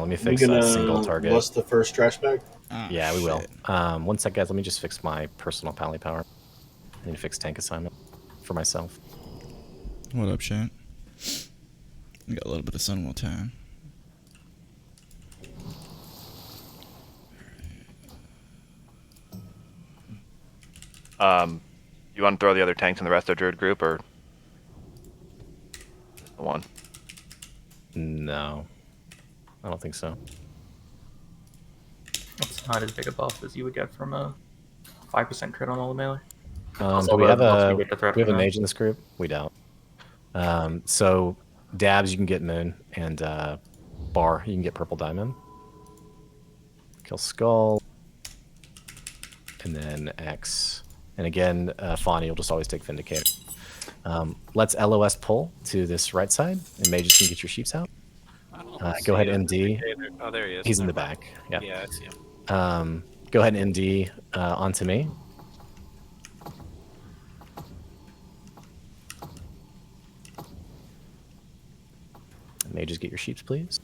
let me We fix gonna that single target. bust the first trash bag? Ah, Yeah, we will. shit. 1 sec, guys. Let me just fix my personal pally power. I need to fix tank assignment for myself. What up, chat? We got a little bit of sunwell time. You want to throw the other tanks in the rest of Druid group, or the one? No, I don't think so. It's not as big a buff as you would get from a 5% crit on all the melee. Do we have a we have mage in this group? We don't. So dabs, you can get moon, and bar, you can get purple diamond. Kill skull, and then X, and again, Fawny, you'll just always take vindicator. Let's LOS pull to this right side, and mages can get your sheeps out. Go ahead, MD. Oh, there he is. He's in the back. Yeah. Yeah, I see him. Go ahead and MD onto me. Mages, get your sheeps, please.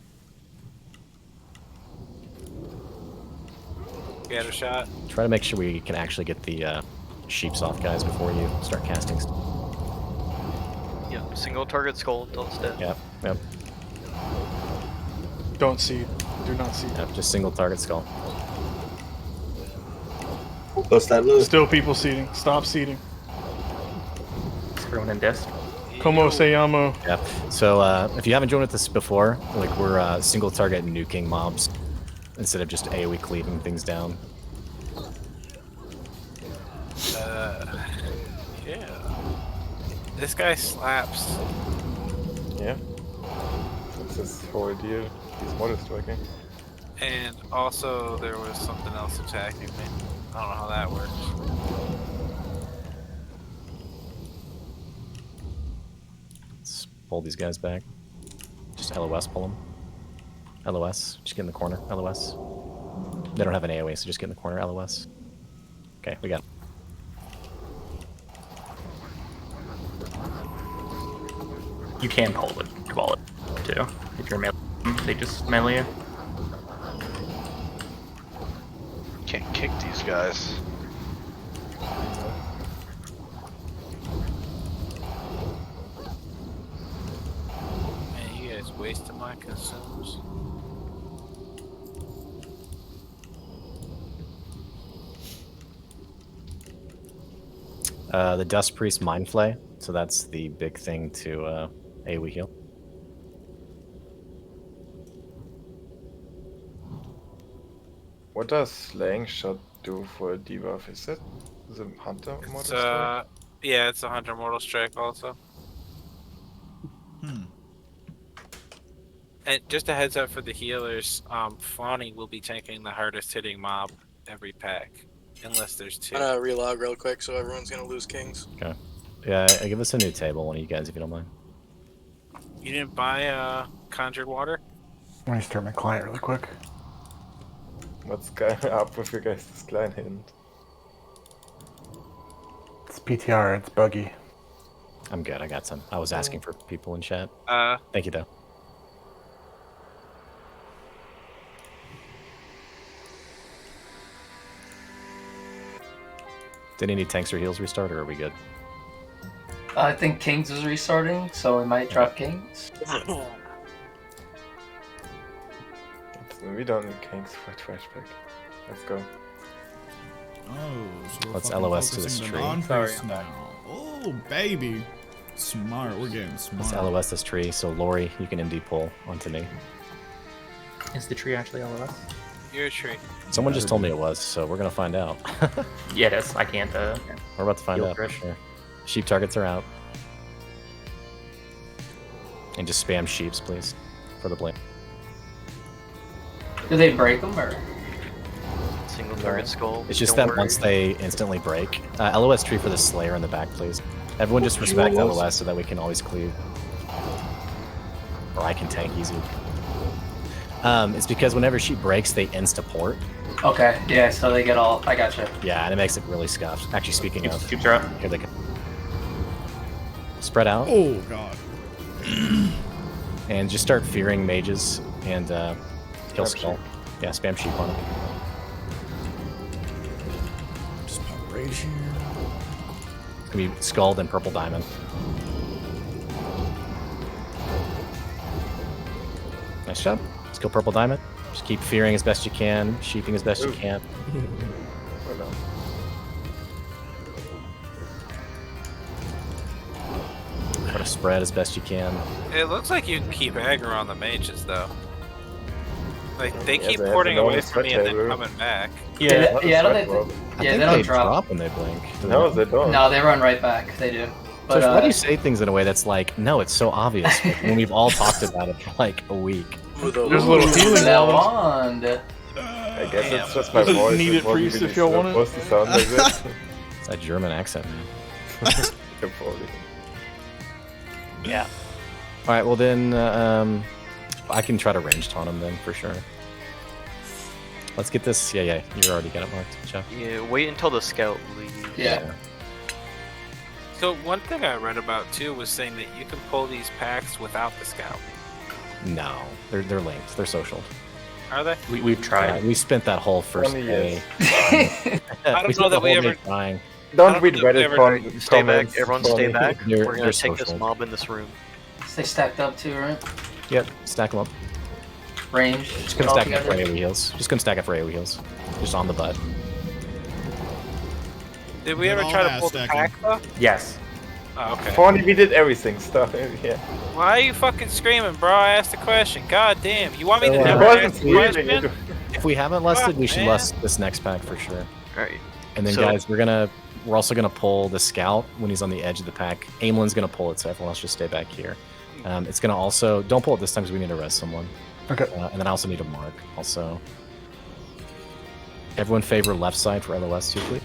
Get a shot. Try to make sure we can actually get the sheeps off, guys, before you start casting. Yep, single target skull until it's dead. Yep, yep. Don't seed. Do not seed. Yep, just single target skull. Bust that loot. Still people seeding. Stop seeding. Everyone in disc. Como se llamo. Yep. So if you haven't joined with us before, like we're single target nuking mobs instead of just AoE cleaving things down. Yeah. This guy slaps. Yeah. That's his whole idea. He's model striking. And also, there was something else attacking me. I don't know how that works. Let's pull these guys back. Just LOS pull them. LOS. Just get in the corner. LOS. They don't have an AoE, so just get in the corner. LOS. Okay, we got it. You can hold it, wall it too. If you're melee, they just melee you. Can't kick these guys. Man, you guys wasted my consumes. The Dust Priest Mind Flay, so that's the big thing to AoE heal. What does Slaying Shot do for a debuff? Is it the Hunter Mortal It's, Strike? yeah, it's a Hunter Mortal Strike also. And just a heads up for the healers, Fawny will be tanking the hardest hitting mob every pack. Unless there's two. I'm gonna relog real quick so everyone's gonna lose kings. Okay. Yeah, give us a new table, one of you guys, if you don't mind. You didn't buy Conjured Water? Let me start my client really quick. What's up with your guys' client hidden? It's PTR, it's buggy. I'm good, I got some. I was asking for people in chat. Thank you, though. Did any tanks or heals restart, or are we good? I think Kings is restarting, so we might drop Kings. We don't need Kings for trash pick. Let's go. Oh, so we're Let's fucking LOS to focusing this the tree. non-priest Sorry, I'm now. Oh, baby. Smart. We're getting smart. Let's LOS this tree, so Lori, you can MD pull onto me. Is the tree actually LOS? You're a tree. Someone just told me it was, so we're gonna find out. Yeah, it is. I can't. We're about to find Field out for trip. sure. Sheep targets are out. And just spam sheeps, please, for the blame. Do they break them or? Single target skull. It's just Don't that worry. once they instantly break. LOS tree for the Slayer in the back, please. Everyone just respect LOS so that we can always cleave. Or I can tank easy. It's because whenever she breaks, they insta-port. Okay, yeah, so they get all. I gotcha. Yeah, and it makes it really scuffed. Actually, speaking of, Keeps her up. here they go. Spread out. Oh, God. And just start fearing mages and Kill Spam skull. Yeah, spam sheep on him. Just pop rage here. It's gonna be skull then purple diamond. Nice job. Let's kill purple diamond. Just keep fearing as best you can, sheeping as best you can. Well done. Try to spread as best you can. It looks like you can keep aggro on the mages though. Like they Yeah, keep they have porting the away bonus from me and then spectator. coming back. Yeah, Not the yeah, I don't sweat think. robe. I Yeah, think they don't drop. when they blink. No, they don't. No, they run right back. They do. But So why do you say things in a way that's like, no, it's so obvious like, when we've all talked about it for like a week? There's a little healing that wand. wand. I guess it's just my voice. Need it wasn't priest really if y'all want it. supposed to sound like this. It's that German accent, man. Probably. Yeah. All right, well then, I can try to range taunt him then for sure. Let's get this. Yeah, you already got it marked, Jeff. Yeah, wait until the scout leaves. Yeah. So one thing I read about too was saying that you can pull these packs without the scout. No, they're linked. They're social. Are they? We've tried. We spent that whole first Only day. I don't spent know that the we whole day ever. trying. Don't don't read think I've Reddit ever- comments. Stay back. Everyone stay Funny. back. They're- We're they're gonna take this social. mob in this room. They stacked up too, right? Yep, stack them up. Range. Just come stack up for AoE heals. Just come stack up for AoE heals. Just on the butt. Did we ever all try to that pull the stacking. pack though? Yes. Oh, okay. Funny, we did everything. Stuff. Yeah. Why are you fucking screaming, bro? I asked a question. God damn. You want me to I never wasn't ask a screaming. question? If we haven't lusted, we should man. lust this next pack for sure. Alright. And then So- guys, we're also gonna pull the scout when he's on the edge of the pack. Aimlin's gonna pull it, so everyone else just stay back here. It's gonna also don't pull it this time because we need to rest someone. Okay. And then I also need a mark. Also, everyone favor left side for LOS too, please.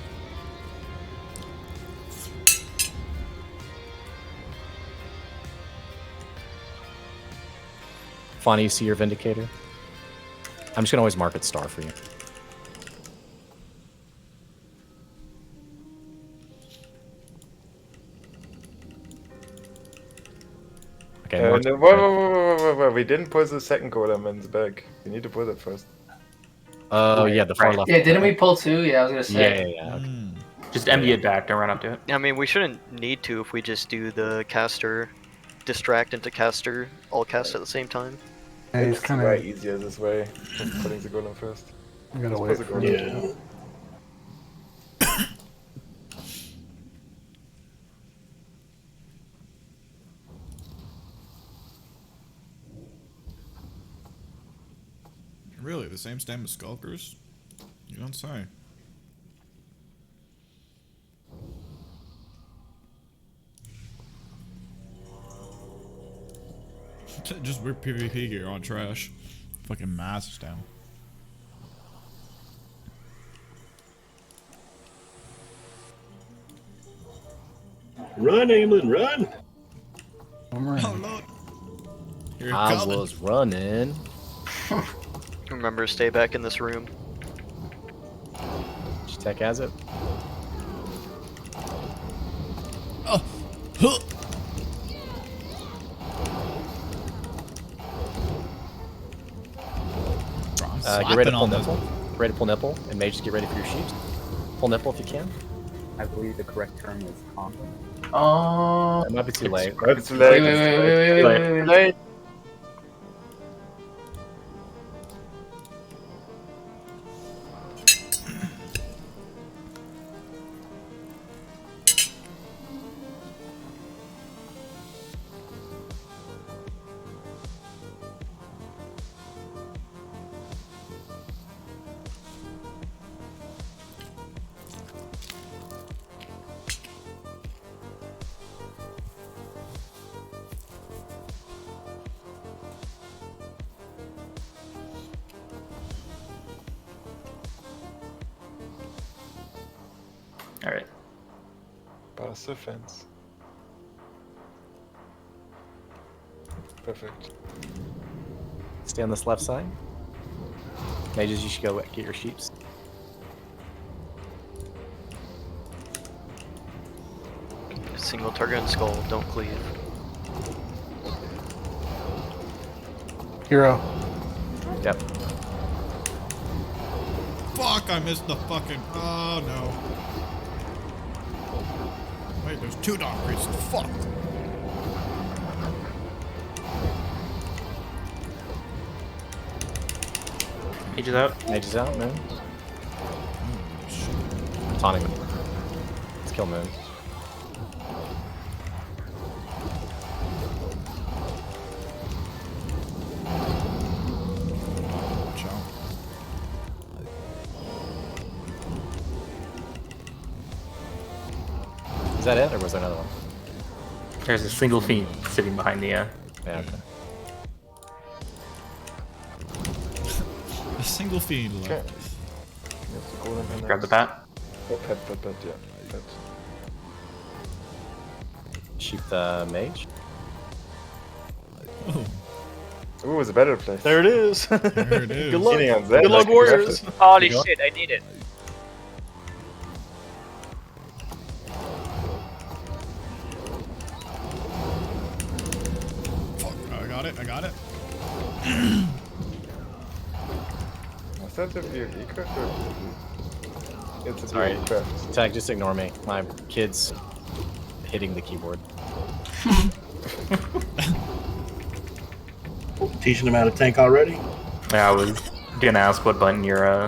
Fonny, you see your Vindicator? I'm just gonna always mark it star for you. Okay, No, mark- wait. We didn't pull the second golem in the back. We need to pull that first. Oh yeah, the far Right. left. Yeah, didn't we pull two? Yeah, I was gonna Yeah, say. yeah. Okay. Just empty it back. Don't run up to it. I mean, we shouldn't need to if we just do the caster, distract into caster, all cast at the same time. Yeah, he's It's kind way of. easier this way. Just putting the golem first. I gotta Let's wait pull the for golem. Yeah. Really, the same stem as Skulkers? You don't say. Just we're PvP gear on trash. Fucking mass stem. Run, Aemon, run! I'm running. Oh lord. Here it I comes. was running. Remember, stay back in this room. Tech has it. Oh. Huh. Bro, I'm Get ready to slapping pull on this. nipple. Get ready to pull nipple, and mages get ready for your sheep. Pull nipple if you can. I believe the correct term is comping. Oh. It might be too late. It's late. Wait. Late. All right. Pass the fence. Perfect. Stay on this left side. Mages, you should go get your sheeps. Single target and skull, don't cleave. Hero. Yep. Fuck, I missed the fucking... Oh, no. Wait, there's 2 Dawn Priests. Fuck. Mages out. Mages out, Moon. Taunting them. Let's kill Moon. Is that it, or was there another one? There's a single fiend sitting behind the. Yeah, okay. A single fiend left. Okay. Grab the bat. Oh, pet, yeah. Pet. Shoot the mage. Oh, Ooh, it's a better place. There it is. there it is. Good luck. Good Good luck, warriors. Holy shit, I need it. Fuck, I got it. Was that a VOD craft or... It's a Sorry. VOD craft. Tag, just ignore me. My kid's hitting the keyboard. Teaching him how to tank already? Yeah, I was gonna ask what button your Yeah,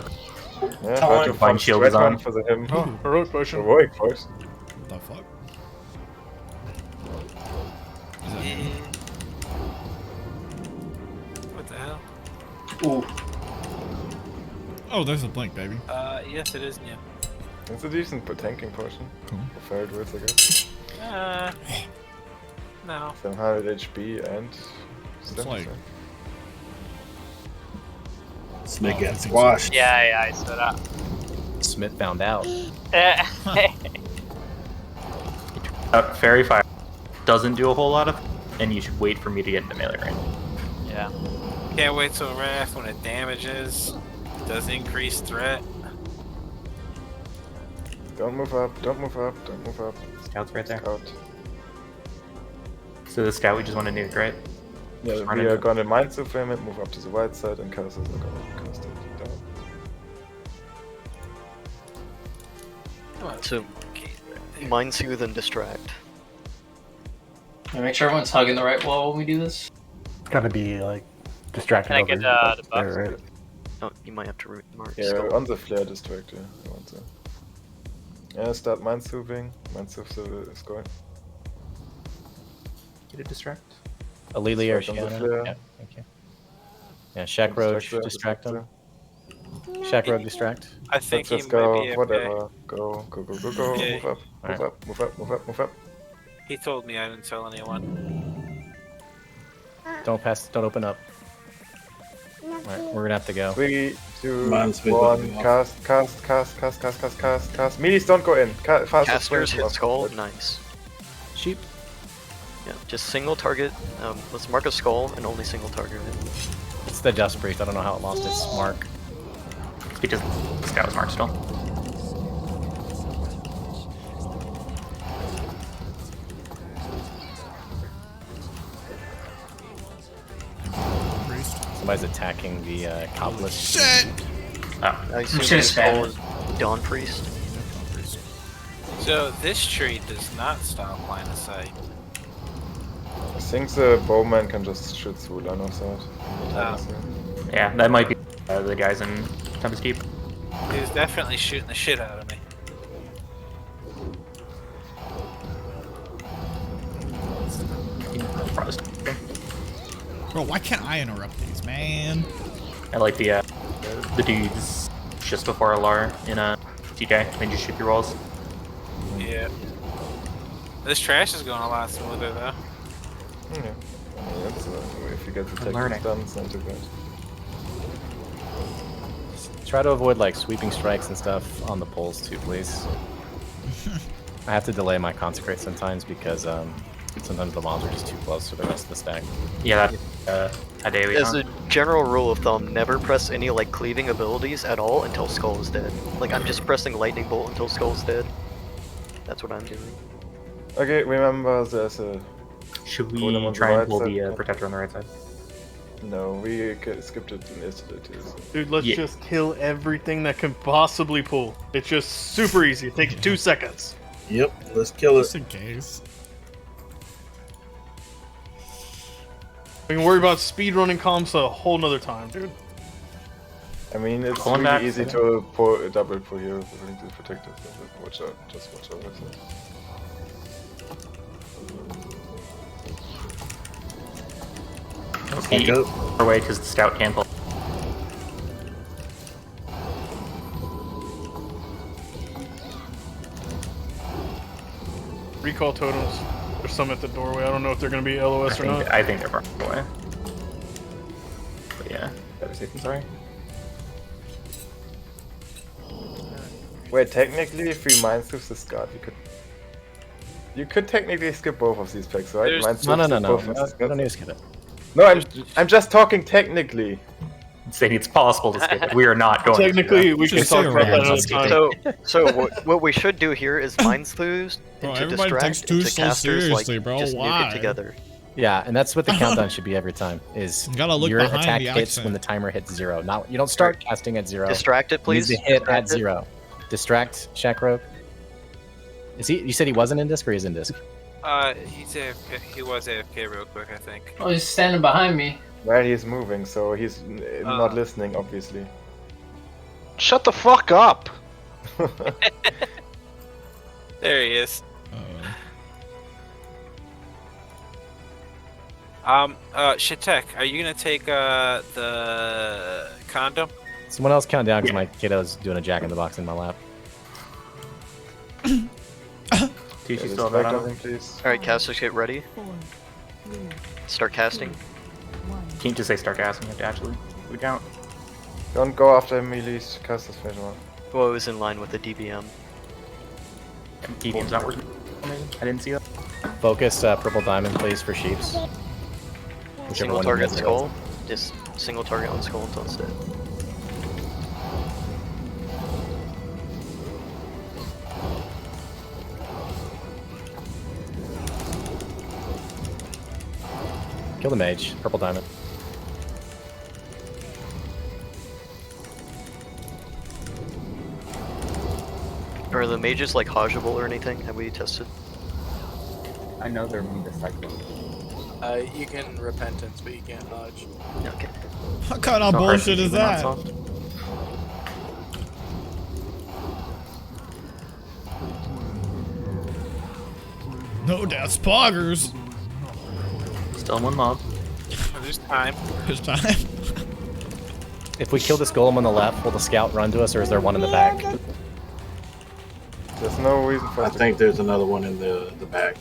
Time. but Divine Shield is on. For the him. Heroic potion. Heroic voice. What the fuck? Is that What the hell? Ooh. Oh, there's a blink, baby. Yes, it is new. It's a decent tanking potion. Cool. For faired words, I guess. No. 700 HP and... It's like... Smith Oh, got it's squashed. Yeah, I saw that. Smith found out. Fairy Fire doesn't do a whole lot of, and you should wait for me to get into melee range. Yeah. Can't wait till Wrath when it damages. Does increase threat. Don't move up, don't move up, don't move up. Scout's right there. Scout. So the scout we just want to nuke, right? Yeah, Just run we into are it. gonna mind frame it, move up to the right side, and casters are gonna cast it down. So, mind soothe and distract. Yeah, make sure everyone's hugging the right wall when we do this. It's gotta be like distracted. Can I get the buff? Right. Oh, you might have to mark Yeah, skull. on the flare distract, yeah. I want to. Yeah, start mind soothing. Mind soothe is going. Get a distract. Alili or Distract on the Shannon. flare. Yeah, thank you. Yeah, Shack Roach, distract him. Shack Rogue, distract. I think he Let's might go, be whatever. Go. Yeah. Move up, Alright. move up, move up. He told me I didn't tell anyone. Don't open up. Alright, we're gonna have to go. 3, 2, Mine's been 1, looking cast. Meaties don't go in. Fast Casters swing. hit skull, nice. Sheep. Yeah, just single target. Let's mark a skull and only single target it. It's the Dust Priest. I don't know how it lost its mark. It's because the scout was marked still. Priest. Somebody's attacking the Cobblist. Shit! Oh, I assume should've the skull spammed. is Dawn Priest. So this tree does not stop line of sight. I think the bowman can just shoot through line of sight. yeah, that might be the guys in Tempest Keep. He's definitely shooting the shit out of me. Bro, why can't I interrupt these, man? I like the dudes just before Alar in a TJ. They just shoot through walls. Yeah. This trash is going a lot smoother though. Yeah. That's, if you get the tech learning. done, it's not too bad. Try to avoid like sweeping strikes and stuff on the poles too, please. I have to delay my consecrate sometimes because sometimes the mobs are just too close to the rest of the stack. Yeah, that a daily. As a general rule of thumb, never press any like cleaving abilities at all until Skull is dead. Like I'm just pressing Lightning Bolt until Skull is dead. That's what I'm doing. Okay, remember there's a... Should Golem on we the try and right pull side, the yeah. protector on the right side? No, we skipped it yesterday too. So. Dude, let's just kill everything that can possibly pull. It's just super easy. It takes 2 seconds. Yep, let's kill it. Just in case. We can worry about speedrunning comps a whole nother time, dude. I mean, it's Pulling really back, easy yeah. to pull, double pull here with the protectors. Watch out, just watch out. That's it. Okay, far away because the scout can't pull. Recall totems. There's some at the doorway. I don't know if they're gonna be LOS or not. I think they're far away. But yeah, better safe than sorry. Wait, technically, if we mind swift the Scout, you could technically skip both of these packs, right? There's- Mind No, swift no, no, both no. of the We Scouts. don't need to skip it. No, I'm just talking technically. Saying it's possible to skip it. We are not going Technically, to. we can Just talk say about that around. another time. So what we should do here is mind slews Bro, into everybody takes distract two into so casters like seriously, bro. just nuke Why? it together. Yeah, and that's what the countdown should be every time. Is You gotta look your behind attack the hits accent. when the timer hits 0. Not you don't start casting at 0. Distract it, It needs please. to hit at Distract it. 0. Distract Shackrope. Is he? You said he wasn't in disc or he's in disc? He's AFK. He was AFK real quick, I think. Oh, he's standing behind me. Well, he's moving, so he's not listening, obviously. Shut the fuck up! There he is. Shitek, are you gonna take the condom? Someone else count down because my kiddo's doing a jack in the box in my lap. Tisha Yeah, still back have up that him, please. All right, casters, get ready. Start casting. Can't just say start casting. You have to actually count. Don't go after melee casters, finish him off. Well, it was in line with the DBM. DBM's not working. I didn't see that. Focus purple diamond, please, for sheeps. Whichever Single one target you guys skull. Just single target on skull until it's dead. Kill the mage, purple diamond. Are the mages like hodgeable or anything? Have we tested? I know they're mean to cycle. You can repentance, but you can't dodge. Okay. What kind of No bullshit Hershey's is even not that? soft. No, that's poggers. Still one mob. There's time. This time. If we kill this golem on the left, will the scout run to us, or is there one in the back? There's no reason for I us to... think there's another one in the back.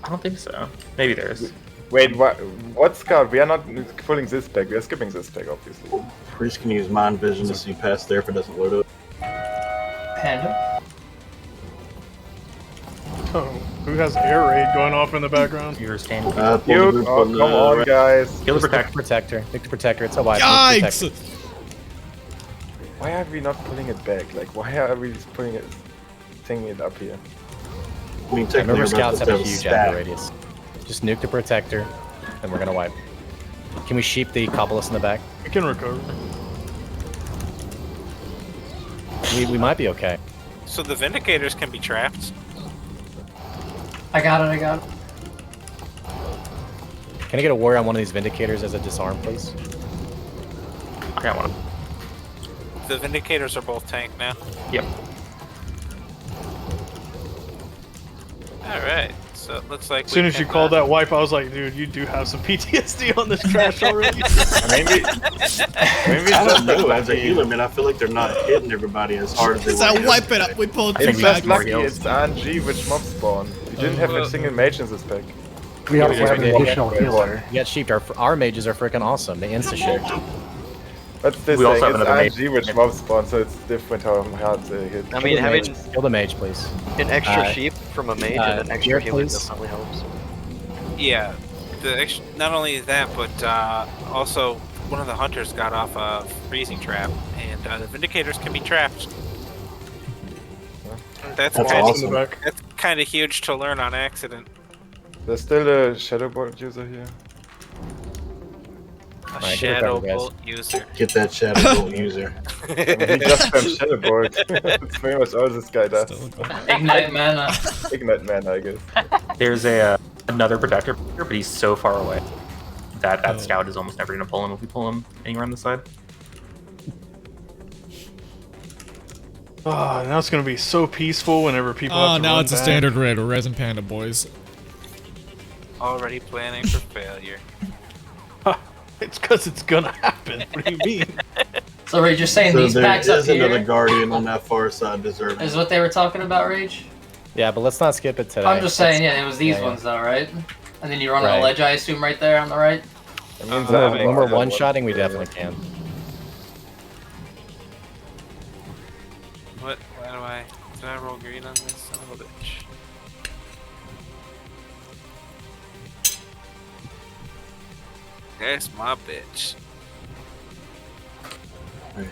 I don't think so. Maybe there is. Wait, what Scout? We are not pulling this pack, we are skipping this pack, obviously. Priest can use mind vision to see past there if it doesn't load up. Panda. Oh, who has air raid going off in the background? You're standing. Oh, come on, guys. Kill the Protector. protector. Pick the protector. It's a wipe. Yikes! Why are we not pulling it back? Like, why are we just pulling it, thinging it up here? I mean, I technically, remember scouts have a there's huge stack. active radius. Just nuke the protector, and we're gonna wipe. Can we sheep the Cobulus in the back? We can recover. We might be okay. So the Vindicators can be trapped. I got it. I got it. Can I get a warrior on one of these Vindicators as a disarm, please? I got one. The Vindicators are both tank now. Yep. Alright, so it looks like As soon as you called that wipe, I was like, dude, you do have some PTSD on this trash already. Maybe I don't know. As a healer, man, I feel like they're not hitting everybody as hard as they It's were. that wipe it up. We pulled two It's just bags. lucky, it's RNG which mob spawn. You didn't have a single mage in this pack. We also Yeah, have we an did. additional healer. You got sheeped. Our mages are freaking awesome. They insta-shift. But this We also thing, have it's another mage. RNG which mob spawn, so it's different how hard they hit. I mean, having Kill the mage, please. an extra sheep from a mage and an extra here, healer please. definitely helps. Yeah, not only that, but also one of the hunters got off a freezing trap, and the Vindicators can be trapped. That's awesome. That's kind of huge to learn on accident. There's still a Shadowbolt user here. Alright, Shadow guys. Bolt user. Get that Shadow Bolt user. He just spams Shadow Bolt. That's pretty much all this guy does. Ignite mana. Ignite mana, I guess. There's another protector here, but he's so far away that scout is almost never gonna pull him if we pull him anywhere on the side. Oh, now it's gonna be so peaceful whenever people have to now run it's a back. standard raid. We're Resin Panda boys. Already planning for failure. It's because it's gonna happen. What do you mean? So Rage, you're saying So these there packs up is another here Guardian on that far side deserving. is what they were talking about, Rage? Yeah, but let's not skip it today. I'm just saying, Let's- yeah, it was these yeah, ones though, right? And then you run on Right. a ledge, I assume, right there on the right? It means When we're one-shotting, we definitely can. What? Why did I roll green on this son of a bitch? That's my bitch.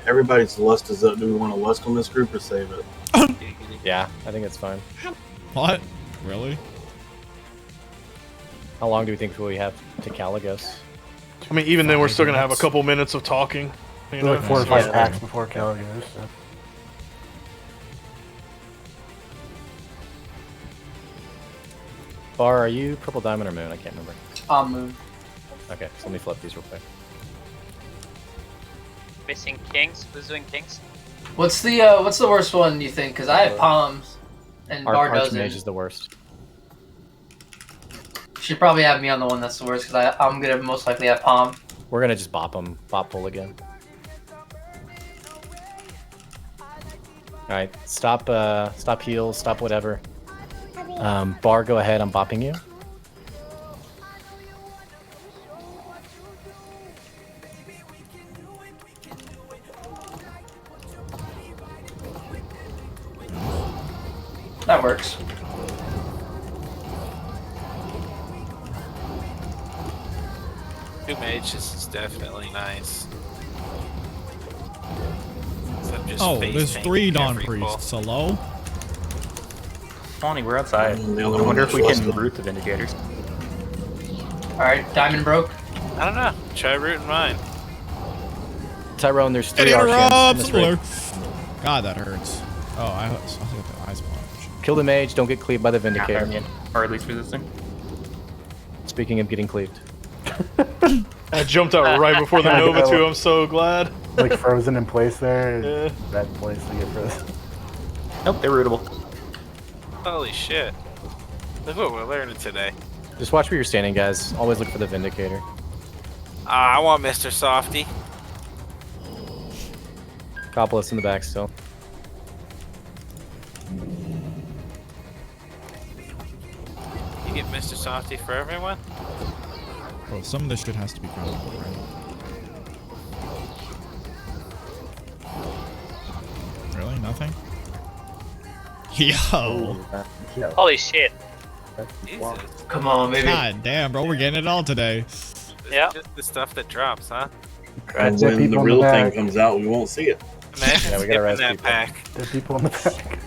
Everybody's lust is up. Do we want to lust on this group or save it? Yeah, I think it's fine. What? Really? How long do we think we have to Caligos? I mean, even then, we're still gonna have a couple minutes of talking. You know? Like 4 or 5 Yeah. packs before Cal goes. So. Bar, are you purple diamond or moon? I can't remember. Moon. Okay, so let me flip these real quick. Missing kings. Who's doing kings? What's the worst one you think? Because I have palms, and Bar Archmage doesn't. is the worst. Should probably have me on the one that's the worst, because I'm gonna most likely have palm. We're gonna just bop them, bop pull again. Alright, stop heal, stop whatever. Bar, go ahead, I'm bopping you. That works. Two mages is definitely nice. So I'm just Oh, face there's painting 3 Dawn every Priests. pull. Hello? Bonnie, we're outside. The I other one wonder if we was can Lusted. root the Vindicators. Alright, diamond broke. I don't know. Try rooting mine. Tyrone, there's 3 Get Archons in this raid. alert! God, that hurts. Oh, I got the eyes blocked. Kill the mage, don't get cleaved by the Vindicator. Immune, or at least resisting. Speaking of getting cleaved. I jumped out right before the Nova too. I'm so glad. Like frozen in place there. Yeah. Bad place to get frozen. Nope, they're rootable. Holy shit. Look what we're learning today. Just watch where you're standing, guys. Always look for the Vindicator. I want Mr. Softy. Copolis in the back still. You get Mr. Softy for everyone? Well, some of this shit has to be grounded, right? Really? Nothing? Yo! Holy shit. Jesus. Come on, baby. God damn, bro, we're getting it all today. This Yeah. is just the stuff that drops, huh? And There are when the people in real the thing back. comes out, we won't see it. Imagine Yeah, we gotta res skipping that people. pack. There's people in the back.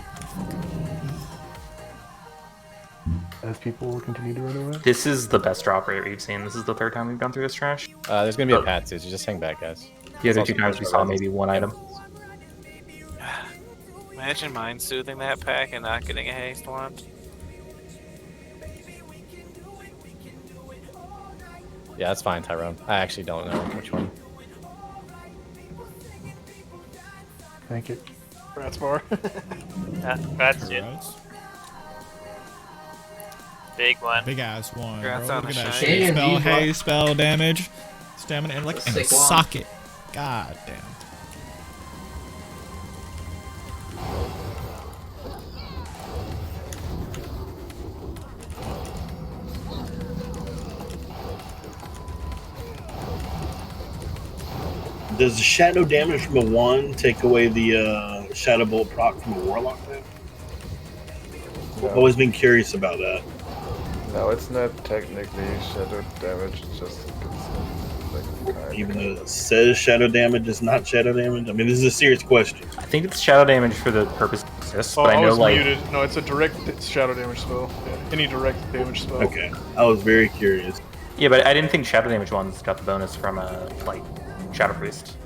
As people continue to run away. This is the best drop rate we've seen. This is the 3rd time we've gone through this trash. There's gonna be a pat too, so just hang back, guys. The other It's 2 also times we saw maybe 1 item. Imagine mind soothing that pack and not getting a haste launch. Yeah, that's fine, Tyrone. I actually don't know which one. Thank you. Rats bar. That's it. Congrats. Big one. Big ass one, Congrats bro. on Look the at that shiny. shit. Damn, Spell you haze, spell damage, stamina, and like and a Sick one. socket. God damn. Does the shadow damage from a 1 take away the shadow bolt proc from a warlock then? I've always been curious about that. No, it's not technically shadow damage, it's just Even though it says shadow damage, it's not shadow damage. I mean, this is a serious question. I think it's shadow damage for the purpose it exists, Oh, but I I know was like muted. No, it's a direct shadow damage spell. Yeah, any direct damage spell. Okay, I was very curious. Yeah, but I didn't think Shadow Damage ones got the bonus from like Shadow Priest.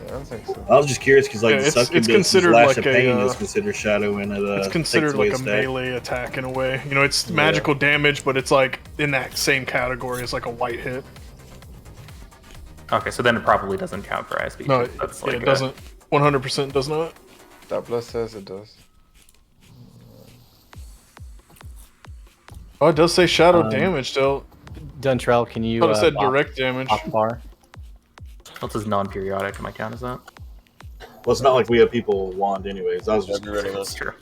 I don't think so. I was just curious because like Yeah, the it's succubus considered Lash like of Pain a, is considered shadow and it it's takes considered away like a stat. melee attack in a way. You know, it's magical damage, but it's like in that same category as like a white hit. Okay, so then it probably doesn't count for ISB. No, That's yeah, like it doesn't. 100% does not. Doubler says it does. Oh, it does say shadow damage still. Duntrell, can you? I thought it said bop- direct damage. bop bar? What's his non-periodic? Am I count as that? Well, it's not like we have people wand anyways. I was just That's true.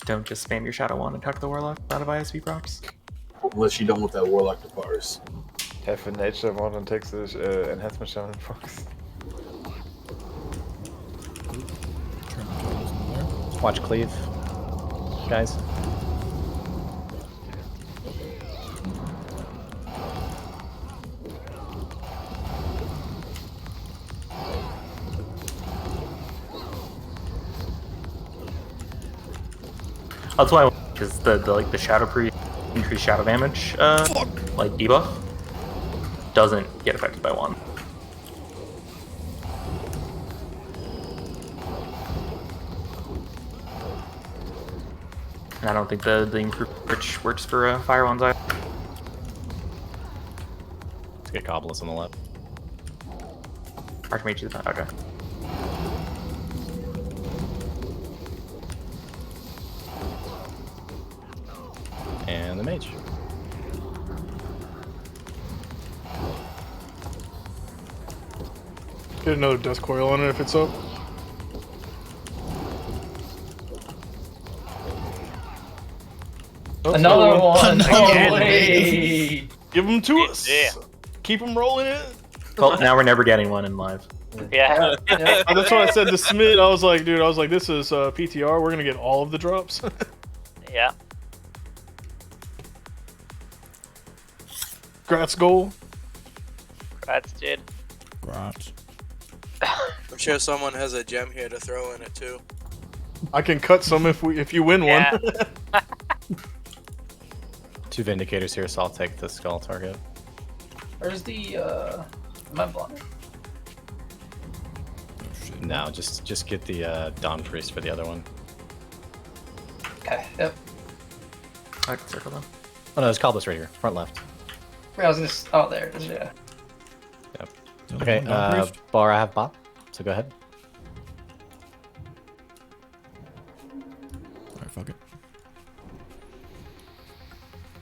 Don't just spam your Shadow Wand and tuck the Warlock out of ISB procs. unless you don't want that warlock to parse. Have a nature one and takes the enhancement shaman box. Watch cleave, guys. That's why, because the Shadow Priest increased shadow damage like debuff doesn't get affected by one. And I don't think the improved Rich works for Fire Wands either. Let's get Cobblers on the left. Archmage is not, okay. And the mage. Get another Death Coil on it if it's up. Another one! Again. Oh, wait. Give them to us! Keep them rolling it! Well, now we're never getting one in live. Yeah. That's what I said to Smith. I was like, dude, this is PTR. We're gonna get all of the drops. Yeah. Grats goal. Congrats, dude. Right. I'm sure someone has a gem here to throw in it too. I can cut some if you win Yeah. one. 2 Vindicators here, so I'll take the skull target. Where's the am I blind? No, just get the Dawn Priest for the other one. Okay, yep. I can circle them. Oh no, there's Cobblers right here, front left. Wait, I was gonna. Oh, there it is. Yeah. Yep. Okay, Bar, I have Bop, so go ahead. Alright, fuck it.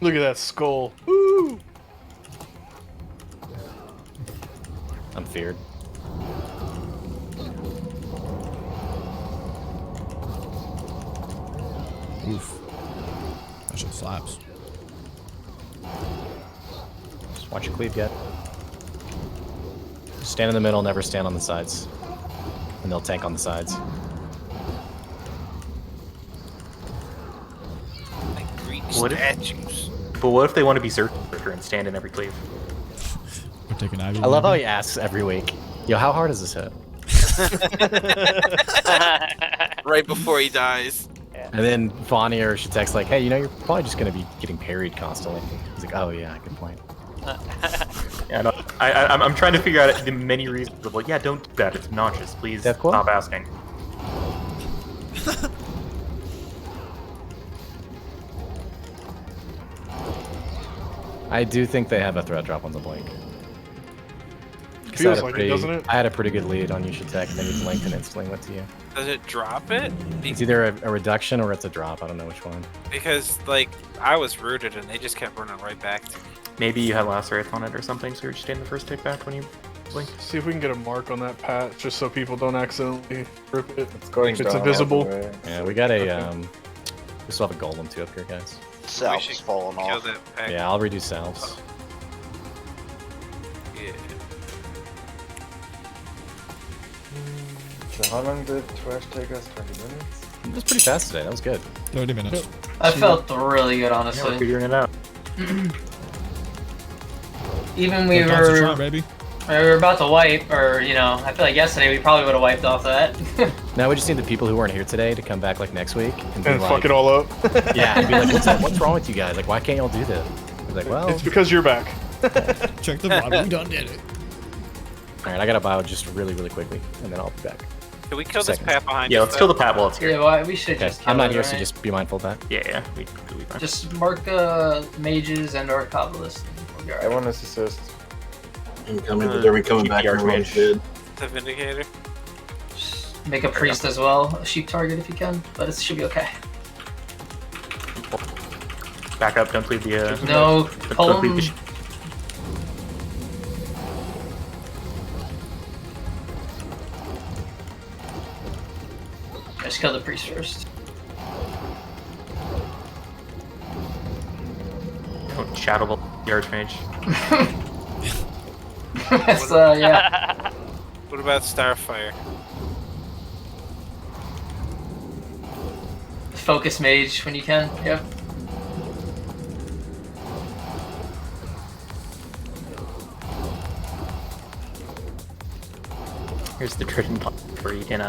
Look at that skull. Woo! I'm feared. Oof. That shit slaps. Just watch your cleave get. Stand in the middle, never stand on the sides. And they'll tank on the sides. Like Greek What if- statues. But what if they want to be Berserker and stand in every cleave? We're taking Ivy. I love how he asks every week, yo, how hard is this hit? Right before he dies. And then Vonnie or Shatek's like, hey, you know, you're probably just going to be getting parried constantly. He's like, oh yeah, good point. Yeah, no, I'm trying to figure out the many reasons of like, yeah, don't do that. It's obnoxious. Please Death Coil? stop asking. I do think they have a threat drop on the blink. 'Cause Feels like it, doesn't it? I had a pretty good lead on you, Shatek, and then you blinked and instantly went to you. Does it drop it? It's either a reduction or it's a drop. I don't know which one. Because, like, I was rooted and they just kept running right back to me. Maybe you had Lacerate on it or something, so you're just getting the first tick back when you blink. See if we can get a mark on that patch, just so people don't accidentally rip it. It's going if it's down invisible. all the way. Yeah, we got a, we still have a golem too up here, guys. Salve's falling Kill off. that pack. Yeah, I'll redo salves. Yeah. So how long did Trash take us? 20 minutes? It was pretty fast today. That was good. 30 minutes. I felt really good, Yeah, we're honestly. figuring it out. Even we Don't touch the were shot, baby. We were about to wipe, or I feel like yesterday we probably would have wiped off that. Now we just need the people who weren't here today to come back like next week and be And like, fuck it all up. yeah, and be like, what's wrong with you guys? Like, why can't y'all do this? Be like, well, It's because you're back. Check the bottom. We done did it. all right, I gotta bio just really quickly, and then I'll be back. Can we kill Second. this pat behind Yeah, us? let's kill the pat while it's here. Yeah, well, we should Okay, just kill I'm not it, here, so right? just be mindful of that. Yeah, we'll be fine. Just mark mages and or Kabbalists. We'll be alright. Everyone is assist. Incoming, but they're coming back from everyone's dead. The Vindicator. Just make a priest as well, a sheep target if you can, but it should be okay. Back up, don't leave the No, pull don't leave him. the sh- Just kill the priest first. Don't shadow the archmage. So, yeah. What about Starfire? Focus mage when you can, yep. Here's the trick where you can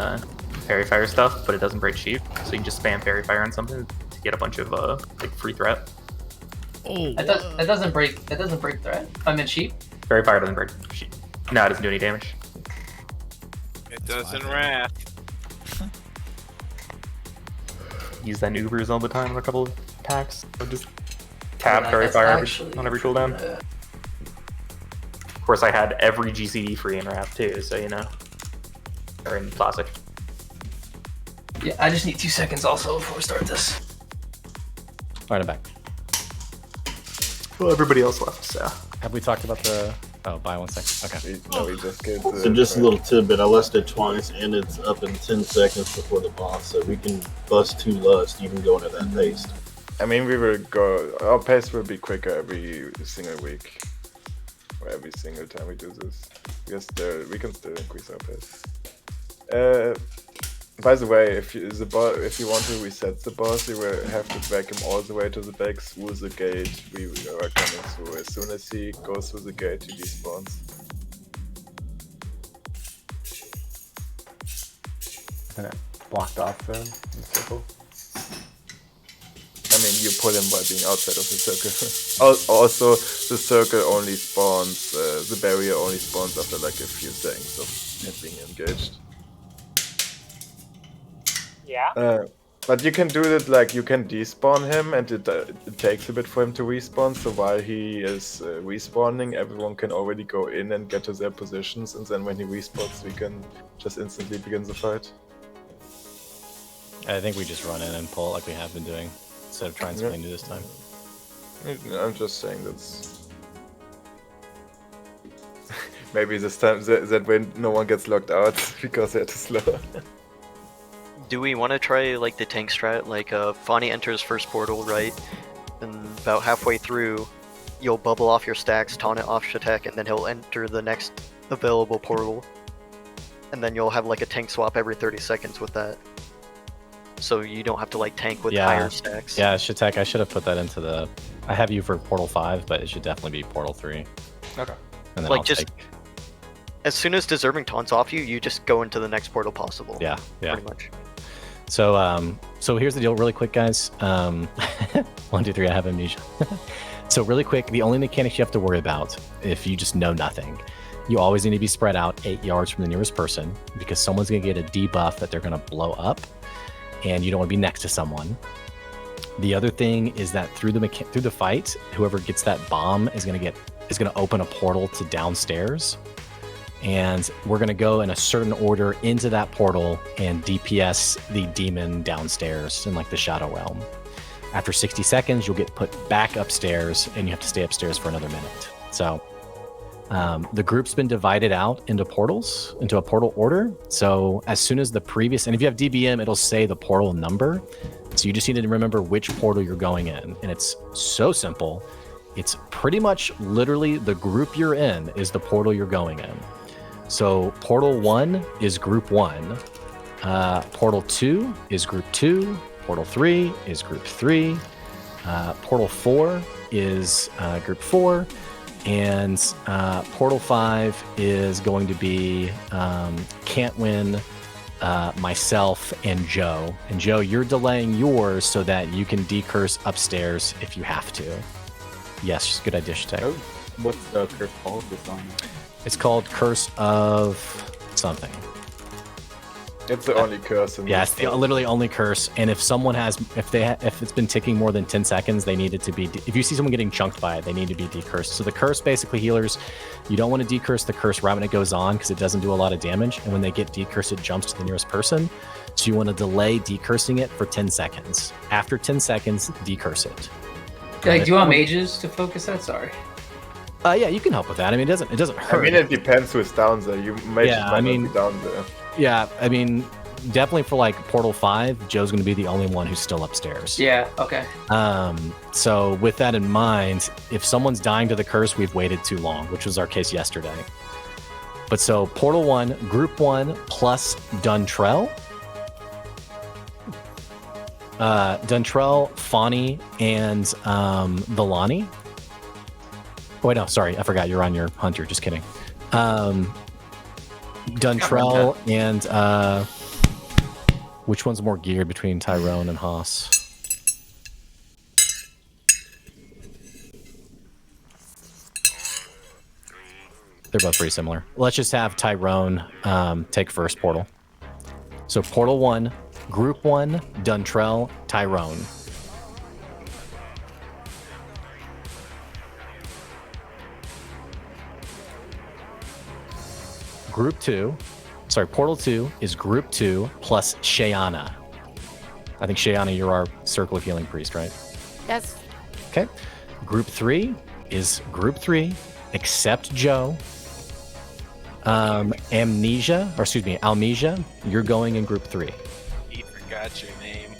fairy fire stuff, but it doesn't break sheep. So you can just spam fairy fire on something to get a bunch of like free threat. Oh. It doesn't break threat. I'm in sheep. Fairy fire doesn't break sheep. No, it doesn't do any damage. It does in Wrath. Use that in Ubers all the time on a couple of attacks. Or just tab Yeah, fairy that's fire actually on every cooldown. true. Of course, I had every GCD free in Wrath too, so you know. Or in Classic. Yeah, I just need 2 seconds also before we start this. All right, I'm back. Well, everybody else left, so. Have we talked about the? Oh, buy 1 second. Okay. We just get So just a little tidbit, I lusted twice, and it's up in 10 seconds before the boss, so we can bust 2 lust, you can go into that pace. I mean, we will go. Our pace will be quicker every single week, or every single time we do this. We can still increase our pace. By the way, if you want to reset the boss, you will have to drag him all the way to the back through the gate we are coming through. As soon as he goes through the gate, he despawns. Isn't it blocked off then in the circle? I mean, you pull him by being outside of the circle. Also, the circle only spawns, the barrier only spawns after like a few seconds of it being engaged. Yeah. But you can do it like you can despawn him, and it takes a bit for him to respawn. So while he is respawning, everyone can already go in and get to their positions, and then when he respawns, we can just instantly begin the fight. I think we just run in and pull like we have been doing, instead of trying something new this time. I'm just saying that's maybe this time that when no one gets locked out because they're too slow. Do we want to try like the tank strat? Like Fani enters first portal, right? And about halfway through, you'll bubble off your stacks, taunt it off Shatek, and then he'll enter the next available portal. And then you'll have like a tank swap every 30 seconds with that. So you don't have to like tank with higher stacks. Yeah, Shatek, I should have put that into the. I have you for Portal 5, but it should definitely be Portal 3. Okay. And then Like I'll just take. as soon as deserving taunts off you, you just go into the next portal possible. Yeah, yeah. Pretty much. So here's the deal, really quick, guys. 1, 2, 3. I have amnesia. So really quick, the only mechanics you have to worry about if you just know nothing, you always need to be spread out 8 yards from the nearest person because someone's gonna get a debuff that they're gonna blow up, and you don't want to be next to someone. The other thing is that through the fight, whoever gets that bomb is gonna open a portal to downstairs. And we're going to go in a certain order into that portal and DPS the demon downstairs in like the Shadow Realm. After 60 seconds, you'll get put back upstairs and you have to stay upstairs for another minute. So the group's been divided out into portals, into a portal order. So as soon as the previous, and if you have DBM, it'll say the portal number. So you just need to remember which portal you're going in. And it's so simple. It's pretty much literally the group you're in is the portal you're going in. So Portal 1 is Group 1, Portal 2 is Group 2, Portal 3 is Group 3, Portal 4 is Group 4, And Portal 5 is going to be Can't Win, myself, and Joe. And Joe, you're delaying yours so that you can decurse upstairs if you have to. Yes, good idea, Shatec. Oh, what's the curse called? This song? It's called Curse of something. It's the only curse in Yeah, this it's the literally only curse. And if someone has, if it's been ticking more than 10 seconds, they need it to be. If you see someone getting chunked by it, they need to be decursed. So the curse, basically, healers, you don't want to decurse the curse right when it goes on because it doesn't do a lot of damage. And when they get decursed, it jumps to the nearest person. So you want to delay decursing it for 10 seconds. After 10 seconds, decurse it. Do you want mages to focus that? Sorry. Yeah, you can help with that. I mean, it doesn't hurt. I mean, it depends who's down there. You may Yeah, just I might mean- not be down there. Yeah, I mean, definitely for like Portal 5, Joe's going to be the only one who's still upstairs. Yeah. Okay. So with that in mind, if someone's dying to the curse, we've waited too long, which was our case yesterday. But so Portal 1, Group 1 plus Duntrell. Duntrell, Fawny, and Villani. Oh, wait, no, sorry. I forgot you're on your hunter. Just kidding. Duntrell and which one's more geared between Tyrone and Haas? They're both pretty similar. Let's just have Tyrone take first portal. So Portal 1, Group 1, Duntrell, Tyrone. Group 2, sorry, Portal 2 is Group 2 plus Shayana. I think Shayana, you're our Circle of Healing Priest, right? Yes. Okay. Group 3 is Group 3, except Joe. Almesia, you're going in Group 3. He forgot your name.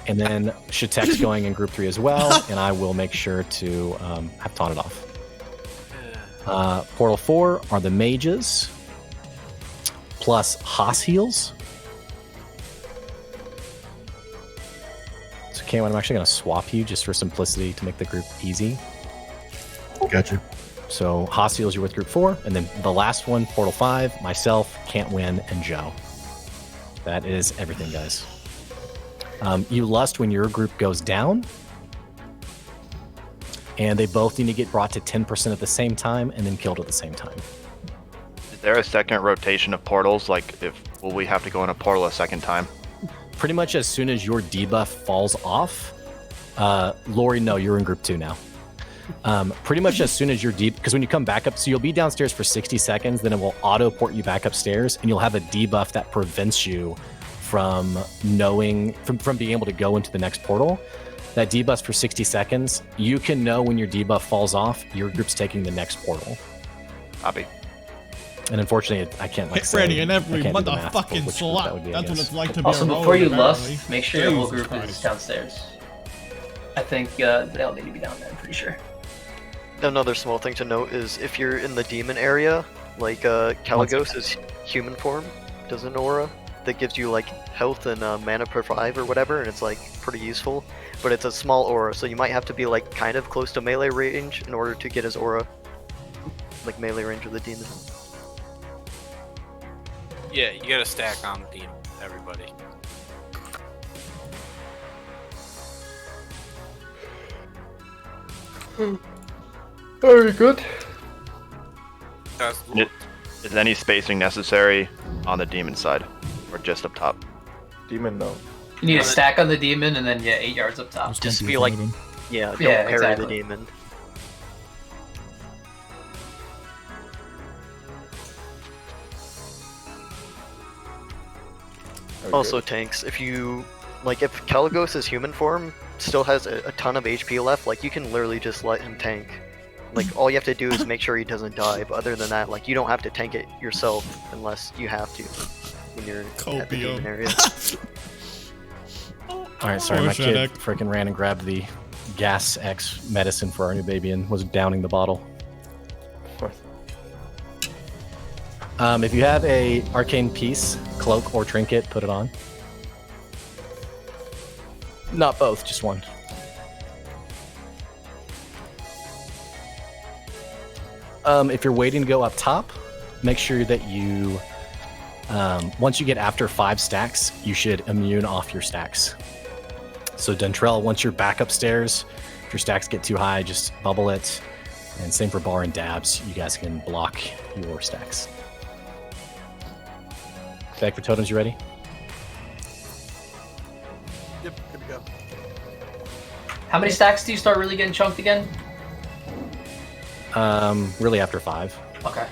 And then Shatec's going in Group 3 as well, and I will make sure to have taunted off. Portal 4 are the mages, plus Haas heals. So, Cameron, I'm actually going to swap you just for simplicity to make the group easy. Gotcha. So, Haas heals, you're with Group 4, and then the last one, Portal 5, myself, Can't Win, and Joe. That is everything, guys. You lust when your group goes down, and they both need to get brought to 10% at the same time and then killed at the same time. Is there a second rotation of portals? Like, will we have to go in a portal a second time? Pretty much as soon as your debuff falls off, Lori, no, you're in Group 2 now. Pretty much as soon as you're deep, because when you come back up, so you'll be downstairs for 60 seconds, then it will auto port you back upstairs, and you'll have a debuff that prevents you from knowing, from being able to go into the next portal. That debuff for 60 seconds, you can know when your debuff falls off, your group's taking the next portal. Copy. And unfortunately, I can't like Hit say, ready in every I can't do the math for motherfucking which group that would slot. be, I That's what guess. it's like to be Also, a before you rogue, lust, apparently. make sure your whole Jesus group is Christ. downstairs. I think they all need to be down there, I'm pretty sure. Another small thing to note is if you're in the demon area, like Caligos is human form, does an aura that gives you like health and mana per 5 or whatever, and it's like pretty useful. But it's a small aura, so you might have to be like kind of close to melee range in order to get his aura, like melee range of the demon. Yeah, you gotta stack on the demon, everybody. Very good. Is any spacing necessary on the demon side, or just up top? Demon, no. You need a stack on the demon and then 8 yards up top. Just be like, yeah, don't Yeah, parry exactly. the demon. Also, tanks, if you, like, if Caligos' human form still has a ton of HP left, like, you can literally just let him tank. Like, all you have to do is make sure he doesn't die, but other than that, like, you don't have to tank it yourself unless you have to when you're at the demon area. Alright, sorry, Poor my kid Shatec. freaking ran and grabbed the Gas X medicine for our new baby and was downing the bottle. If you have a arcane piece, cloak, or trinket, put it on. Not both, just one. If you're waiting to go up top, make sure that you, once you get after 5 stacks, you should immune off your stacks. So Dentrell, once you're back upstairs, if your stacks get too high, just bubble it. And same for Bar and Dabs, you guys can block your stacks. Back for totems, you ready? Yep, good to go. How many stacks do you start really getting chunked again? Really after 5. Okay.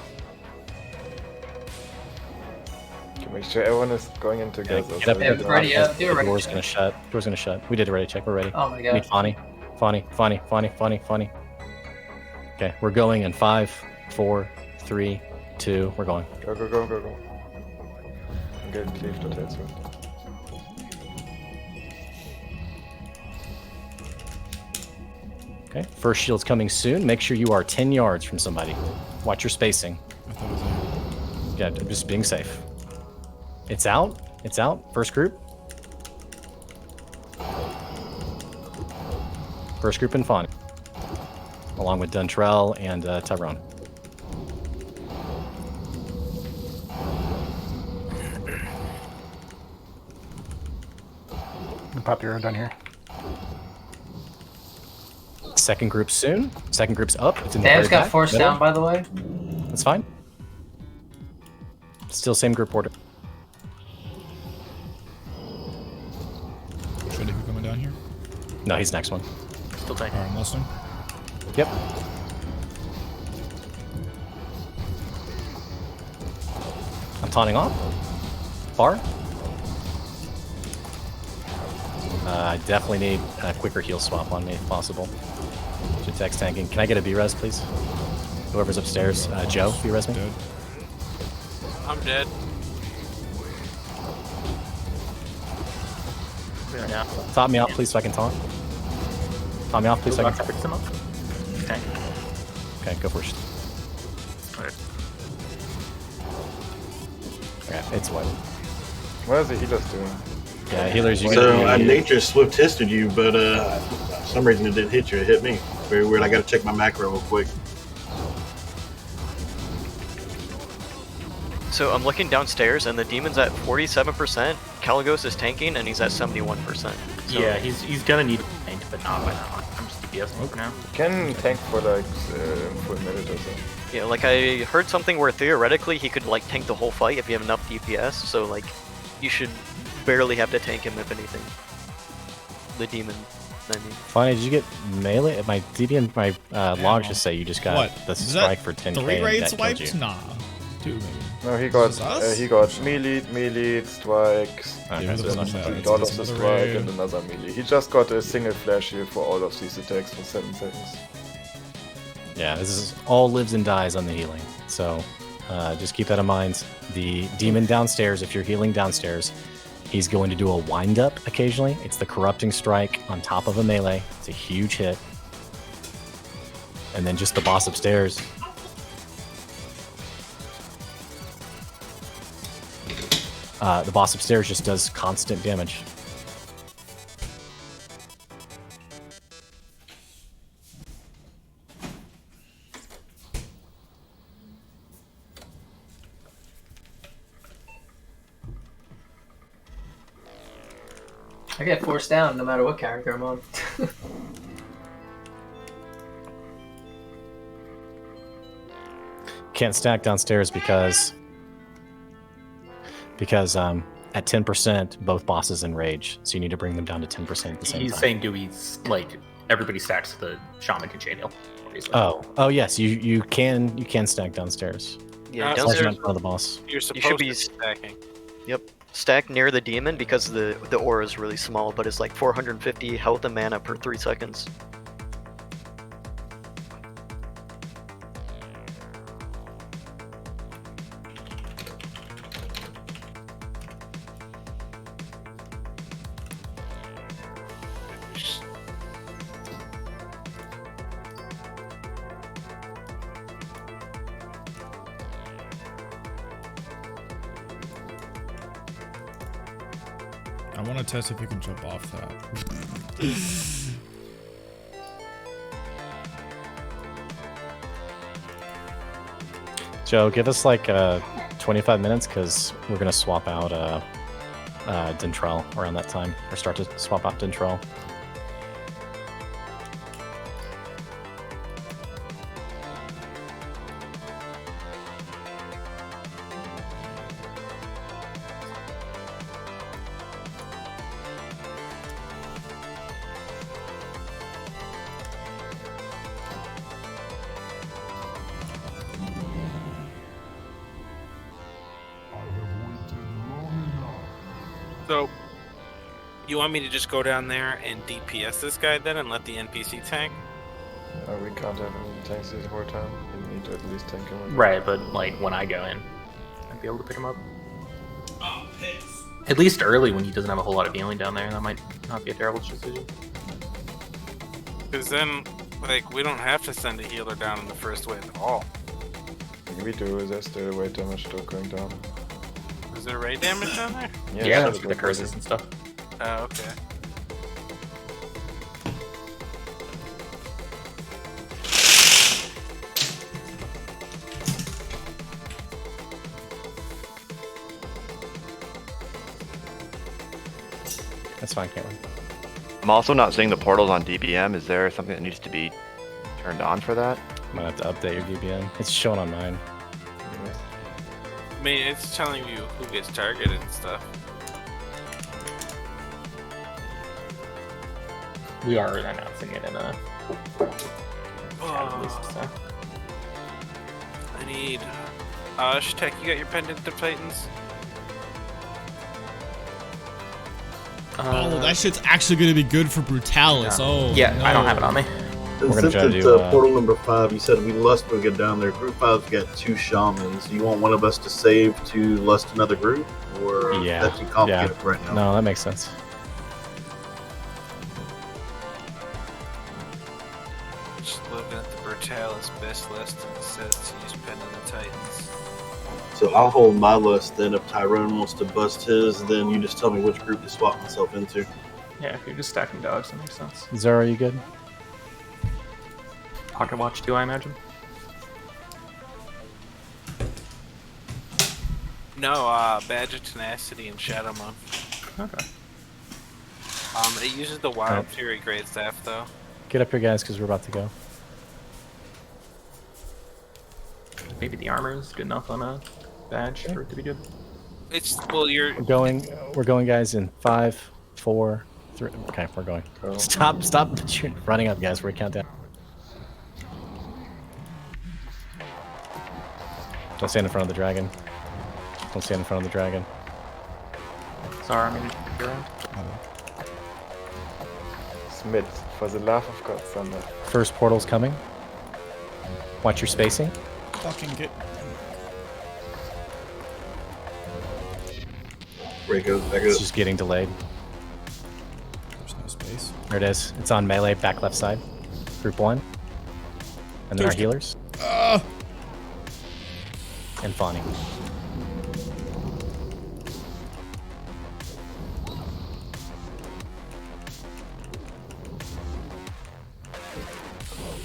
Can make sure everyone is going in together. Get up Yeah, there. ready, do a The ready door's check. gonna shut. Door's gonna shut. We did a ready check. We're ready. Oh my god. Need Fonny. Fonny. Okay, we're going in 5, 4, 3, 2. We're going. Go. I'm getting cleaved to tails. Okay, first shield's coming soon. Make sure you are 10 yards from somebody. Watch your spacing. Yeah, just being safe. It's out. It's out. First group. First group in Fonny. Along with Duntrell and Tyrone. Pop your down here. Second group soon. Second group's up. It's in the Dan's very got back, forced middle. down, by the way. That's fine. Still same group order. Should he be coming down here? No, he's next one. Still tanking. Alright, I'm listening. Yep. I'm taunting off. Bar. I definitely need a quicker heal swap on me if possible. Should text tanking. Can I get a B-res, please? Whoever's upstairs. Joe, B-res me? Dead. I'm dead. Right now. Top me off, please, so I can taunt. Top me off, please, so I can taunt. Fix him up. Tank. Okay, go first. Alright. Okay, it's white. What is the healers doing? Yeah, healers, you So can nature swift tested you, but for some reason it didn't hit you. It hit me. Very weird. I got to check my macro real quick. So I'm looking downstairs, and the demon's at 47%. Caligos is tanking, and he's at 71%. So Yeah, he's gonna need a tank, but not by now. I'm just DPSing for now. Can tank for like for a minute or so. yeah, like I heard something where theoretically he could like tank the whole fight if you have enough DPS. So like, you should barely have to tank him if anything. The demon, I mean. Funny, did you get melee? My DB and my logs just say you just got What? the Is strike that for 10k 3 and raid that killed swipes? you. Nah. 2 maybe. No, he This is us? got melee, strikes, Okay, Yeah, so that's it's what not I'm bad. saying. lot It's of the another strike, raid. and another melee. He just got a single flash here for all of these attacks for 7 seconds. Yeah, this is all lives and dies on the healing. So just keep that in mind. The demon downstairs, if you're healing downstairs, he's going to do a wind up occasionally. It's the corrupting strike on top of a melee. It's a huge hit. And then just the boss upstairs. The boss upstairs just does constant damage. I get forced down no matter what character I'm on. Can't stack downstairs because at 10% both bosses enrage, so you need to bring them down to 10% at the same He's time. saying Dewey's like everybody stacks the shaman can chain heal. Obviously. Oh yes, you can stack downstairs. Yeah, As long as you're downstairs not in front of the boss. You're you supposed should to be be stacking. Yep. Stack near the demon because the aura is really small, but it's like 450 health and mana per 3 seconds. I want to test if we can jump off that. Joe, give us like 25 minutes because we're gonna swap out Dentrell around that time, or start to swap out Dentrell. So, you want me to just go down there and DPS this guy then and let the NPC tank? We can't have any tanks the whole time. We need to at least tank him. Right, but like when I go in, I'd be able to pick him up. At least early when he doesn't have a whole lot of healing down there, that might not be a terrible decision. Because then, like, we don't have to send a healer down in the first wave at all. We do, there's still weight damage still going down. Is there raid damage down there? Yeah, that's for the curses and stuff. Oh, okay. That's fine, Caitlin. I'm also not seeing the portals on DBM. Is there something that needs to be turned on for that? Might have to update your DBM. It's showing on mine. I mean, it's telling you who gets targeted and stuff. We are announcing it in a chat at least, so. I need... Shitek, you got your pendant to Titans? Oh, that shit's actually gonna be good for Brutalis. Oh, yeah, no. I don't have it on me. Since it's portal number 5, you said we lust will get down there. Group 5's got 2 shamans. Do you want one of us to save to lust another group? Or Yeah. that's too complicated right now? No, that makes sense. Just looking at the Brutalis best list and it says to use pendant to Titans. So I'll hold my lust, then if Tyrone wants to bust his, then you just tell me which group to swap myself into. Yeah, if you're just stacking dogs, that makes sense. Zara, are you good? Pocket Watch too, I imagine. No, Badge of Tenacity and Shadow Monk. Okay. It uses the Wild Fury Great Staff though. Get up here, guys, because we're about to go. Maybe the armor is good enough on a badge for it to be good. It's well, you're We're going, guys, in 5, 4, 3. Okay, we're going. Stop running up, guys. We're counting down. Don't stand in front of the dragon. Don't stand in front of the dragon. Sorry, maybe you're around. Smith, for the love of God, Thunder. First portal's coming. Watch your spacing. Fucking get. Where it goes, back It's up. just getting delayed. There's no space. There it is. It's on melee, back left side. Group 1. And then our healers. And Fawny.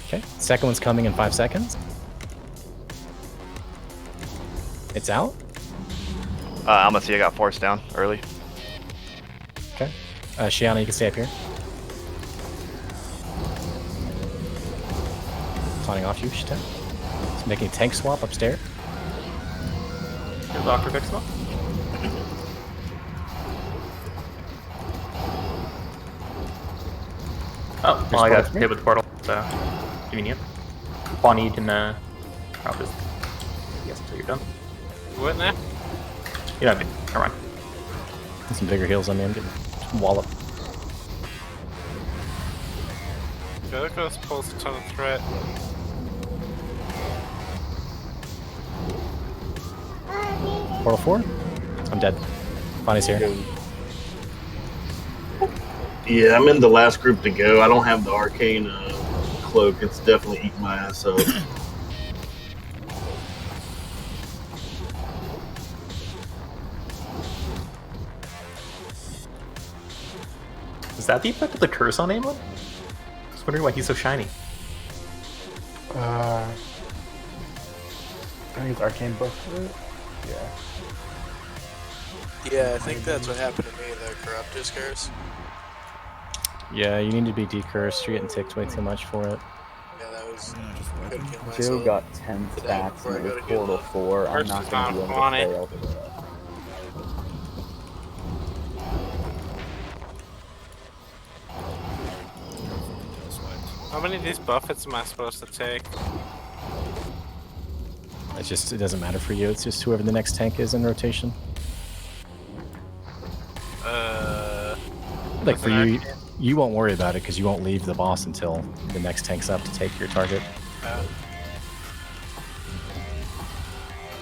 Okay, second one's coming in 5 seconds. It's out. I'm gonna see I got forced down early. Okay. Shiana, you can stay up here. Taunting off you, Shita. He's making a tank swap upstairs. Your Dr. Vixma? Oh, well, I got hit with the portal, so do you need it? Bonnie, you can drop this. Yes, until you're done. what now? You don't have to. Never mind. Get some bigger heals on me. I'm getting wallop. The other ghost pulls a ton of threat. Portal 4? I'm dead. Bonnie's here. Yeah, I'm in the last group to go. I don't have the arcane cloak. It's definitely eating my ass up. Is that the effect of the curse on Aemon? I was wondering why he's so shiny. I trying to use arcane buff for it? Yeah. Yeah, I think that's what happened to me, the Corruptus curse. Yeah, you need to be decursed. You're getting ticked way too much for it. Yeah, that was... couldn't heal Joe myself. got 10 today stacks before and I it go was to heal Portal up. 4. I'm First not is going to on be able to 20. fail. How many of these buffets am I supposed to take? It's just, it doesn't matter for you. It's just whoever the next tank is in rotation. Like for you, you won't worry about it because you won't leave the boss until the next tank's up to take your target.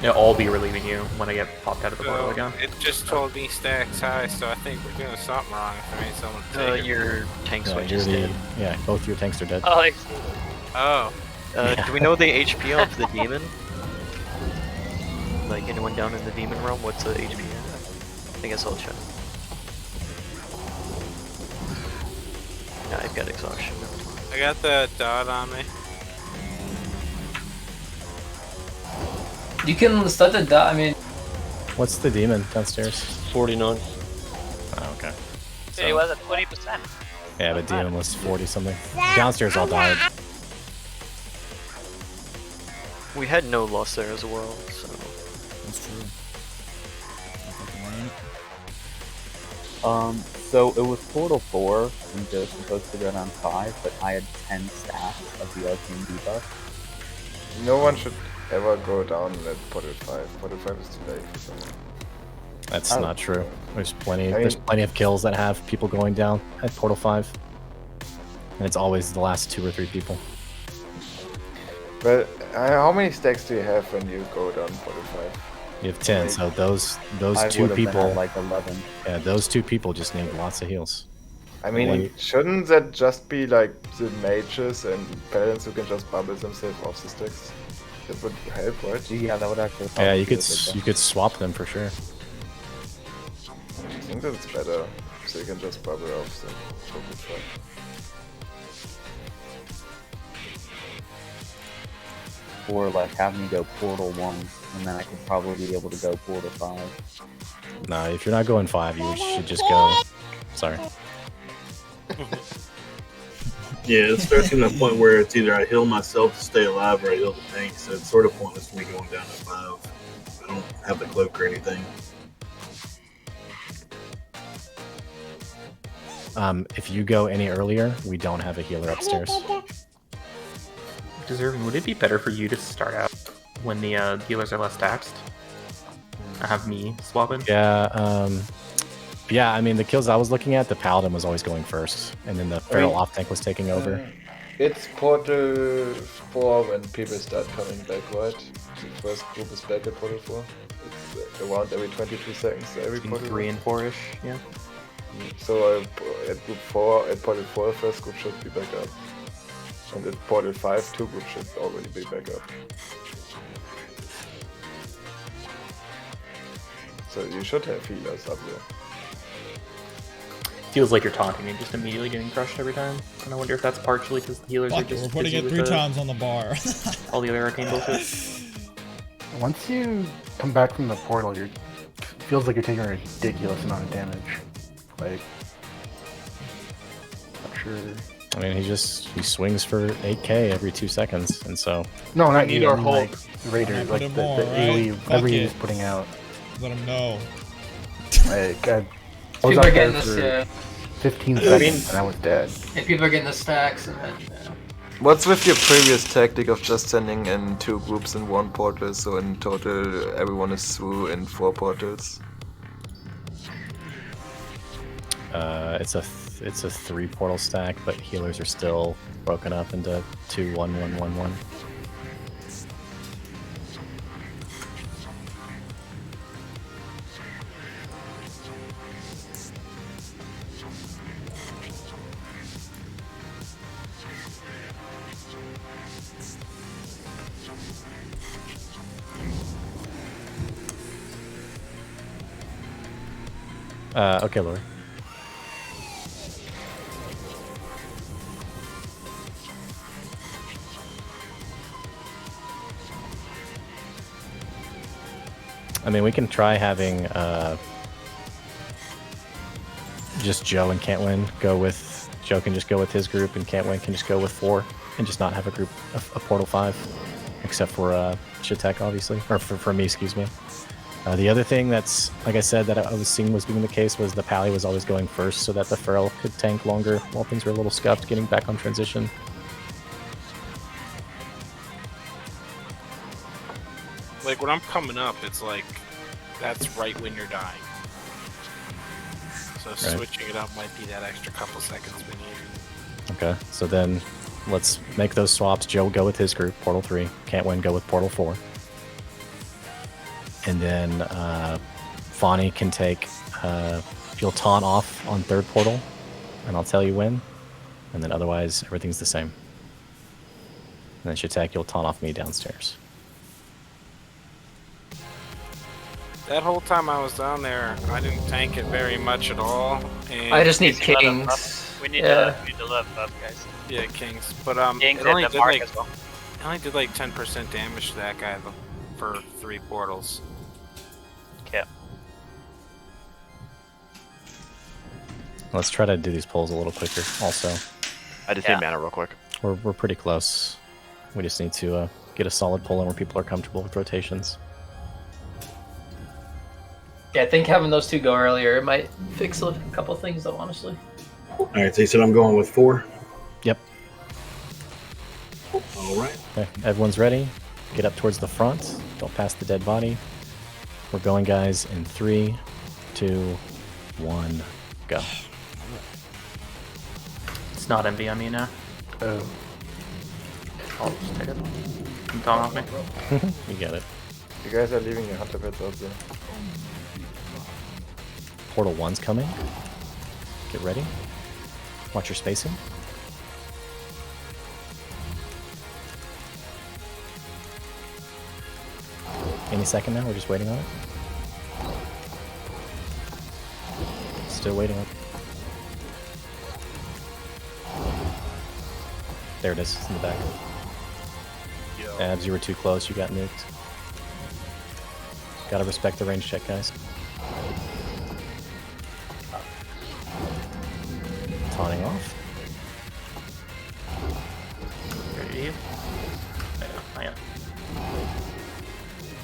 Yeah, I'll be relieving you when I get popped out of the portal So, again. it just told me stacks high, so I think we're doing something wrong if there ain't someone to take it. Your tank Yeah, switch you're is the, dead. yeah, both your tanks are dead. Oh, I see. Oh. Do we know the HP of the demon? Like anyone down in the demon realm, what's the HP? I guess I'll check. Yeah, I've got exhaustion. I got the dot on me. You can start the dot. I mean, What's the demon downstairs? 49. Oh, okay. So he was at 20%. Yeah, the demon was 40 something. Downstairs all died. We had no loss there as well, so. That's true. So it was Portal 4 and Joe's supposed to go down 5, but I had 10 stacks of the arcane debuff. No one should ever go down at Portal 5. Portal 5 is too late for someone. That's not true. There's plenty. I mean- There's plenty of kills that have people going down at Portal 5, and it's always the last 2 or 3 people. But how many stacks do you have when you go down Portal 5? You have 10, so those I 2 would've been people, at like 11. yeah, those 2 people just need lots of heals. I mean, Like- shouldn't that just be like the mages and paladins who can just bubble themselves off the stacks? That would help, right? Yeah, that would actually. Yeah, you could swap them for sure. I think that's better, so you can just bubble off the Portal 5. Or like have me go Portal 1, and then I could probably be able to go Portal 5. Nah, if you're not going 5, you should just go. Sorry. Yeah, it starts getting to the point where it's either I heal myself to stay alive or I heal the tank, so it's sort of pointless for me going down to 5. I don't have the cloak or anything. If you go any earlier, we don't have a healer upstairs. Deserving, would it be better for you to start out when the healers are less taxed? Have me swap in? Yeah, yeah, I mean, the kills I was looking at, the Paladin was always going first, and then the Feral off tank was taking over. It's Portal 4 when people start coming back, right? The first group is back at Portal 4. It's around every 22 seconds, every Between Portal 3 and 4-ish, yeah. So at group 4, at Portal 4, first group should be back up. And at Portal 5, 2 groups should already be back up. So you should have healers up there. Feels like you're taunting and just immediately getting crushed every time. And I wonder if that's partially because the healers are Fuck it, just we're putting busy it with 3 the- times on the bar. all the other arcane bullshit. Once you come back from the portal, it feels like you're taking a ridiculous amount of damage. Like, not sure. I mean, he swings for 8k every 2 seconds, and so. No, not need you. our I mean, whole- like Raider, I'm gonna like put the him more, AoE, right? whatever Fuck he's it. putting out. Let him know. Like, I was people out are there getting this. for Yeah. 15 seconds and I was dead. Yeah, people are getting the stacks and then. Yeah. What's with your previous tactic of just sending in 2 groups in 1 portal, so in total everyone is through in 4 portals? It's a 3 portal stack, but healers are still broken up into 2, 1, 1, 1, 1. Okay, Lori. I mean, we can try having just Joe and Cantwin go with... Joe can just go with his group, and Cantwin can just go with 4, and just not have a group, a Portal 5, except for Shitek, obviously, or for me, excuse me. The other thing that's, like I said, that I was seeing was being the case was the Pally was always going first, so that the Feral could tank longer while things were a little scuffed, getting back on transition. Like, when I'm coming up, it's like, that's right when you're dying. So switching it up might be that extra couple seconds we need. Okay, so then let's make those swaps. Joe will go with his group, Portal 3. Cantwin go with Portal 4. And then Fawny can take... you'll taunt off on 3rd portal, and I'll tell you when. And then otherwise, everything's the same. And then Shitek, you'll taunt off me downstairs. That whole time I was down there, I didn't tank it very much at all. And I just need kings. We need to level up, guys. Yeah, kings. But Kings it only and the did mark like as well. it only did like 10% damage to that guy for 3 portals. Yeah. Let's try to do these pulls a little quicker. Also, I just need mana real quick. We're pretty close. We just need to get a solid pull in where people are comfortable with rotations. Yeah, I think having those 2 go earlier it might fix a couple things, though. Honestly. All right, so you said I'm going with 4. Yep. All right. Okay, everyone's ready. Get up towards the front. Don't pass the dead body. We're going, guys, in 3, 2, 1, go. It's not envy on me now. Oh. I'll just take it. You taunt off me. You get it. You guys are leaving your hunter pets out there. Portal 1's coming. Get ready. Watch your spacing. Any second now, we're just waiting on it. Still waiting on it. There it is, it's in the back. Abs, you were too close, you got nuked. Gotta respect the range check, guys. Taunting off. Ready to heal? Not yet.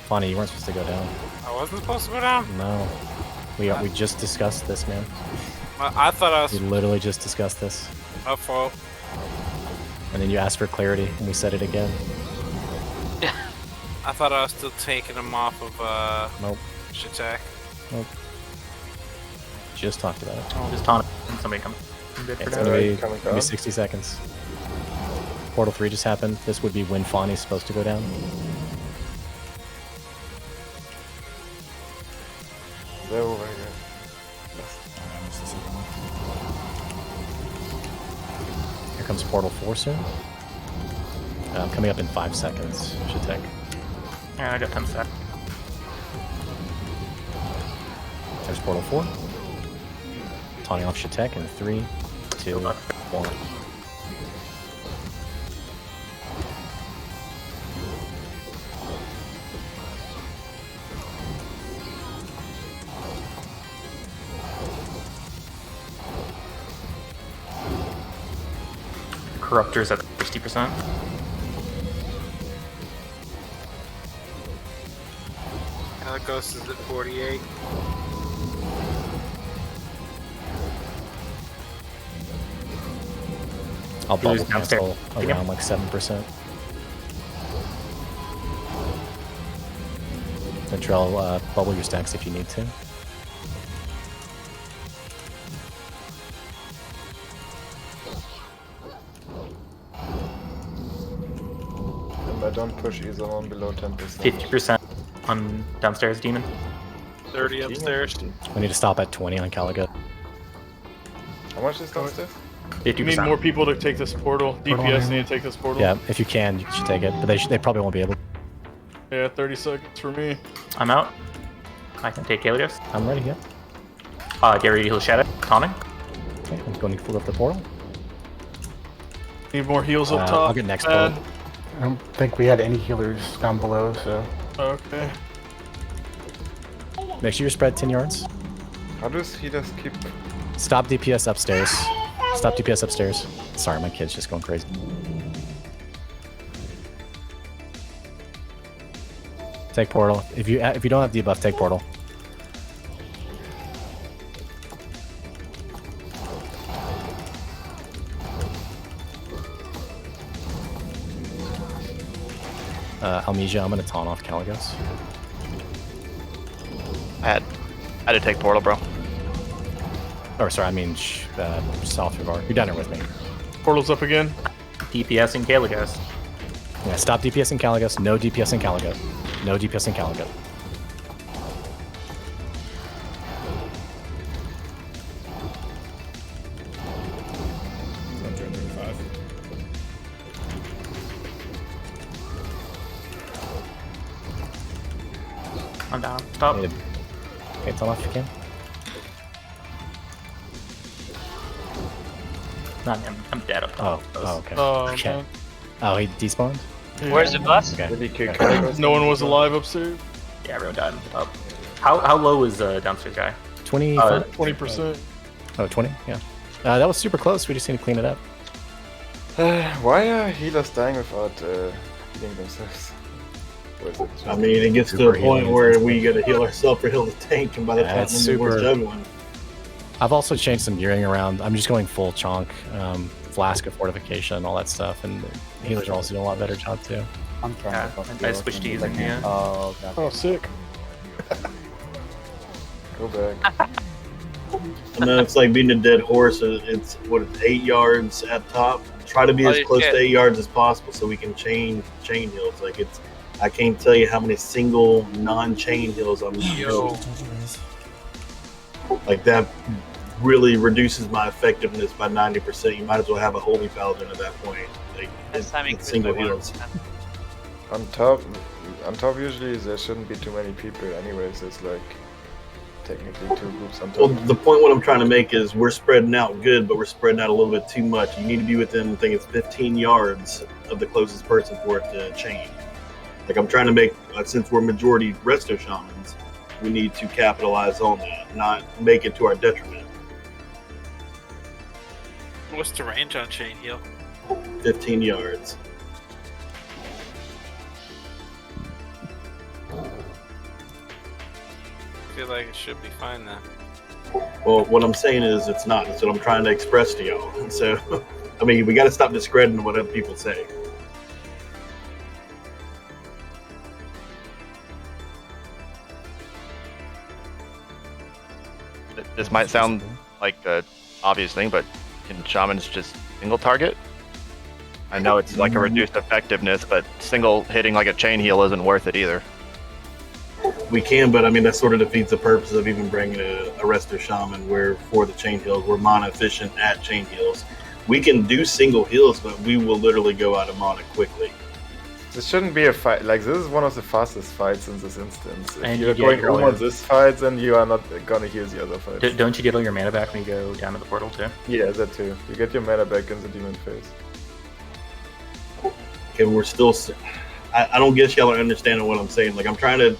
Fonny, you weren't supposed to go down. I wasn't supposed to go down? No. We just discussed this, man. I thought I was... We literally just discussed this. My fault. And then you asked for clarity, and we said it again. I thought I was still taking him off of, Nope. Shitek. Nope. Just talked about it. I'll just taunt it when somebody comes. It's gonna be 60 seconds. Portal 3 just happened. This would be when Fawny's supposed to go down. They're over here. Here comes Portal 4 soon. Coming up in 5 seconds, Shitek. Yeah, I got 10 seconds. There's Portal 4. Taunting off Shitek in 3, 2, 1. Corruptor's at 60%. Ghost is at 48. I'll bubble Who's downstairs? cancel around like 7%. Ventrell, bubble your stacks if you need to. Remember, don't push either one below 10%. 50% on downstairs demon. 30 upstairs. We need to stop at 20 on Caliga. How much is downstairs? 50%. You need more people to take this portal. DPS need to take this portal. Yeah, if you can, you should take it, but they probably won't be able. Yeah, 30 seconds for me. I'm out. I can take Helios. I'm ready, yeah. Get ready to heal Shadow. Taunting. Okay, I'm going to pull up the portal. Need more heals up top. I'll get next portal. I don't think we had any healers down below, so. Okay. Make sure you're spread 10 yards. How does he just keep... Stop DPS upstairs. Stop DPS upstairs. Sorry, my kid's just going crazy. Take portal. If you don't have debuff, take portal. Almesia, I'm gonna taunt off Caligos. I had to take portal, bro. Or sorry, I mean South Rivar. You're down here with me. Portal's up again. DPS and Caligos. Yeah, stop DPS in Caligos. No DPS in Caligo. No DPS in Caligo. I'm down. Stop. Okay, tell off if you can. Not him. I'm dead up top. Okay. Oh, Okay. man. Oh, he despawned? Where's the bus? Okay. Did he kick Okay. Caligos? No one was alive upstairs. Yeah, everyone died on the top. How low is the downstairs guy? 25? 20%. Oh, 20? Yeah. That was super close. We just need to clean it up. Why are healers dying without healing themselves? Or is it just I mean, it gets to super a point healing where we gotta heal ourselves or heal the tank, and by the Yeah, time it's we're super- juggling. I've also changed some gearing around. I'm just going full chonk, flask of fortification, all that stuff, and the healers are also doing a lot better job too. I'm trying Yeah, to fuck I you switched to up, using I can't- the, Oh, God. Oh, sick. Go back. And then it's like beating a dead horse. It's 8 yards at top. Try to be as Holy close shit. to 8 yards as possible so we can chain heals. Like I can't tell you how many single non-chain heals I'm using. Like that really reduces my effectiveness by 90%. You might as well have a holy paladin at that point. Like This time it's single heals. On top usually there shouldn't be too many people anyways. It's like technically 2 groups on top. Well, the point what I'm trying to make is we're spreading out good, but we're spreading out a little bit too much. You need to be within, I think it's 15 yards of the closest person for it to chain. Like I'm trying to make, since we're majority resto shamans, we need to capitalize on that, not make it to our detriment. What's the range on chain heal? 15 yards. I feel like it should be fine then. Well, what I'm saying is it's not. That's what I'm trying to express to y'all. So, I mean, we got to stop discrediting what other people say. This might sound like an obvious thing, but can shamans just single target? I know it's like a reduced effectiveness, but single hitting like a chain heal isn't worth it either. We can, but I mean, that sort of defeats the purpose of even bringing a resto shaman where for the chain heals, we're mana efficient at chain heals. We can do single heals, but we will literally go out of mana quickly. This shouldn't be a fight. Like, this is one of the fastest fights in this instance. If And you're you get going your- on this fight, then you are not gonna heal the other fights. Don't you get all your mana back when you go down to the portal too? Yeah, that too. You get your mana back in the demon phase. Okay, we're still. I don't guess y'all are understanding what I'm saying. Like, I'm trying to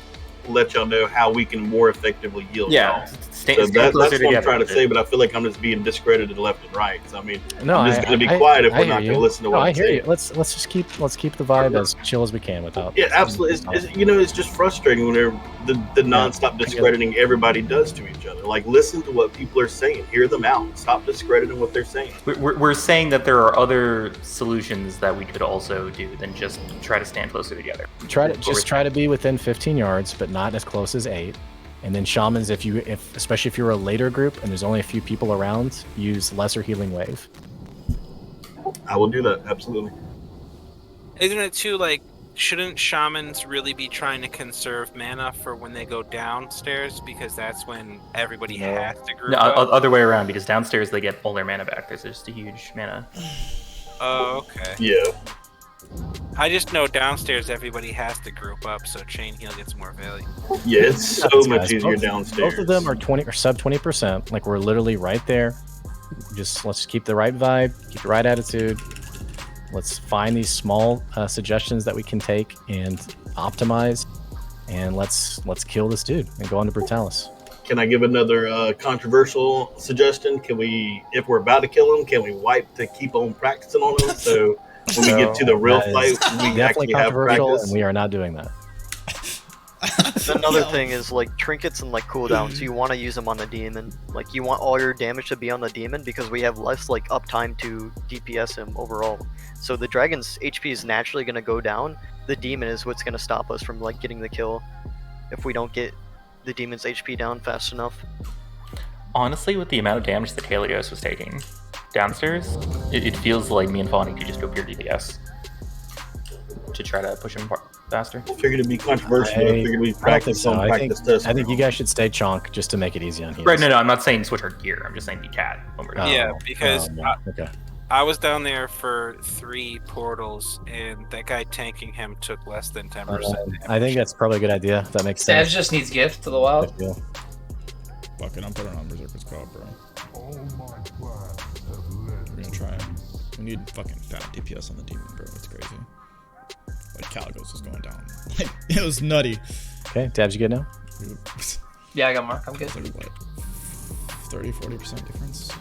let y'all know how we can more effectively heal. Yeah, y'all. stay So that's what I'm together. trying to say, but I feel like I'm just being discredited left and right. So I mean, No, I'm just going to be quiet if we're not going to listen to what I I'm hear saying. you. Let's just keep the vibe as chill as we can without. Yeah, absolutely. It's just frustrating whenever the non-stop discrediting everybody does to each other. Like, listen to what people are saying. Hear them out. Stop discrediting what they're saying. We're saying that there are other solutions that we could also do than just try to stand closer together. Try to be within 15 yards, but not as close as 8. And then shamans, especially if you're a later group and there's only a few people around, use lesser healing wave. I will do that, absolutely. Isn't it too, like, shouldn't shamans really be trying to conserve mana for when they go downstairs? Because that's when everybody has to group No, up? other way around, because downstairs they get all their mana back. There's just a huge mana. Oh, okay. Yeah. I just know downstairs everybody has to group up, so chain heal gets more value. Yeah, it's so Guys, much easier both- downstairs. Both of them are 20 or sub 20%. Like, we're literally right there. Let's keep the right vibe, keep the right attitude. Let's find these small suggestions that we can take and optimize. and let's kill this dude and go on to Brutalis. Can I give another controversial suggestion? Can we, if we're about to kill him, can we wipe to keep on practicing on him? So when we get to the real That fight, is we definitely actually have controversial, practice. and we are not doing that. Another thing is like trinkets and like cooldowns. You want to use them on the demon. Like you want all your damage to be on the demon because we have less like uptime to DPS him overall. So the dragon's HP is naturally going to go down. The demon is what's going to stop us from like getting the kill if we don't get the demon's HP down fast enough. Honestly, with the amount of damage that Helios was taking downstairs, it feels like me and Fawny could just go pure DPS to try to push him faster. I figured it'd be controversial. I figured we'd I don't think practice so. on I practice test. think you guys should stay chonk just to make it easy on heals. Right, no, I'm not saying switch our gear. I'm just saying be cat when we're done. Yeah, because okay. I was down there for 3 portals, and that guy tanking him took less than 10%. I think that's probably a good idea. If that makes Stabs sense. just needs gift to the wild. Fuck it, I'm putting on Berserker's Call, bro. We're gonna try it. We need fucking fat DPS on the demon, bro. It's crazy. Like Caligos was going down. Like, it was nutty. Okay, Dabs, you good now? Yeah, I got Mark. I'm good. 30-40% difference.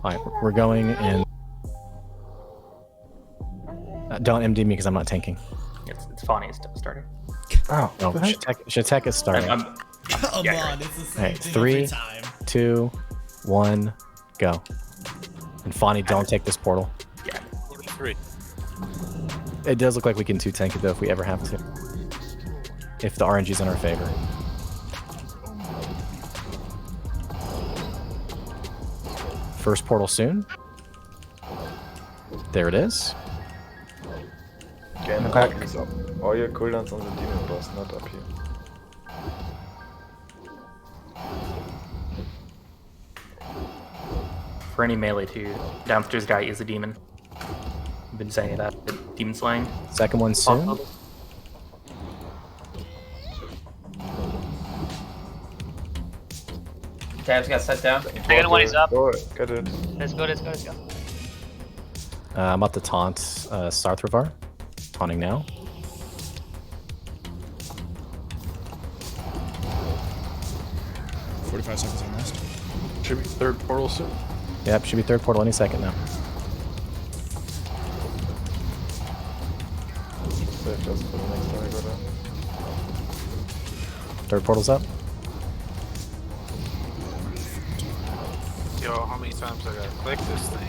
Alright, we're going in. Don't MD me because I'm not tanking. It's Fawny starting. Oh, no, Shatek is starting. Come on, it's the same Alright, thing 3, every time. 2, 1, go. And Fawny, don't take this portal. Yeah. 3. It does look like we can 2-tank it though if we ever have to. If the RNG's in our favor. First portal soon. There it is. Gain the back is up. All your cooldowns on the demon boss, not up here. For any melee too, downstairs guy is a demon. I've been saying that. Demon slaying. Second one soon. Dabs got set down. Second one is up. Go, get it. Let's go, let's go, let's go. I'm about to taunt Sarthravar. Taunting now. $45 seconds on last. Should be third portal soon. Yep, should be third portal any second now. Save just for the next time I go down. Third portal's up. Yo, how many times I gotta click this thing?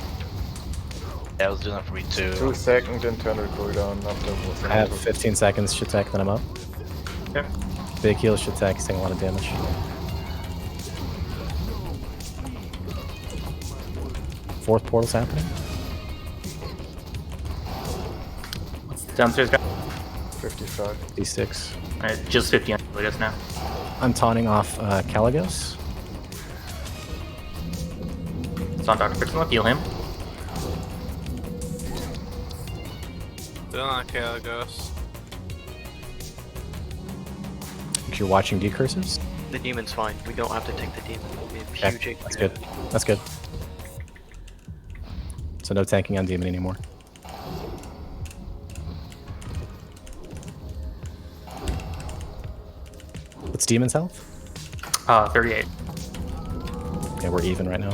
Yeah, I was doing that for me too. 2 second internal cooldown after. I have 15 seconds Shatek, then I'm up. Okay. Big heal Shatek, he's taking a lot of damage. Fourth portal's happening. Downstairs guy. 55. D6. Alright, just 50 on Caligos now. I'm taunting off Caligos. It's on Dr. Fixin', heal him. Still on Caligos. If you're watching decurses. The demon's fine. We don't have to take the demon. We have Okay, huge HP. that's good. That's good. So no tanking on demon anymore. What's demon's health? 38. Okay, we're even right now.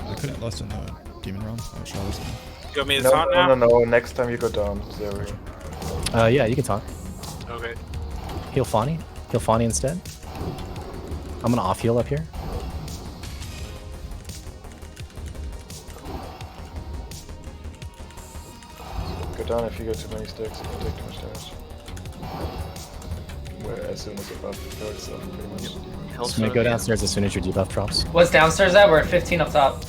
I couldn't less than the demon realm. I'll try this one. You want me to No, taunt now? no. Next time you go down, Zeri. Yeah, you can talk. Okay. Heal Fawny. Heal Fawny instead. I'm gonna off heal up here. Go down if you get too many stacks, you can take too much damage. Where as soon as above the third stuff, pretty much. So you go downstairs as soon as your debuff drops. What's downstairs at? We're at 15 up top.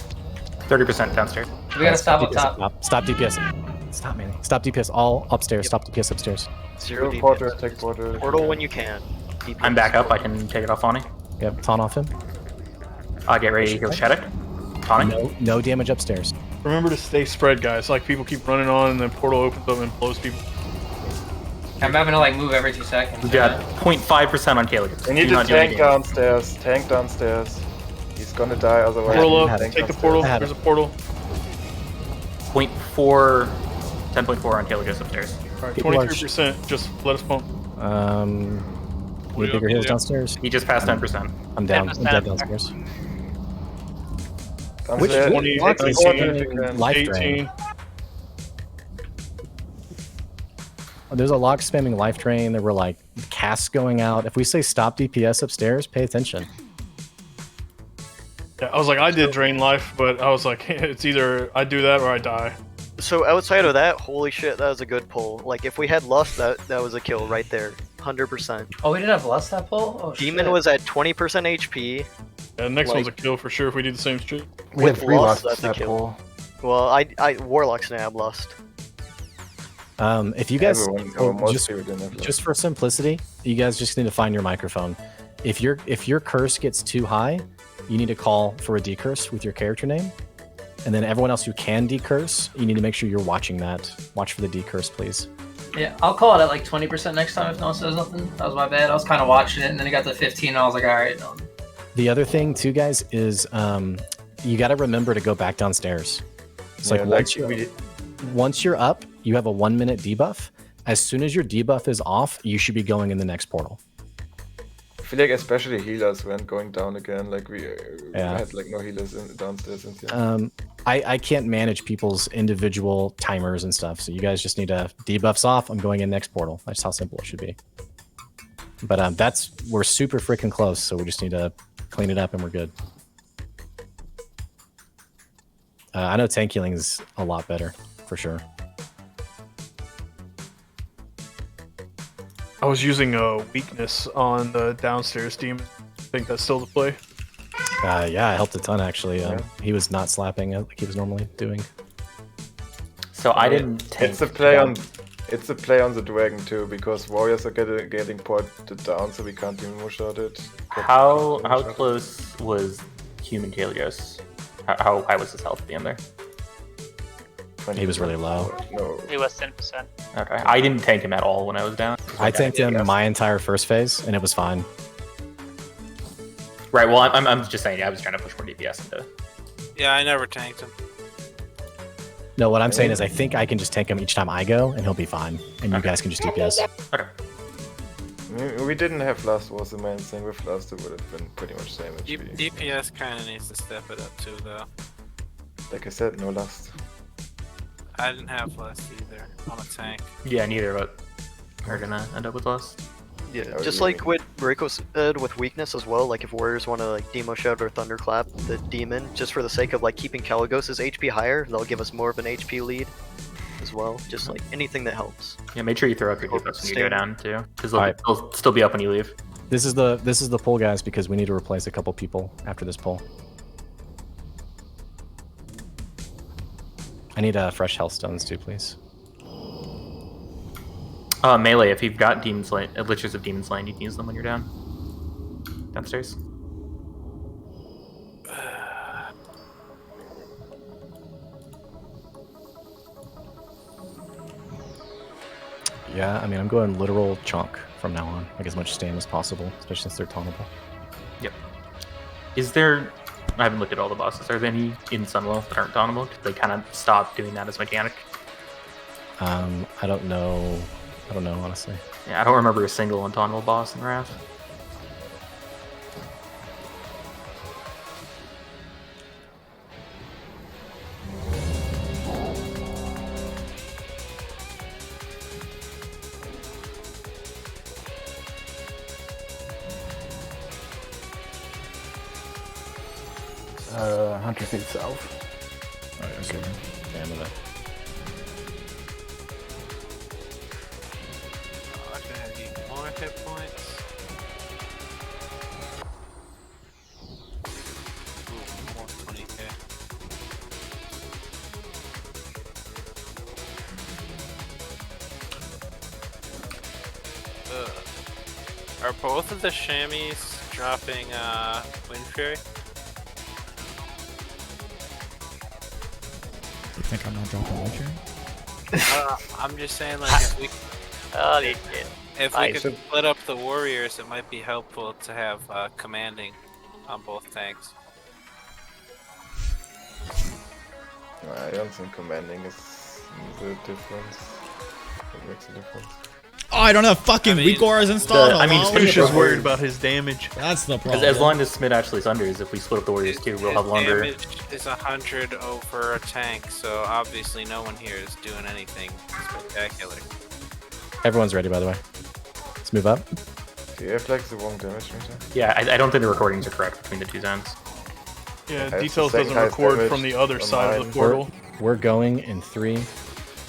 30% downstairs. We gotta stop up DPS top. Stop DPS. Stop, man. Stop DPS. All upstairs. Stop DPS upstairs. Zero Go DPS. portal, take portal. Portal when you can. DPS. I'm back up. I can take it off Fawny. Yep, taunt off him. I'll get ready to heal Shadow. Taunting. No damage upstairs. Remember to stay spread, guys. Like people keep running on, and then portal opens up and blows people. I'm having to like move every 2 seconds. We got 0.5% on Caligos. We need Do to not do tank anything. downstairs. Tank downstairs. He's gonna die otherwise. Portal Tank up. Take the downstairs. portal. There's a portal. 0.4 10.4 on Kalios upstairs. Alright, People are 23%. Just let us pump. Need bigger heals downstairs? He just passed 10%. I'm down. I'm 10% dead downstairs. Which Which 20, lots of 18, life 18. drain. There's a lock spamming life drain. There were like casts going out. If we say stop DPS upstairs, pay attention. Yeah, I was like, I did drain life, but I was like, it's either I do that or I die. So outside of that, holy shit, that was a good pull. Like if we had Lust, that was a kill right there, 100%. Oh, we didn't have Lust that pull? Oh, Demon shit. was at 20% HP. Yeah, next Like- one's a kill for sure if we do the same streak. We had With 3 Lust, Lusts that's a that kill. pull. Well, I Warlock's gonna have Lust. If you guys, Everyone, or most just, people didn't have just for simplicity, you guys just need to find your microphone. If your curse gets too high, you need to call for a decurse with your character name. And then everyone else who can decurse, you need to make sure you're watching that. Watch for the decurse, please. Yeah, I'll call it at like 20% next time if no one says nothing. That was my bad. I was kind of watching it, and then it got to 15, and I was like, all right. No. The other thing too, guys, is you got to remember to go back downstairs. It's Yeah, like like once you're up, you have a 1 minute debuff. As soon as your debuff is off, you should be going in the next portal. I feel like especially healers went going down again. Like we Yeah. had like no healers downstairs since the I can't manage people's individual timers and stuff, so you guys just need to debuffs off. I'm going in next portal. That's how simple it should be. But we're super freaking close, so we just need to clean it up and we're good. I know tank healing is a lot better for sure. I was using a weakness on the downstairs demon. I think that's still the play. Yeah, it helped a ton actually. He was not slapping like he was normally doing. So I didn't take. It's a play on the dragon too, because warriors are getting ported down, so we can't even shot it. How close was human Kalios? How high was his health at the end there? He was really low. No. He was 10%. Okay, I didn't tank him at all when I was down. I tanked him my entire first phase, and it was fine. Right. Well, I'm just saying. I was trying to push more DPS into. Yeah, I never tanked him. No, what I'm saying is I think I can just tank him each time I go, and he'll be fine. And you guys can just DPS. Okay. We didn't have Lust was the main thing. With Lust it would have been pretty much same HP. DPS kind of needs to step it up too, though. Like I said, no Lust. I didn't have Lust either. I'm a tank. Yeah, neither of us are gonna end up with less. Yeah, just like what Rico said with weakness as well, like if warriors want to like Demo Shout or Thunderclap the demon, just for the sake of like keeping Caligos' HP higher, they'll give us more of an HP lead as well, just like anything that helps. Yeah, make sure you throw up your debuffs when you go down too, because they'll, Alright. they'll still be up when you leave. This is the pull, guys, because we need to replace a couple people after this pull. I need fresh health stones too, please. Melee, if you've got Demon Slain, Liches of Demon Slain, you can use them when you're down. Downstairs. Yeah, I mean, I'm going literal chunk from now on, like as much stam as possible, especially since they're tauntable. Yep. Is there... I haven't looked at all the bosses. Are there any in Sunwell that aren't tauntable? Did they kind of stop doing that as mechanic? I don't know. I don't know, honestly. Yeah, I don't remember a single untauntable boss in Wrath. Hunter Seat South. Oh, yeah, okay. Damn it. I can have even more hit points. Ooh, more 20k. Are both of the chamois dropping Wind Fury? You think I'm not dropping Witcher? I'm just saying, like, if we Oh, they did. if we Nice. could split up the warriors, it might be helpful to have commanding on both tanks. I don't think commanding is the difference. What makes a difference? Oh, I don't have fucking weak auras installed. Fish is worried about his damage. That's the Because problem. as long as Smith actually sunders, if we split up the warriors too, we'll have longer. Damage is 100 over a tank, so obviously no one here is doing anything spectacular. Everyone's ready, by the way. Let's move up. Do you have like the wrong damage range? Yeah, I don't think the recordings are correct between the two zones. Yeah, That's details the doesn't second highest record damage from the other on side of mine. the portal. We're going in 3,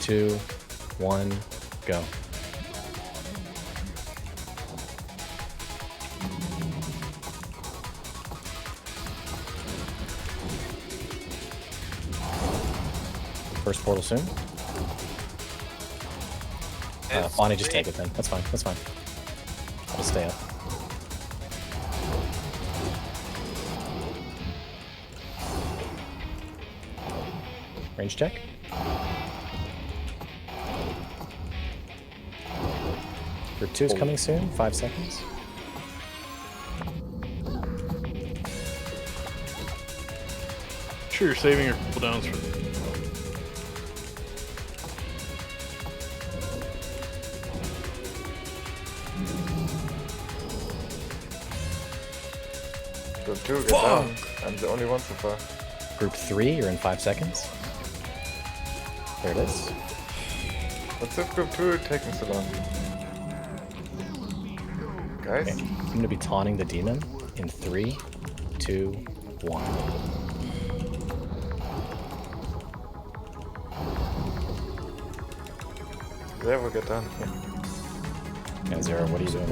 2, 1, go. First portal soon. Bonnie, just take it then. That's fine. That's fine. I'll just stay up. Range check. Group 2 is coming soon. 5 seconds. Sure, you're saving your cooldowns for. Group 2, get down. I'm the only one so far. Group 3, you're in 5 seconds. There it is. What's up, Group 2 taking so long? Guys? Okay. I'm going to be taunting the demon in 3, 2, 1. There, we'll get done. Yeah, Zero, what are you doing?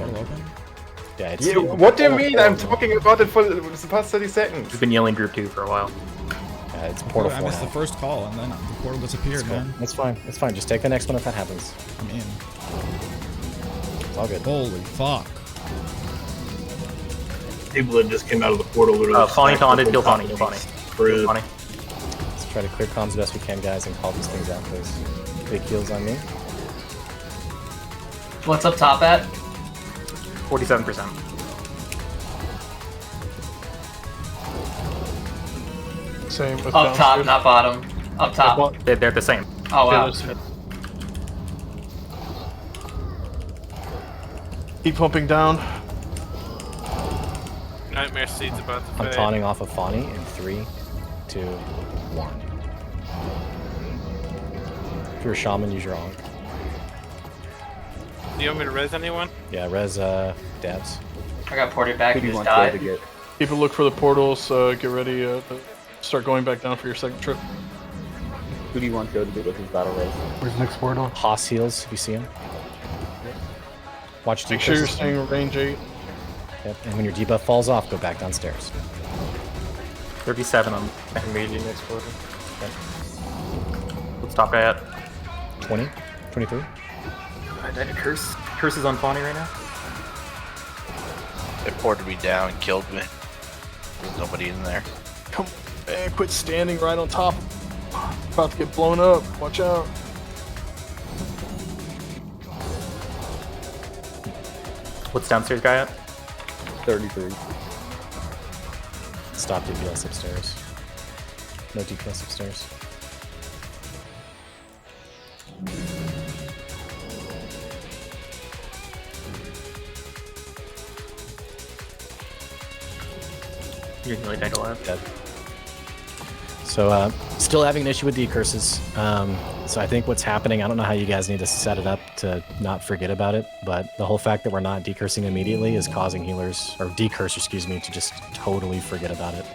Yeah, it's Yeah, what do you mean? I'm talking about it for the past 30 seconds. We've been yelling group 2 for a while. It's portal 4 I missed now. the first call and then the portal disappeared, It's cool. man. It's fine. It's fine. Just take the next one if that happens. I'm in. It's all good. Holy fuck. People that just came out of the portal literally. Fawny taunted, kill Fawny, kill Fawny. Rude. Fawny. Let's try to clear comms as best we can, guys, and call these things out, please. Big heals on me. What's up top at? 47%. Same with Up top, downstairs. not bottom. Up top. They're the same. Oh Yeah, wow. that's it. Keep pumping down. Nightmare Seed's about to I'm fade. taunting off of Fawny in 3, 2, 1. If you're a shaman, use your Ankh. Do you want me to res anyone? Yeah, res dabs. I got ported back. Who do He you just want to died. get? People look for the portals. Get ready to start going back down for your second trip. Who do you want Joe to get with his battle race? Where's next portal? Haas heals if you see him. Watch Make sure you're decreases. staying in range 8. Yep. And when your debuff falls off, go back downstairs. 37 on immediately next quarter. What's top guy at? 20, 23. I died to Curse. Curse is on Fawny right now. They ported me down and killed me. There's nobody in there. Come, man, quit standing right on top. About to get blown up. Watch out. What's downstairs guy at? 33. Stop DPS upstairs. No DPS upstairs. You can really take a left. Dead. So, still having an issue with decurses. So I think what's happening, I don't know how you guys need to set it up to not forget about it, but the whole fact that we're not decursing immediately is causing healers, or decurse, excuse me, to just totally forget about it.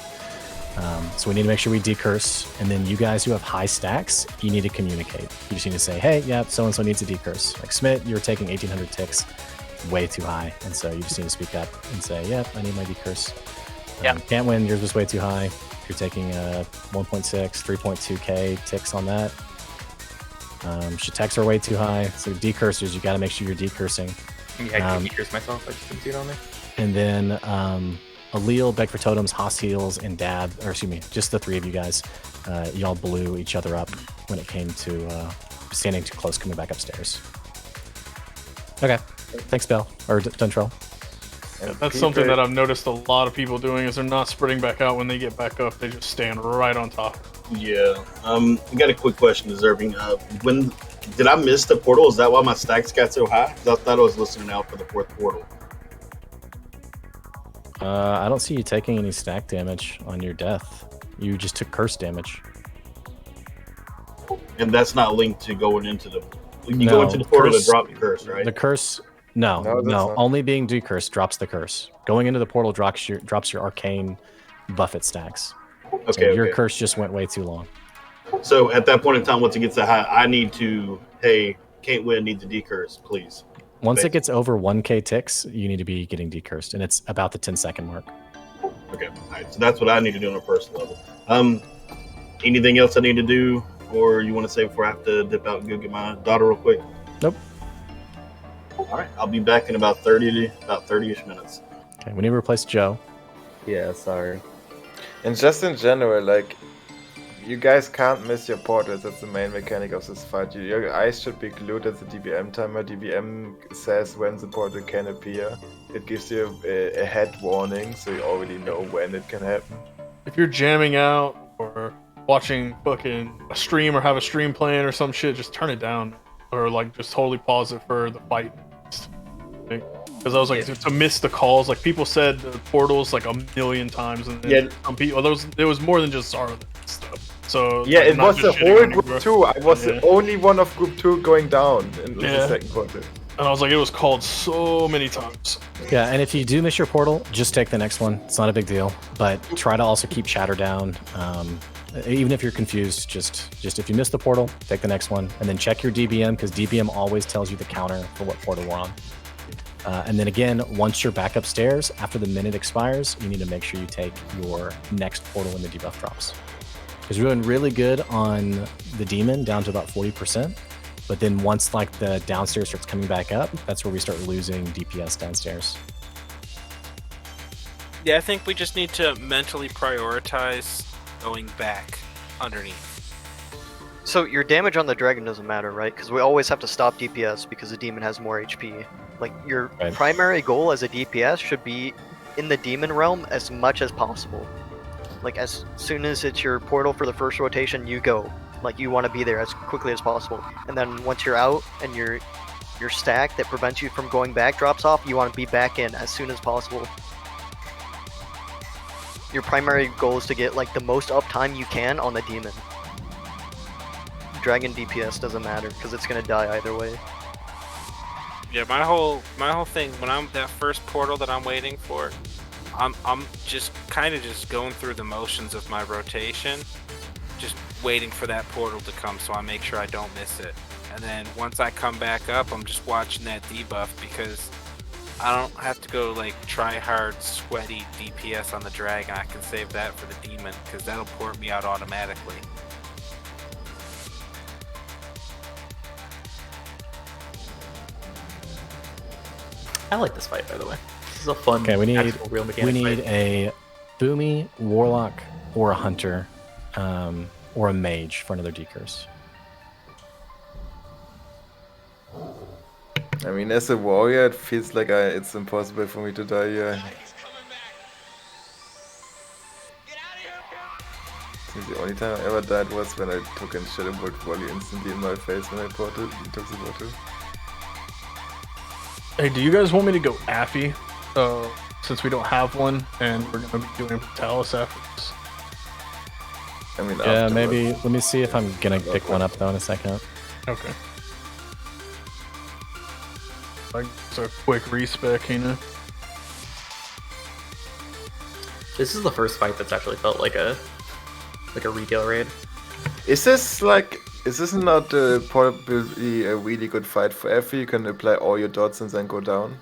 So we need to make sure we decurse, and then you guys who have high stacks, you need to communicate. You just need to say, hey, yeah, so-and-so needs a decurse. Like Smith, you're taking 1,800 ticks, way too high, and so you just need to speak up and say, yeah, I need my decurse. Can't win, yours was way too high. You're taking 1.6, 3.2k ticks on that. Shatex are way too high, so decursers, you got to make sure you're decursing. Yeah, I can decurse myself. I just didn't see it on me. And then Allele, Beg for Totems, Haas Heals, and Dab, or excuse me, just the three of you guys, y'all blew each other up when it came to standing too close coming back upstairs. Okay, thanks, Bell, or Duntrell. And That's people- something that I've noticed a lot of people doing is they're not spreading back out when they get back up. They just stand right on top. Yeah. I got a quick question, deserving. When did I miss the portal? Is that why my stacks got so high? 'Cause I thought I was listening out for the fourth portal. I don't see you taking any stack damage on your death. You just took curse damage. And that's not linked to going into the. You go into the portal to drop the curse, right? The curse, no, No, that's not. only being decursed drops the curse. Going into the portal drops your arcane buffet stacks. Okay, So your okay. curse just went way too long. So at that point in time, once it gets that high, I need to. Hey, can't win. Need to decurse, please. Once it gets over 1k ticks, you need to be getting decursed, and it's about the 10-second mark. Okay, all right. So that's what I need to do on a personal level. Anything else I need to do, or you want to say before I have to dip out and go get my daughter real quick? Nope. All right, I'll be back in about 30-ish minutes. Okay, we need to replace Joe. Yeah, sorry. And just in general, like, you guys can't miss your portals. That's the main mechanic of this fight. Your eyes should be glued at the DBM timer. DBM says when the portal can appear. It gives you a head warning, so you already know when it can happen. If you're jamming out or watching fucking a stream or have a stream playing or some shit, just turn it down or like just totally pause it for the fight. Because I was like to miss the calls. Like people said the portals like a million times, and then some people there was more than just Zara stuff. So Yeah, like, it not was just the shitting whole on you, group bro. 2. I was the only one of group 2 going down in the second portal. And I was like, it was called so many times. Yeah, and if you do miss your portal, just take the next one. It's not a big deal, but try to also keep chatter down. Even if you're confused, just if you miss the portal, take the next one, and then check your DBM because DBM always tells you the counter for what portal we're on. And then again, once you're back upstairs, after the minute expires, you need to make sure you take your next portal when the debuff drops. Because we're doing really good on the demon, down to about 40%. But then once like the downstairs starts coming back up, that's where we start losing DPS downstairs. Yeah, I think we just need to mentally prioritize going back underneath. So your damage on the dragon doesn't matter, right? Because we always have to stop DPS because the demon has more HP. Like your primary goal as a DPS should be in the demon realm as much as possible. Like as soon as it's your portal for the first rotation, you go. Like you want to be there as quickly as possible. And then once you're out and your stack that prevents you from going back drops off, you want to be back in as soon as possible. Your primary goal is to get like the most uptime you can on the demon. Dragon DPS doesn't matter because it's gonna die either way. Yeah, my whole thing when I'm that first portal that I'm waiting for, I'm just kind of just going through the motions of my rotation, just waiting for that portal to come so I make sure I don't miss it. And then once I come back up, I'm just watching that debuff because I don't have to go like try hard sweaty DPS on the dragon. I can save that for the demon because that'll port me out automatically. I like this fight, by the way. This is a fun, Okay, we actual real mechanic need fight. a Boomy, Warlock, or a Hunter, or a Mage for another decurse. I mean, as a warrior, it feels like it's impossible for me to die here. I think the only time I ever died was when I took a Shadow Bolt volley instantly in my face when I took the portal. Hey, do you guys want me to go Affy? Since we don't have one, and we're gonna be doing Talus after this. I mean, Yeah, maybe. Let me see if I'm gonna pick one up though in a second. Okay. Like, it's a quick respec, you know? This is the first fight that's actually felt like a retail raid. Is this not probably a really good fight for Effie? You can apply all your dots and then go down.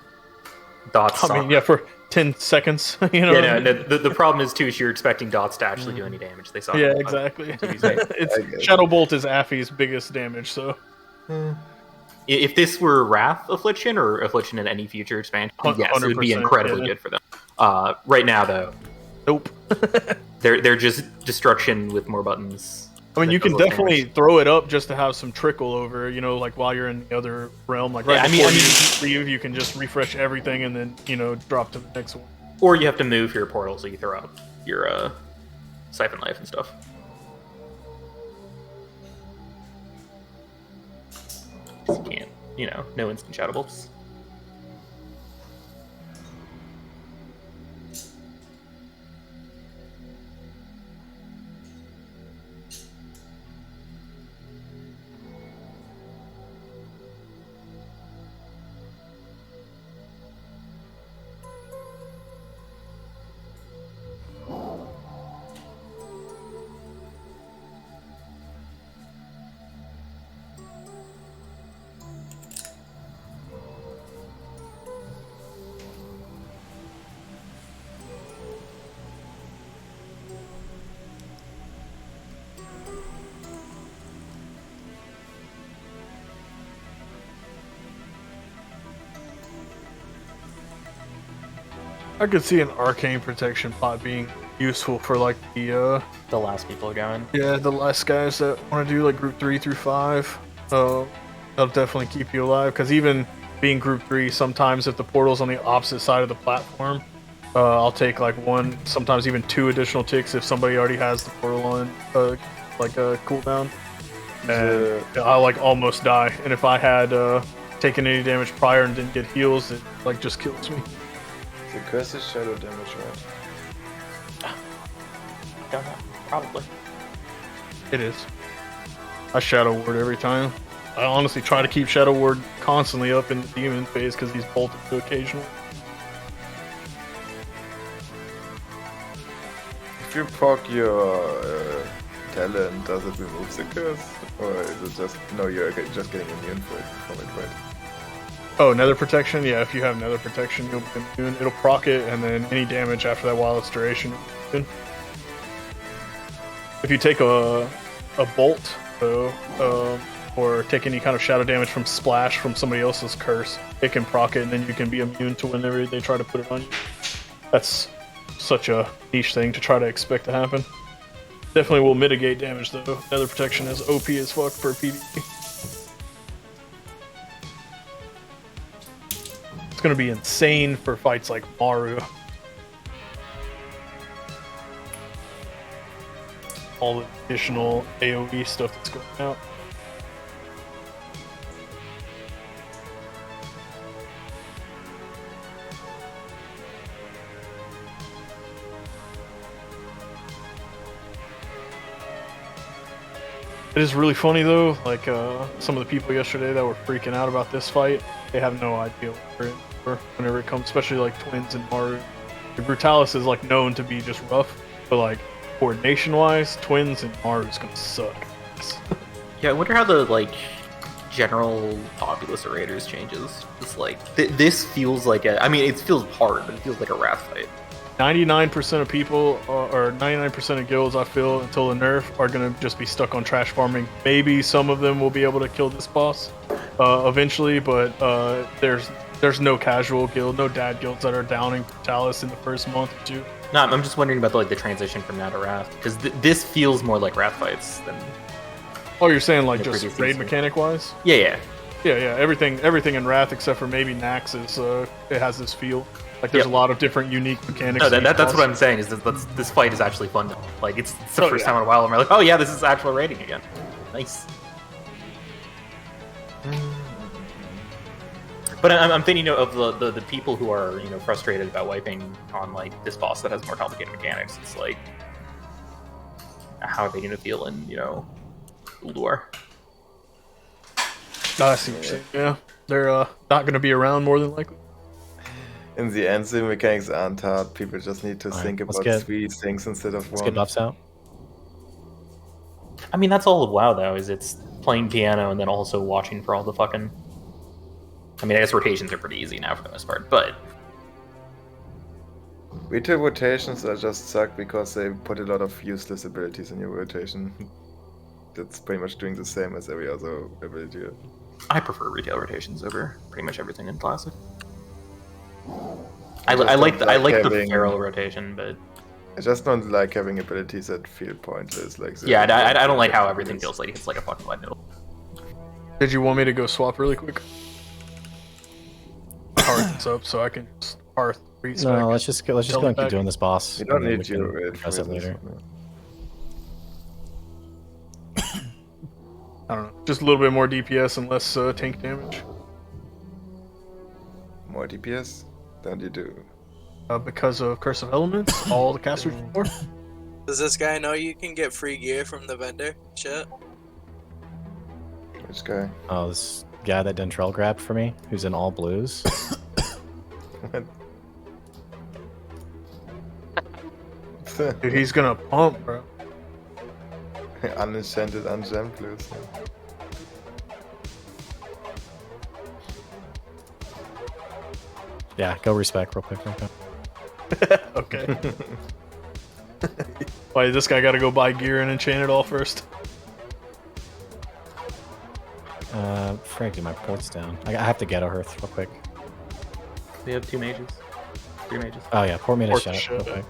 Dots. I mean, yeah, for 10 seconds, you know? Yeah, no, the problem is too is you're expecting dots to actually do any damage. They saw. Yeah, exactly. It's Shadow Bolt is Affy's biggest damage, so. If this were Wrath Affliction or Affliction in any future expansion, yes, it would be 100%, incredibly yeah. good for them. Right now, though, nope. they're just destruction with more buttons. I mean, That you can does look definitely damage. throw it up just to have some trickle over, you know, like while you're in the other realm. Like right Yeah, before I mean, you leave, you can just refresh everything and then, you know, drop to the next one. Or you have to move your portal so you throw out your siphon life and stuff. You can't, you know, no instant shadow bolts. I could see an arcane protection pot being useful for like the last people going. Yeah, the last guys that want to do like group 3 through 5. That'll definitely keep you alive. Because even being group 3, sometimes if the portal's on the opposite side of the platform, I'll take like 1, sometimes even 2 additional ticks if somebody already has the portal on like a cooldown. And I'll like almost die. And if I had taken any damage prior and didn't get heals, it like just kills me. The curse is shadow damage, right? Don't know. Probably. It is. I Shadow Ward every time. I honestly try to keep Shadow Ward constantly up in the demon phase because he's bolted to occasionally. If you proc your talent, does it remove the curse? Or is it just, no, you're just getting immune from it, right? Oh, Nether Protection? Yeah, if you have Nether Protection, you'll be immune. It'll proc it, and then any damage after that while it's duration. If you take a bolt, though, or take any kind of shadow damage from splash from somebody else's curse, it can proc it, and then you can be immune to whenever they try to put it on you. That's such a niche thing to try to expect to happen. Definitely will mitigate damage, though. Nether Protection is OP as fuck for PvP. It's gonna be insane for fights like Maru. All the additional AoE stuff that's going out. It is really funny though, like some of the people yesterday that were freaking out about this fight, they have no idea whenever it comes, especially like Twins and Maru. The Brutalis is like known to be just rough, but like coordination-wise, Twins and Maru is gonna suck. Yeah, I wonder how the like general populace of Raiders changes. It's like this feels like a. I mean, it feels hard, but it feels like a Wrath fight. 99% of people, or 99% of guilds, I feel, until the nerf, are gonna just be stuck on trash farming. Maybe some of them will be able to kill this boss eventually, but there's no casual guild, no dad guilds that are downing Brutalis in the first month or 2. No, I'm just wondering about like the transition from now to Wrath, because this feels more like Wrath fights than. Oh, you're saying like the just previous raid season. mechanic wise? Yeah. Everything in Wrath except for maybe Nax is it has this feel. Like there's a lot of different unique mechanics. No, that's what I'm saying. Is that this fight is actually fun. Like it's the first time in a while. And we're like, oh yeah, this is actual raiding again. Nice. But I'm thinking of the people who are frustrated about wiping on like this boss that has more complicated mechanics. It's like, how are they going to feel in Ulduar? I see what you're saying. Yeah, they're not going to be around more than likely. In the end, the mechanics aren't hard. People just need to think about 3 things instead of 1. Let's get buffs out. I mean, that's all of WoW though. Is it's playing piano and then also watching for all the fucking. I mean, I guess rotations are pretty easy now for the most part, but retail rotations are just suck because they put a lot of useless abilities in your rotation. That's pretty much doing the same as every other ability. I prefer retail rotations over pretty much everything in Classic. I like the feral rotation, but I just don't like having abilities that feel pointless. Like Yeah, I don't like how everything feels like it's like a fucking wide middle. Did you want me to go swap really quick? Hearth is up, so I can just Hearth respec. No, let's just go and keep doing this boss. You don't and then need we can to address it later. I don't know. Just a little bit more DPS and less tank damage. More DPS than you do. Because of Curse of Elements, all the casters more. Does this guy know you can get free gear from the vendor? Shit. Which guy? Oh, this guy that Dentrell grabbed for me, who's in all blues. Dude, he's gonna pump, bro. Unenchanted, ungemmed blues. Yeah, go respec real quick. Okay. Why, this guy gotta go buy gear and enchant it all first? Frank, do my port's down. I have to ghetto Hearth real quick. We have 2 mages. 3 mages. Oh yeah, pour me in a Port shot the real shot. quick.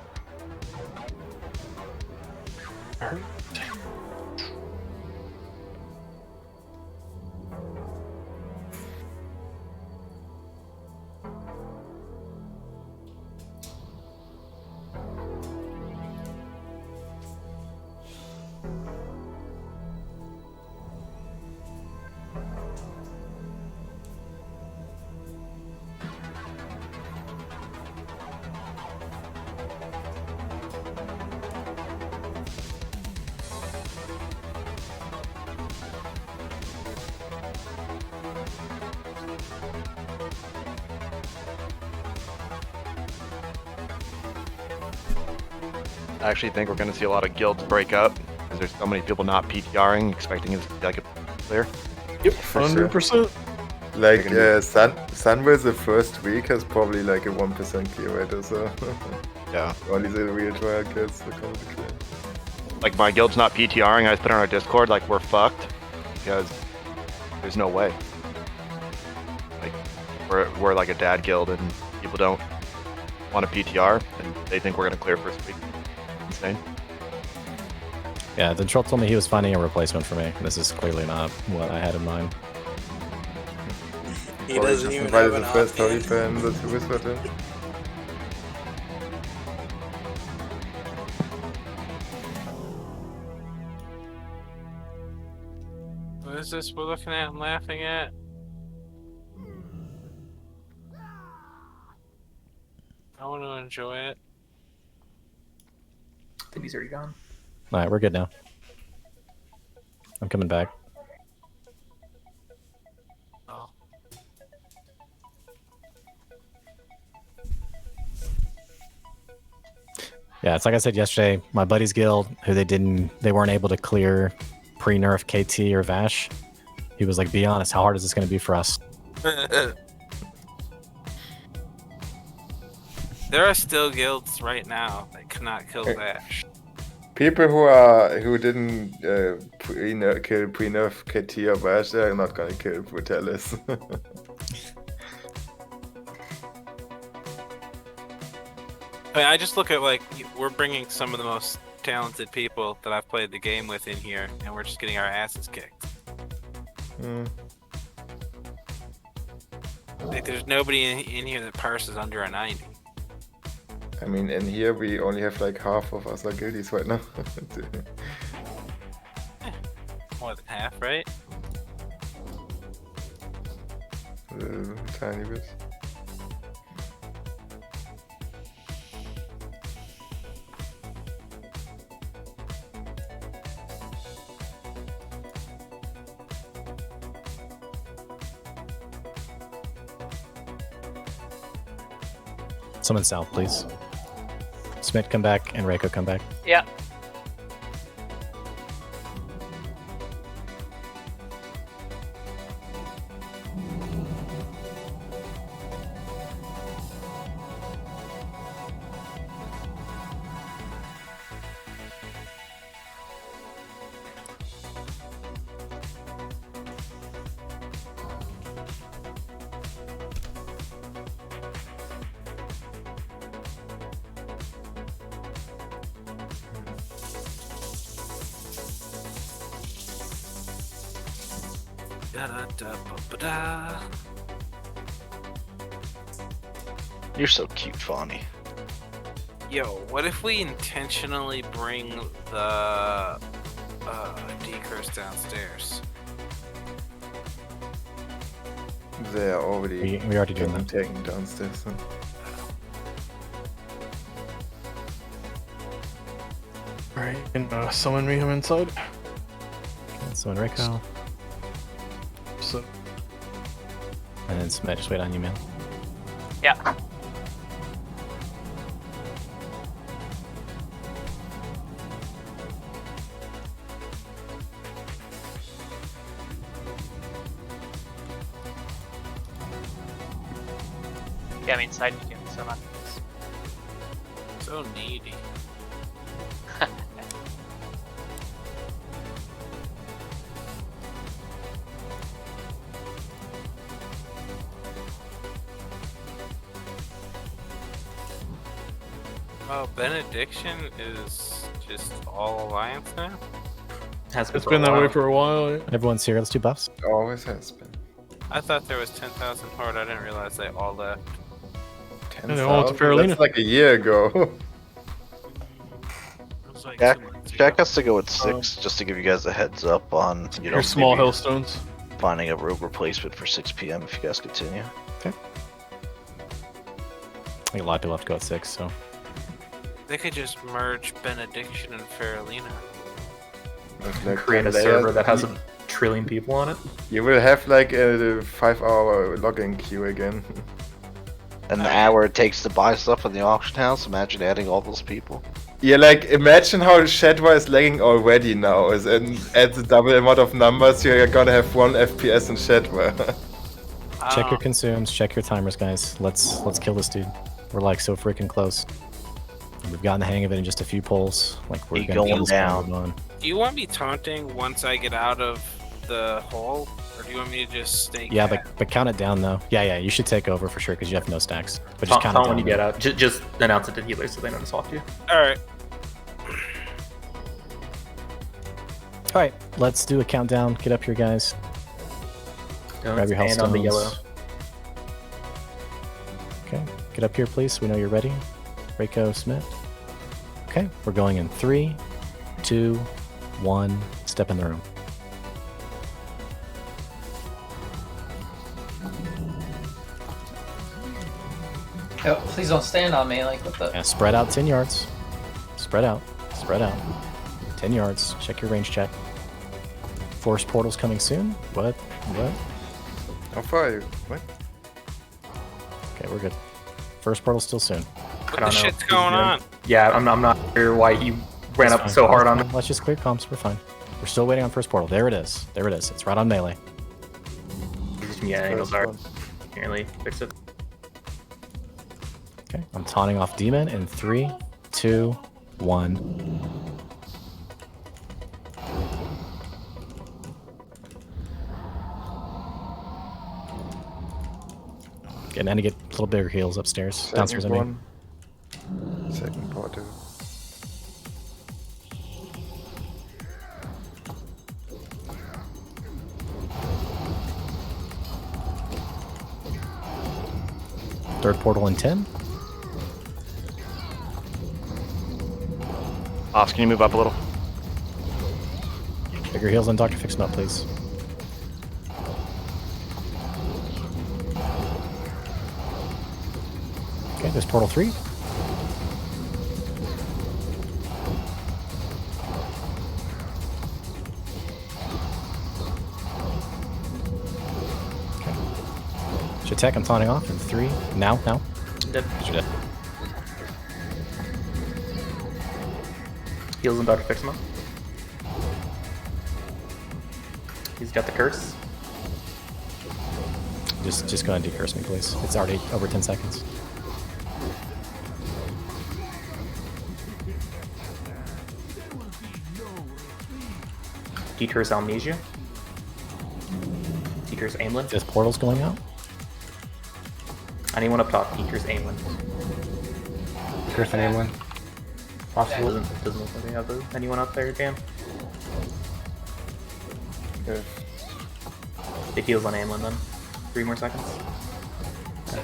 I actually think we're going to see a lot of guilds break up because there's so many people not PTRing, expecting it to be like a clear. Yep, For 100%. Like Sunwell the first week has probably like a 1% clear rate or so. Yeah. Only the real trial kills are going to be clear. Like my guild's not PTRing, I just put it on our Discord like we're fucked because there's no way. Like we're like a dad guild and people don't want to PTR and they think we're gonna clear first week. Insane. Yeah, Dentrell told me he was finding a replacement for me. This is clearly not what I had in mind. He doesn't even Invited have the an first opt-in. Holy fan that you whispered in. What is this we're looking at and laughing at? I want to enjoy it. I think he's already gone. Alright, we're good now. I'm coming back. Oh. Yeah, it's like I said yesterday, my buddy's guild, who they weren't able to clear pre-nerf KT or Vash. He was like, be honest, how hard is this going to be for us? There are still guilds right now that cannot kill Vash. People who didn't kill pre-nerf KT or Bash, they're not gonna kill Brutalis. I mean, I just look at like we're bringing some of the most talented people that I've played the game with in here, and we're just getting our asses kicked. Like, there's nobody in here that parses under a 90. I mean, in here we only have like half of us are guildies right now. More than half, right? Tiny bit. Someone south, please. Smith, come back, and Reiko, come back. Yeah. Da-da-da-ba-ba-da. You're so cute, Fawny. Yo, what if we intentionally bring the decurse downstairs? They are already. We already doing that. Taken downstairs. Huh? Alright, you can summon me him inside. So Enrico. So And then Smet, just wait on you, man. Yeah. Yeah, I'm inside you can summon. So needy. Oh, Benediction is just all Alliance now? it's been that way for a while. Yeah. Everyone's here. Let's do buffs. Always has been. I thought there was 10,000 Horde. I didn't realize they all left. 10,000? That's like a year ago. Jack has to go with 6 just to give you guys a heads up on Your small maybe hailstones. finding a rogue replacement for 6 p.m. if you guys continue. Okay. I think a lot of people have to go at 6, so. They could just merge Benediction and Faralina. Create a server that has a trillion people on it. You will have like a 5-hour login queue again. And the hour it takes to buy stuff in the auction house, imagine adding all those people. Yeah, like imagine how Shadwa is lagging already now, and add the double amount of numbers, you're gonna have 1 FPS in Shadwa. Check your consumes, check your timers, guys. Let's kill this dude. We're like so freaking close. We've gotten the hang of it in just a few pulls. Like we're gonna get this going on. Do you want me taunting once I get out of the hole? Or do you want me to just stay Yeah, cat? but count it down though. Yeah, you should take over for sure because you have no stacks. But just count it down when you get though. out. Just announce it to healers so they know to swap you. Alright. Alright, let's do a countdown. Get up here, guys. Grab your health stand on the stones. yellow. Okay, get up here, please. We know you're ready. Reiko, Smith. Okay, we're going in 3, 2, 1. Step in the room. Yo, please don't stand on me. Like, what the? Yeah, spread out 10 yards. Spread out. Spread out. 10 yards. Check your range check. Force portal's coming soon. What? How far are you? What? Okay, we're good. First portal still soon. What the shit's going on? Yeah, I'm not sure why he ran up so hard on me. Let's just clear comps. We're fine. We're still waiting on first portal. There it is. There it is. It's right on melee. Yeah, angles are. Apparently, fix it. Okay, I'm taunting off demon in 3, 2, 1. Getting to get a little bigger heals upstairs. Downstairs, I mean. Second portal. Third portal in 10. Oz, can you move up a little? Bigger heals on Dr. Fix Nut, please. Okay, there's portal 3. Shatek, I'm taunting off in 3. Now. Dead. You're dead. Heals and Dr. Fix him up. He's got the curse. Just go ahead and decurse me, please. It's already over 10 seconds. Decurse Amnesia. Decurse Aimlin. This portal's going out. Anyone up top, Decurse Aimlin. Decurse and Aimlin. Possible. Doesn't look like they have anyone up there, Dan. Yeah. It heals on Amlin then. 3 more seconds. Okay.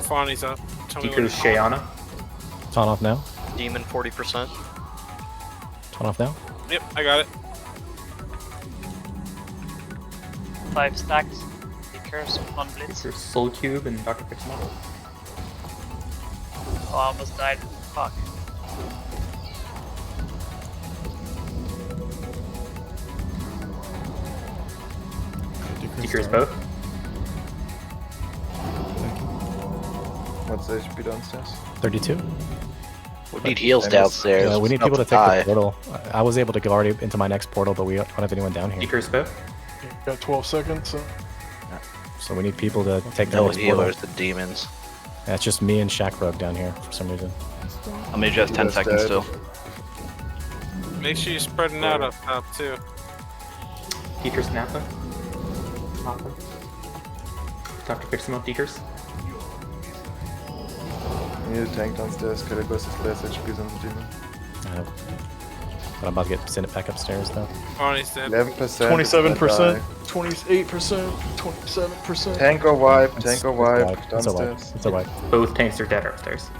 Fawny's up. Tell me what Deaker's Shayana. Ton off now. Demon 40%. Ton off now. Yep, I got it. 5 stacks. Seekers, 1 blitz. Deaker's Soul Cube and Dr. Pixel. Oh, I almost died. Fuck. Deaker's both. What's the HP downstairs? 32. We need heals downstairs. Yeah, we need Not people to to take die. the portal. I was able to go already into my next portal, but we don't have anyone down here. Deaker's both. Got 12 seconds. So we need people to take the No next portal. healers, the demons. Yeah, it's just me and Shakrug down here for some reason. I'll mage has 10 seconds still. Make sure you're spreading out up top too. Deaker's Nappa. Nappa. Dr. Pixel Deaker's. We need a tank downstairs. Caligos is less HP than the demon. I know. But I'm about to send it back upstairs though. Fawny's dead. 11%. 27%, 28%, 27%. Tank or wipe, It's- tank or it's wipe, It's a wipe. downstairs. It's a wipe. Both tanks are dead upstairs.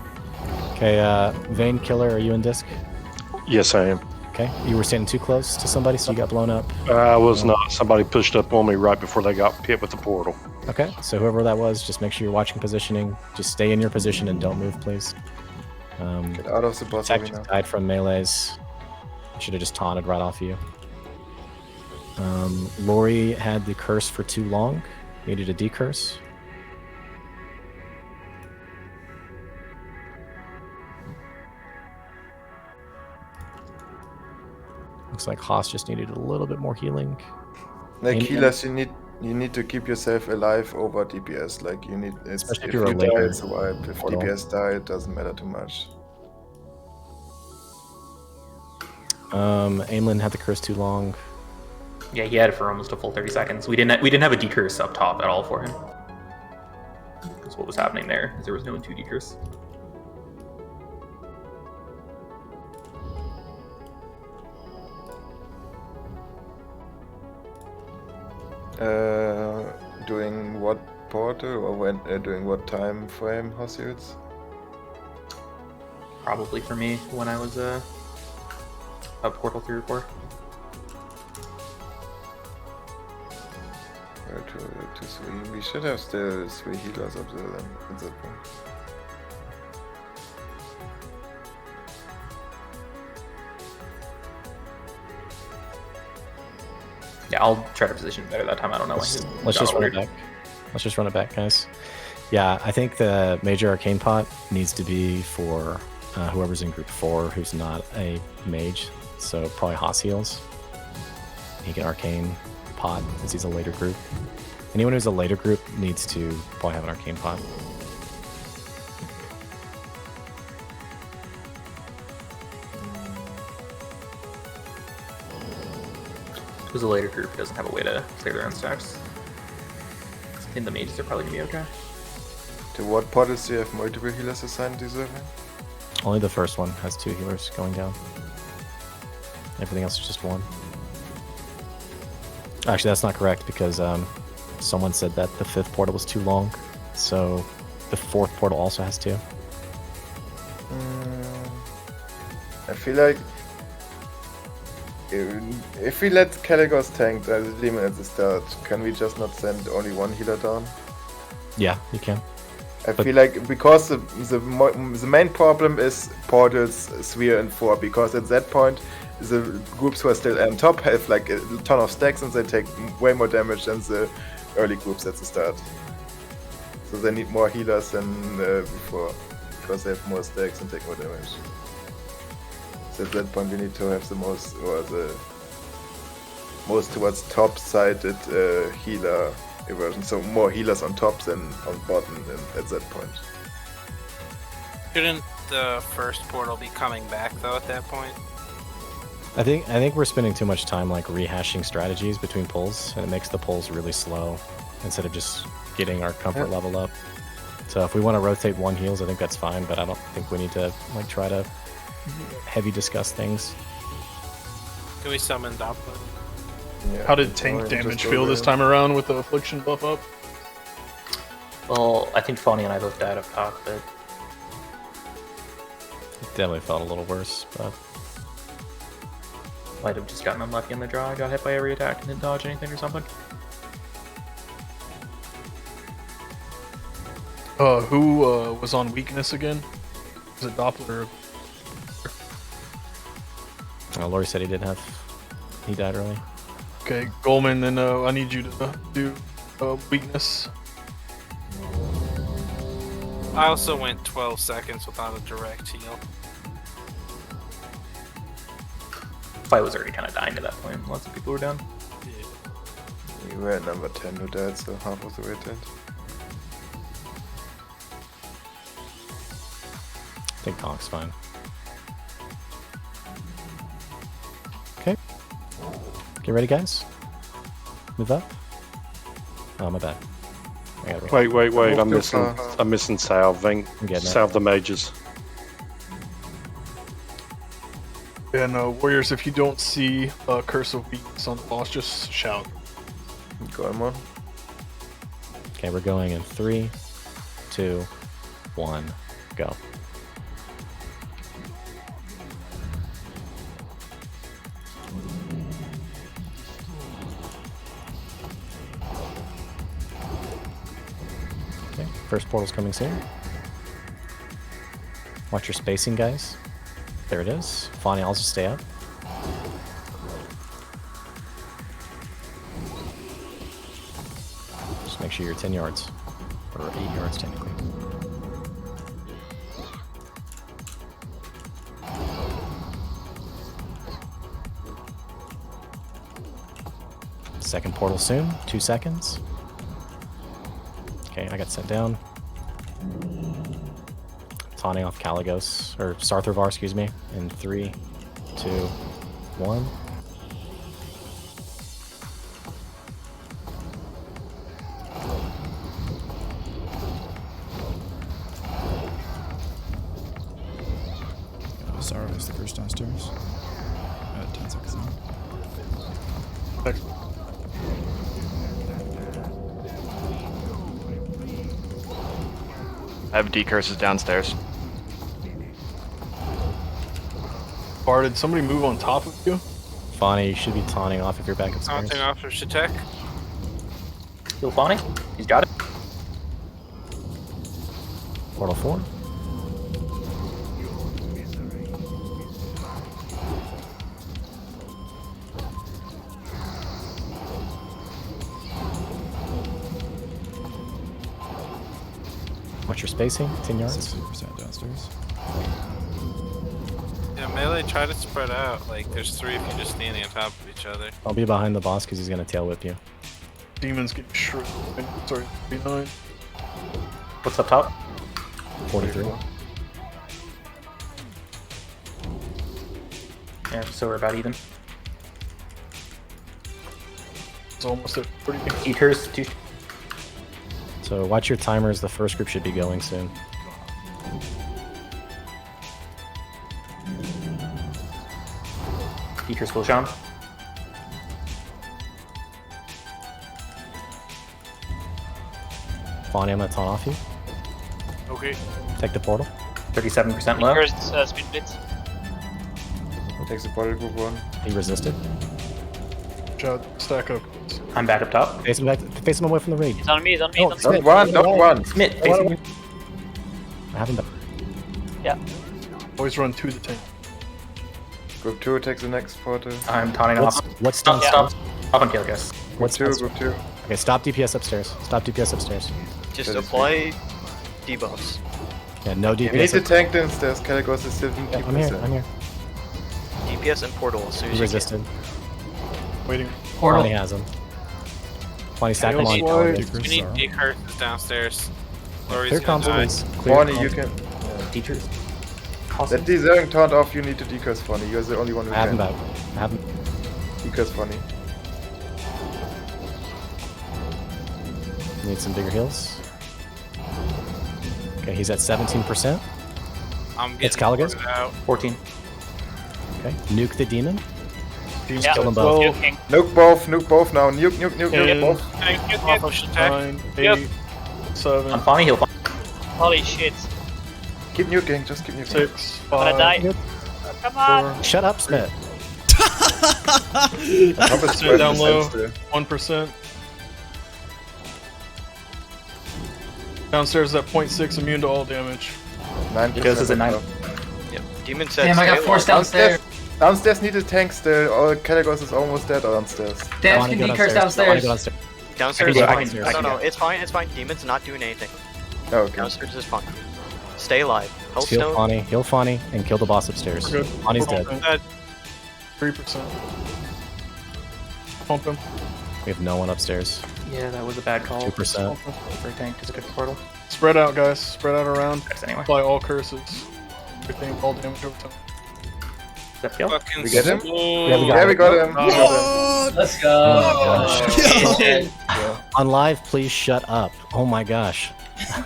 Okay, Vein Killer, are you in disc? Yes, I am. Okay, you were standing too close to somebody, so you got blown up. I was not. Somebody pushed up on me right before they got hit with the portal. Okay, so whoever that was, just make sure you're watching positioning. Just stay in your position and don't move, please. Get out of the boss Attack arena. just died from melees. Should have just taunted right off you. Lori had the curse for too long. Needed a decurse. Looks like Haas just needed a little bit more healing. Like And- healers, you need to keep yourself alive over DPS. Like you need, it's, Especially if if you're a you die, later it's a wipe. If portal. DPS die, it doesn't matter too much. Aimlin had the curse too long. Yeah, he had it for almost a full 30 seconds. We didn't have a decurse up top at all for him. That's what was happening there. There was no 2 decurse. Doing what portal or when? Doing what time frame, Hossius? Probably for me when I was a Portal 3 or 4. To 3. We should have still 3 healers up there then at that point. Yeah, I'll try to position better that time. I don't know. Let's just run it back. Let's just run it back, guys. Yeah, I think the major arcane pot needs to be for whoever's in group 4 who's not a mage. So probably Haas heals. He can arcane pot since he's a later group. Anyone who's a later group needs to probably have an arcane pot. Who's a later group who doesn't have a way to clear their own stacks. I think the mages are probably gonna be okay. To what portals do you have multiple healers assigned deserving? Only the first one has 2 healers going down. Everything else is just 1. Actually, that's not correct because someone said that the 5th portal was too long. So the 4th portal also has 2. I feel like if we let Caligos tank as a demon at the start, can we just not send only 1 healer down? Yeah, you can. I feel like because the main problem is portals 3 and 4, because at that point the groups who are still on top have like a ton of stacks and they take way more damage than the early groups at the start. So they need more healers than before, because they have more stacks and take more damage. So at that point we need to have the most, or the most towards top-sided healer version, so more healers on top than on bottom at that point. Shouldn't the first portal be coming back though at that point? I think we're spending too much time like rehashing strategies between pulls, and it makes the pulls really slow instead of just getting our comfort level up. So if we want to rotate 1 heals, I think that's fine, but I don't think we need to like try to heavy discuss things. Can we summon Doppler? Yeah, How did or tank just damage go feel this around. time around with the affliction buff up? Well, I think Fawny and I both died up top, but It definitely felt a little worse, but might have just gotten unlucky on the draw. I got hit by every attack and didn't dodge anything or something. Who was on weakness again? Was it Doppler? Laurie said he didn't have. He died early. Okay, Goldman, then I need you to do weakness. I also went 12 seconds without a direct heal. Fight was already kind of dying to that point. Lots of people were down. You were at number 10 who died, so half of the way dead. I think Tonk's fine. Okay. Get ready, guys. Move up. Oh, my bad. I gotta Wait. I'm missing salving. I'm getting it. Salve the mages. And warriors, if you don't see Curse of Weakness on the boss, just shout. Go on. Okay, we're going in 3, 2, 1, go. Okay, first portal's coming soon. Watch your spacing, guys. There it is. Fawny, I'll just stay up. Just make sure you're 10 yards. Or 8 yards, technically. Second portal soon. 2 seconds. Okay, I got sent down. Taunting off Caligos, or Sarthervar, excuse me, in 3, 2, 1. Sorry, I was the first downstairs. 10 seconds now. I have decurses downstairs. Bar, did somebody move on top of you? Fawny, you should be taunting off if you're back upstairs. Taunting off of Shatek. Heal Fawny. He's got it. Portal 4. Watch your spacing, 10 yards. 60% downstairs. Yeah, melee, try to spread out. Like, there's 3 if you're just standing on top of each other. I'll be behind the boss because he's going to tail whip you. Demons get shredded. Sorry, 39. What's up top? 43. Yeah, so we're about even. It's almost at 30. Eaters, 2. So watch your timers, the first group should be going soon. Eaters full jump. Fawny, I'm going to taunt off you. Okay. Take the portal. 37% low. First speed blitz. Takes the portal group 1. He resisted. Chad, stack up. I'm back up top. Face him away from the raid. He's on me, he's on me, No, he's on me. Not one. Smith, face him. I haven't done. Yeah. Always run to the tank. Group 2 takes the next portal. I'm taunting off. What's Stop, stop. Up on Caligos. What's Group 2, group 2. Okay, stop DPS upstairs. Stop DPS upstairs. Just That is apply debuffs. Yeah, no DPS. You need to up- tank downstairs. Caligos is 70%. Yeah, I'm here. I'm here. DPS and portal as soon He as resisted. Waiting. Portal. Fawny has him. Fawny, stack him Hail on slide. Caligos. We need decurses downstairs. Laurie's Clear gonna comms, die. please. Clear Fawny, comms. you can. Teachers. That deserving taunt off, you need to decurse Fawny. You're the only one who I have him can. back. I have him. Decurse Fawny. Need some bigger heals. Okay, he's at 17%. I'm It's getting Caligus? boarded out. 14. Okay. Nuke the demon. Demons Kill them both. Nuke both now. Nuke both. Thank you, Off push of attack. 9, 8, Yep. 7, I'm funny, he'll find. Holy shit. Keep nuking, just keep nuking. 6, I'm gonna 5, die. Come on. 4. Shut up, Smith. Percent down low. 1%. Downstairs at 0.6, immune to all damage. 9%. Ghost is at 9. Yep. Demon said. Damn, I got stay forced alive. downstairs. Downstairs need a tank still. All Caligos is almost dead downstairs. Damn, can be cursed downstairs. Downstairs I is can fine. go upstairs. No, it's fine. It's fine. Demon's not doing anything. Oh, okay. Downstairs is fine. Stay alive. Hold Heal stone. Fawny, heal Fawny, and kill the boss upstairs. We're good. Fawny's We're dead. dead. 3%. Pump him. We have no one upstairs. Yeah, that was a bad call. 2%. For a tank, it's a good portal. Spread out, guys. Spread out around. Anyway. Apply all curses. Everything, all damage over time. That kill? Fucking We get him? smooth. Yeah, we got him. Let's go. On live, please shut up. Oh my gosh.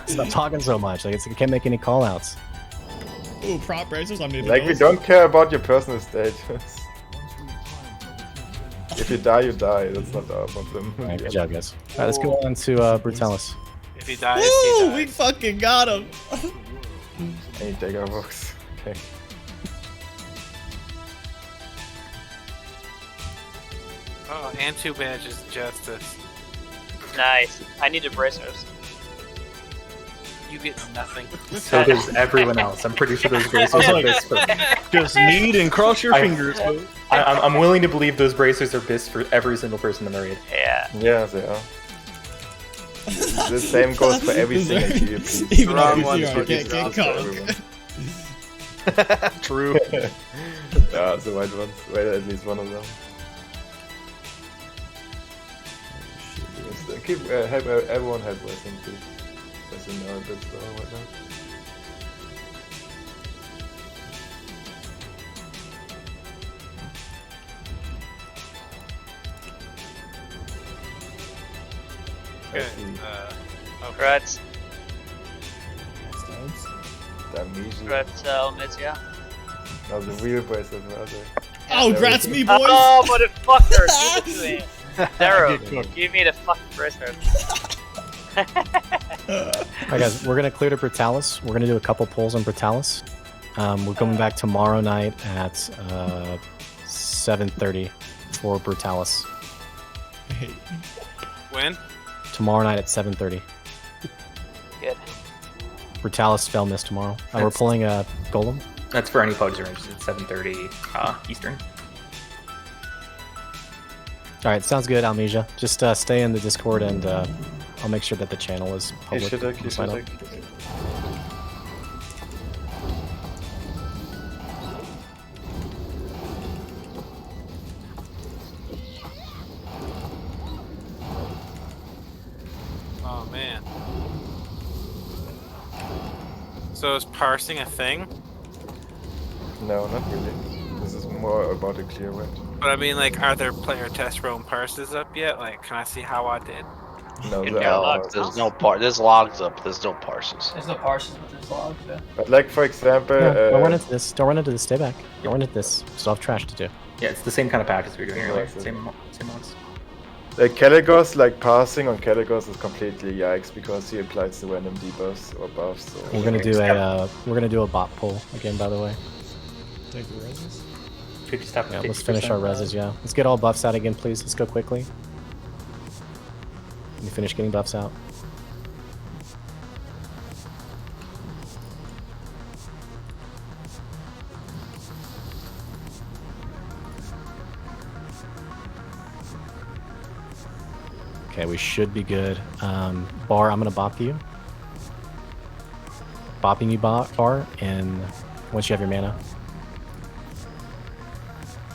Stop talking so much. Like, I can't make any call outs. Ooh, prop bracers. I'm needing Like, we those. don't care about your personal status. If you die, you die. That's not our problem. Alright, good job, guys. Alright, let's go on to Brutalis. If he dies, Woo! he We dies. fucking got him. Any dagger box. Okay. Oh, and 2 badges of justice. Nice. I need the bracers. You get nothing. So does everyone else. I'm pretty sure those bracers I are was bis for. Just knead and cross your fingers, bro. I'm willing to believe those bracers are bis for every single person in the raid. Yeah. Yeah, they are. The same goes for every single PvP. Even Wrong if one, you so can't it's get not cock. True. Yeah, the white ones. Well, at least one of them. Yes, keep everyone have blessing too. Blessing now, that's the right now. Good. Congrats. Damnesia. Congrats, Omizia. Now the real bracelet rather. Oh, grats me, boys. Oh, motherfucker! Give it to me. Daryl, Get cooked. give me the fucking bracelet. Alright guys, we're gonna clear to Brutalis. We're gonna do a couple pulls on Brutalis. We're coming back tomorrow night at 7:30 for Brutalis. When? Tomorrow night at 7:30. Good. Brutalis Fell Mist tomorrow. We're pulling a Golem. That's for any pugs who are interested. 7:30 Eastern. Alright, sounds good, Almesia. Just stay in the Discord and I'll make sure that the channel is public. You Sign up. Oh man. So is parsing a thing? No, not really. This is more about a clear red. But I mean, like, are there player test roam parses up yet? Like, can I see how I did? No, You there got are logs. parses. There's no there's logs up, there's no parses. There's no parses, but there's logs, yeah. But like for example, Don't run into this. Don't run into this. Stay back. Don't run into this. Still have trash to do. Yeah, it's the same kind of pack as we were doing earlier. Awesome. Same ones. like Caligos, like passing on Caligos is completely yikes because he applies the random debuffs or buffs. So We're gonna do a bot pull again, by the way. Take the reses. Could you stop? Yeah, let's finish our reses. Yeah, let's get all buffs out again, please. Let's go quickly. Let me finish getting buffs out. Okay, we should be good. Bar, I'm gonna bop you. Bopping you, Bar, and once you have your mana.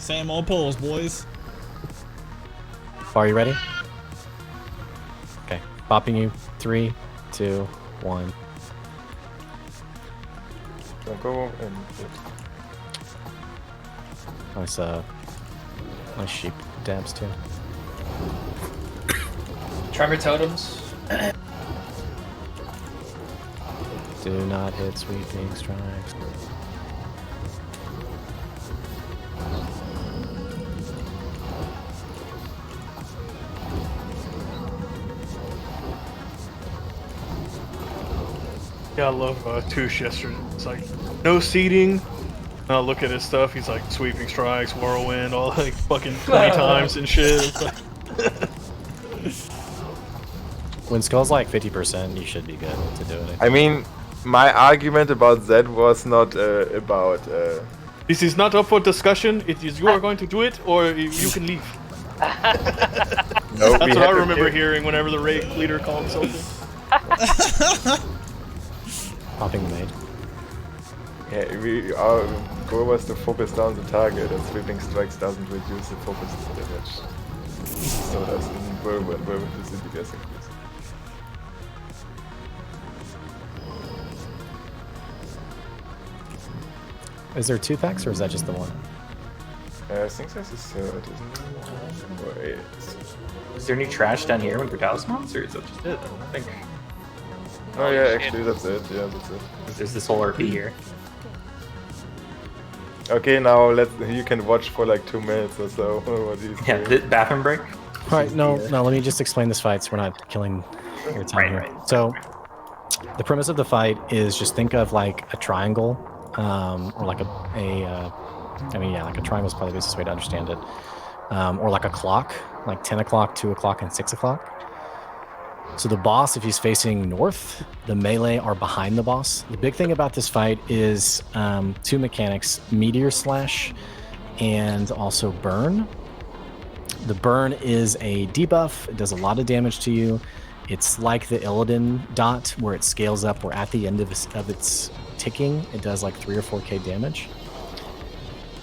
Same old pulls, boys. Bar, you ready? Okay, bopping you. 3, 2, 1. don't go and Nice, nice sheep dabs too. Tremor totems. Do not hit sweeping strikes. Yeah, I love Touche yesterday. It's like, no seating. And I'll look at his stuff. He's like sweeping strikes, whirlwind, all like fucking 20 times and shit. It's like when Skull's like 50%, you should be good to do it. I mean, my argument about that was not about. This is not up for discussion. It is you are going to do it, or you can leave. No, That's what I remember hearing whenever the raid leader called something. Popping the maid. Yeah, our goal was to focus down the target, and sweeping strikes doesn't reduce the focus damage. So that's in whirlwind with the DPS increase. Is there 2 packs or is that just the one? I think there's a third, isn't there? Wait. Is there any trash down here with your talismans, or is that just it? I don't think. Oh yeah, actually that's it. Yeah, that's it. There's this whole RP here. Okay, now you can watch for like 2 minutes or so. What do you say? Yeah, the bathroom break. All right, no, let me just explain this fight so we're not killing your time here. So, the premise of the fight is just think of like a triangle, or like like a triangle is probably the easiest way to understand it, or like a clock, like 10 o'clock, 2 o'clock, and 6 o'clock. So the boss, if he's facing north, the melee are behind the boss. The big thing about this fight is 2 mechanics, Meteor Slash and also Burn. The Burn is a debuff. It does a lot of damage to you. It's like the Illidan dot, where it scales up, where at the end of its ticking, it does like 3 or 4k damage.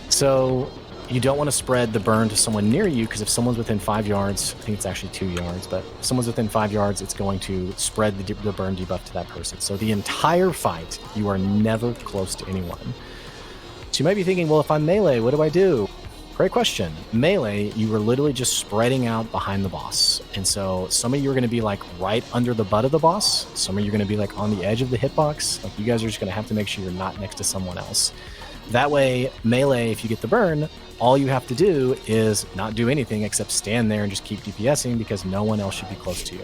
So you don't want to spread the burn to someone near you, because if someone's within 5 yards, I think it's actually 2 yards, but if someone's within 5 yards, it's going to spread the burn debuff to that person. So the entire fight, you are never close to anyone. So you might be thinking, well, if I'm melee, what do I do? Great question. Melee, you are literally just spreading out behind the boss. And so some of you are going to be like right under the butt of the boss. Some of you are going to be like on the edge of the hitbox. Like you guys are just going to have to make sure you're not next to someone else. That way, melee, if you get the burn, all you have to do is not do anything except stand there and just keep DPSing, because no one else should be close to you.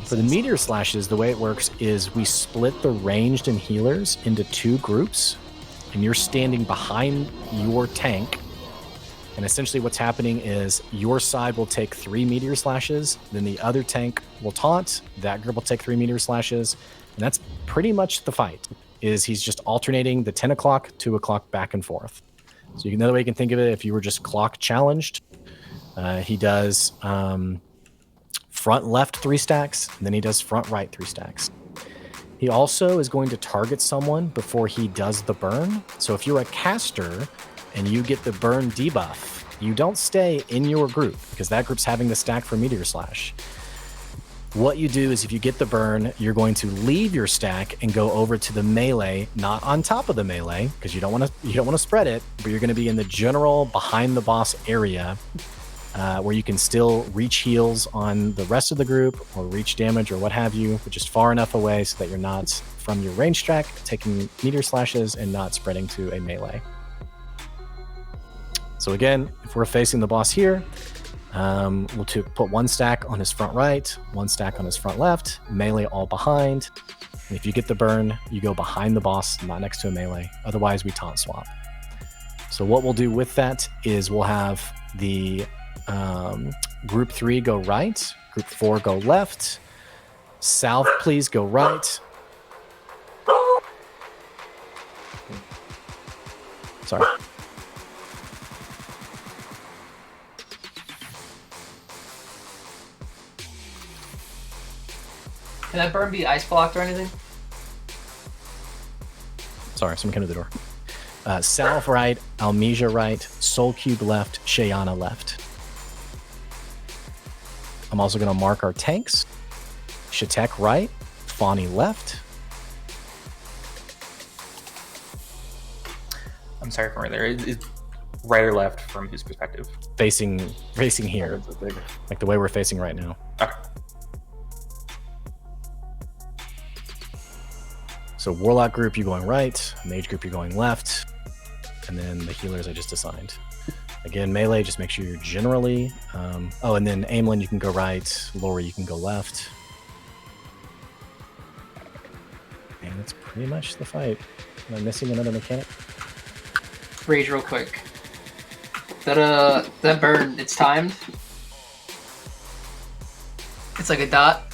For the meteor slashes, the way it works is we split the ranged and healers into 2 groups, and you're standing behind your tank. And essentially what's happening is your side will take 3 meteor slashes, then the other tank will taunt, that group will take 3 meteor slashes, and that's pretty much the fight. Is he's just alternating the 10 o'clock, 2 o'clock back and forth. So another way you can think of it, if you were just clock challenged, he does front left 3 stacks, and then he does front right 3 stacks. He also is going to target someone before he does the burn. So if you're a caster and you get the burn debuff, you don't stay in your group, because that group's having the stack for Meteor Slash. What you do is if you get the burn, you're going to leave your stack and go over to the melee, not on top of the melee, because you don't want to spread it, but you're going to be in the general behind the boss area, where you can still reach heals on the rest of the group or reach damage or what have you, but just far enough away so that you're not from your range stack taking meteor slashes and not spreading to a melee. So again, if we're facing the boss here, we'll put 1 stack on his front right, 1 stack on his front left, melee all behind. And if you get the burn, you go behind the boss, not next to a melee. Otherwise, we taunt swap. So what we'll do with that is we'll have the group 3 go right, group 4 go left, south please go right. Sorry. Can that burn be ice blocked or anything? Sorry, someone came to the door. South right, Almesia right, Soul Cube left, Shayana left. I'm also going to mark our tanks. Shatek right, Fani left. I'm sorry from right there. Is right or left from whose perspective? Facing here, like the way we're facing right now. Okay. So Warlock group, you're going right. Mage group, you're going left. And then the healers I just assigned. Again, melee, just make sure you're generally... oh, and then Aimlin, you can go right. Lori, you can go left. And that's pretty much the fight. Am I missing another mechanic? Rage real quick. That burn, it's timed. It's like a dot.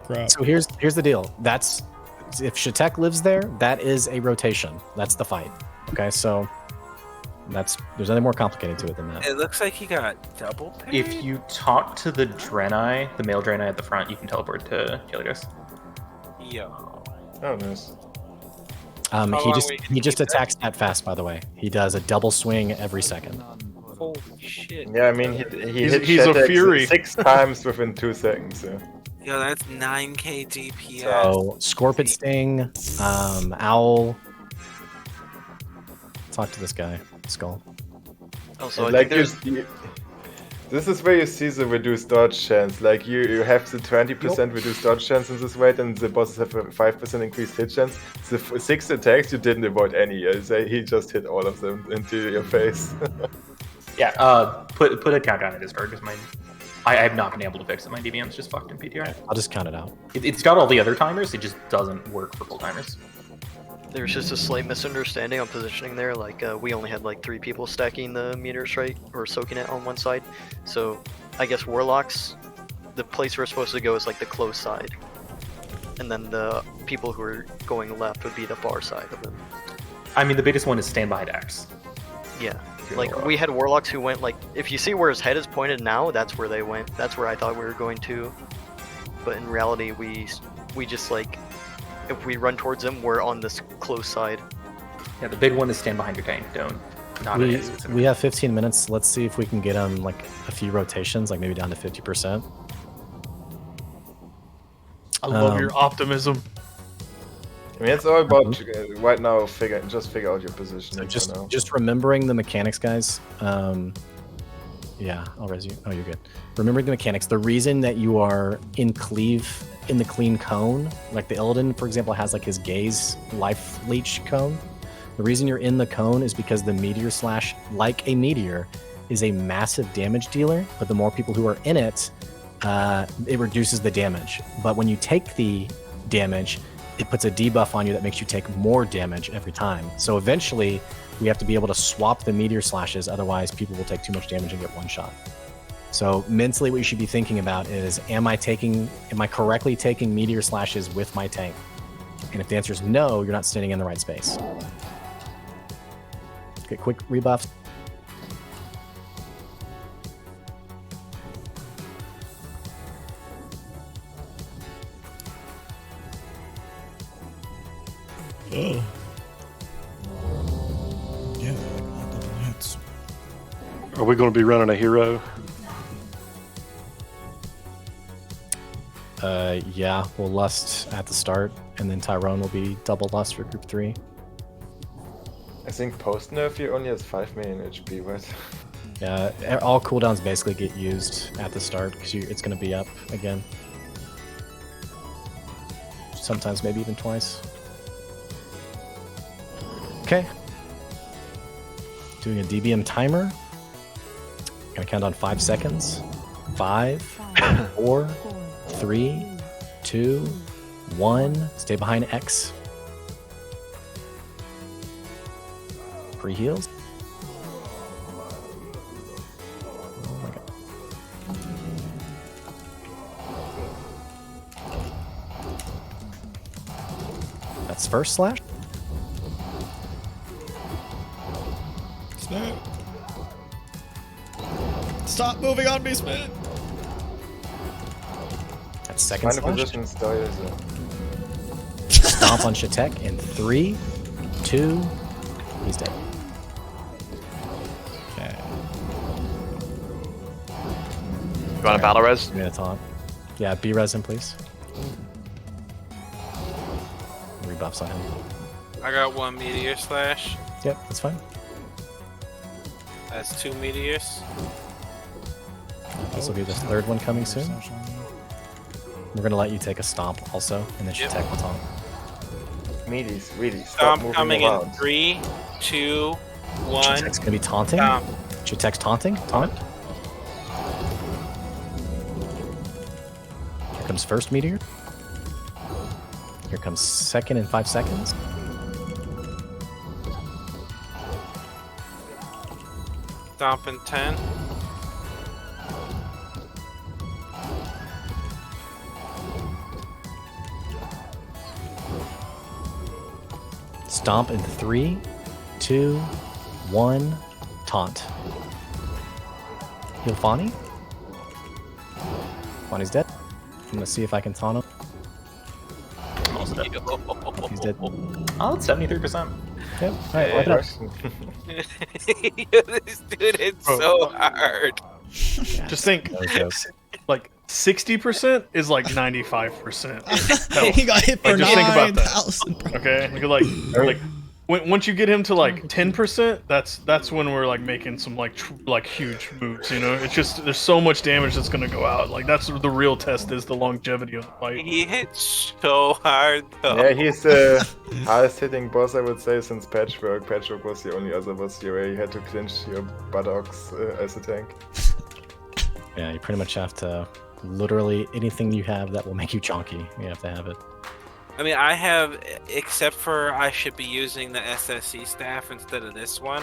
crap. So here's the deal. That's if Shatek lives there, that is a rotation. That's the fight. Okay, so there's nothing more complicated to it than that. It looks like he got double paid. If you talk to the Draenei, the male Draenei at the front, you can teleport to Helios. Yo. Oh, nice. He just attacks that fast. By the way, he does a double swing every second. Holy shit. Yeah, I mean, he hit he's a Shatek fury. 6 times within 2 seconds. So. Yo, that's 9k DPS. So Scorpion Sting, Owl. Talk to this guy, Skull. Also, I like think there's... this is where you see the reduced dodge chance. Like you have the 20% reduced dodge chance in this weight, and the bosses have a 5% increased hit chance. The 6 attacks you didn't avoid any. He just hit all of them into your face. Yeah, put a countdown at his start because I have not been able to fix it. My DBM's just fucked in PTR. I'll just count it out. It's got all the other timers. It just doesn't work for full timers. There's just a slight misunderstanding on positioning there. Like, we only had like 3 people stacking the meteor strike or soaking it on one side. So, I guess Warlocks, the place we're supposed to go is like the close side. And then the people who are going left would be the far side of them. I mean, the biggest one is stand behind X. Yeah. Like, we had Warlocks who went like, if you see where his head is pointed now, that's where they went. That's where I thought we were going to. But in reality, we just like, if we run towards him, we're on this close side. Yeah, the big one is stand behind your tank. We have 15 minutes. Let's see if we can get him like a few rotations, like maybe down to 50%. I love your optimism. I mean, it's all about right now. Figure out your position. So just remembering the mechanics, guys. Yeah, I'll res you. Oh, you're good. Remembering the mechanics. The reason that you are in cleave in the clean cone, like the Illidan, for example, has like his gaze life leech cone. The reason you're in the cone is because the meteor slash, like a meteor, is a massive damage dealer. But the more people who are in it, it reduces the damage. But when you take the damage, it puts a debuff on you that makes you take more damage every time. So eventually, we have to be able to swap the meteor slashes, otherwise people will take too much damage and get one shot. So mentally, what you should be thinking about is, am I correctly taking meteor slashes with my tank? And if the answer is no, you're not standing in the right space. Okay, quick rebuff. Oh. Yeah, like double hits. Are we going to be running a hero? Yeah, we'll lust at the start, and then Tyrone will be double lust for group 3. I think post nerf he only has 5 million HP, right? Yeah, all cooldowns basically get used at the start because it's going to be up again. Sometimes maybe even twice. Okay. Doing a DBM timer. Gonna count on 5 seconds. 5, 4, 3, 2, 1. Stay behind X. Pre-heals. Oh my god. That's first slash. Snap. Stop moving on me, Smith. That's second Find a slash. position still is Stomp on Shatek in 3, 2. He's dead. Okay. You want a battle res? I'm gonna taunt. Yeah, B res him, please. Rebuffs on him. I got 1 meteor slash. Yep, that's fine. That's 2 meteors. This will be the third one coming soon. We're gonna let you take a stomp also, and then Shatek will taunt. Meaties, really. Stomp coming in 3, 2, 1. Shatek's gonna be taunting. Stomp. Shatek's taunting. Taunt. Here comes first meteor. Here comes second in 5 seconds. Stomp in 10. Stomp in 3, 2, 1. Taunt. Heal Fani. Fani's dead. I'm gonna see if I can taunt him. Almost dead. He's dead. Oh, it's 73%. Yep. Alright, wipe it up. This dude is so hard. Just think, like 60% is like 95% health. He got hit for Like, just think about that. 9,000. Okay, like once you get him to like 10%, that's when we're like making some like huge moves. You know, it's just there's so much damage that's gonna go out. Like that's the real test is the longevity of the fight. He hits so hard though. Yeah, he's the hardest hitting boss I would say since Patchwork. Patchwork was the only other boss here where you had to clinch your buttocks as a tank. Yeah, you pretty much have to literally anything you have that will make you chonky. You have to have it. I mean, I have, except for I should be using the SSC staff instead of this one.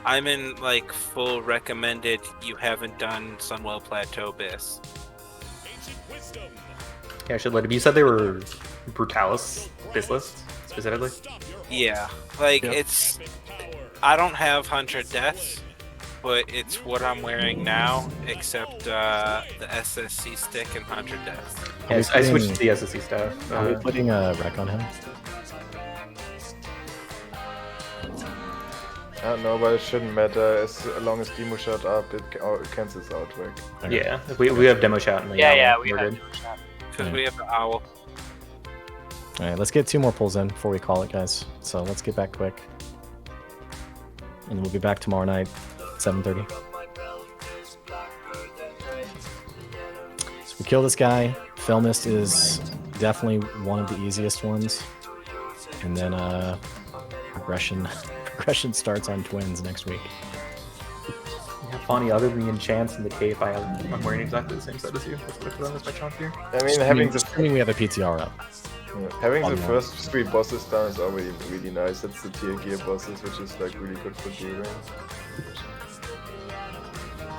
I'm in like full recommended. You haven't done Sunwell Plateau Bis. Yeah, I should let him. You said they were Brutalis bis lists specifically. Yeah, like it's. I don't have 100 deaths, but it's what I'm wearing now, except the SSC stick and 100 deaths. Yeah, I switched to the SSC staff. Are we putting a wreck on him? I don't know, but it shouldn't matter as long as Demo shot up, it cancels out, right? Okay. Yeah, we have demo shot in the we have demo shot. Because we have the owl. Alright, let's get 2 more pulls in before we call it, guys. So let's get back quick. And we'll be back tomorrow night, 7:30. So we kill this guy. Filmist is definitely one of the easiest ones. And then progression starts on twins next week. Yeah, funny, other than the enchants and the cape, I'm wearing exactly the same set as you. That's what I put on as my chunk here. I mean, having the we have a PTR up. having the first 3 bosses done is already really nice. That's the tier gear bosses, which is like really good for dealing.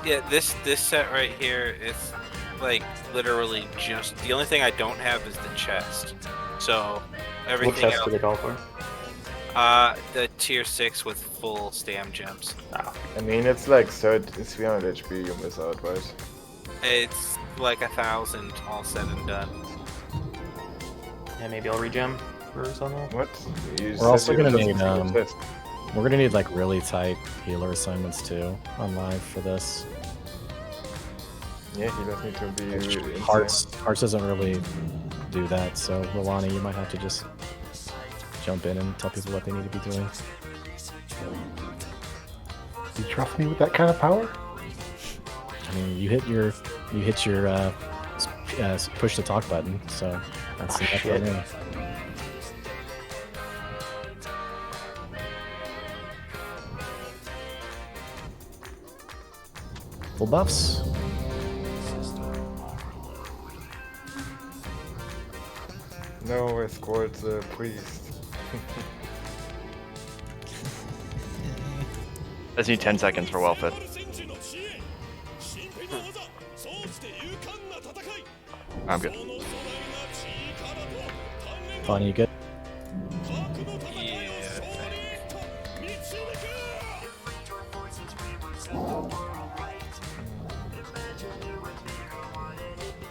Yeah, this set right here is like literally just the only thing I don't have is the chest. So everything What chest else. do they call for? The tier 6 with full stam gems. I mean, it's like 300 HP you miss out, right? It's like 1,000 all said and done. Yeah, maybe I'll regem for something. What? We're also gonna need we're gonna need like really tight healer assignments too on live for this. Yeah, he does need to be really Hearts doesn't really do that, so Rolani, you might have to just jump in and tell people what they need to be doing. You trust me with that kind of power? I mean, you hit your push the talk button, so that's enough right now. Full buffs. No, I scored the priest. I just need 10 seconds for well fit. I'm good. Fine, you good?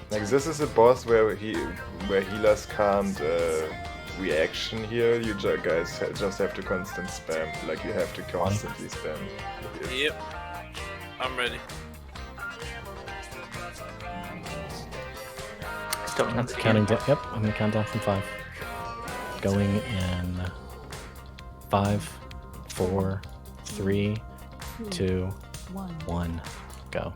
Like this is a boss where healers can't reaction here. You guys just have to constant spam. Like you have to constantly spam. Yep. I'm ready. Still I'm counting down. Yep, I'm gonna count down from 5. Going in 5, 4, 3, 2, 1, go.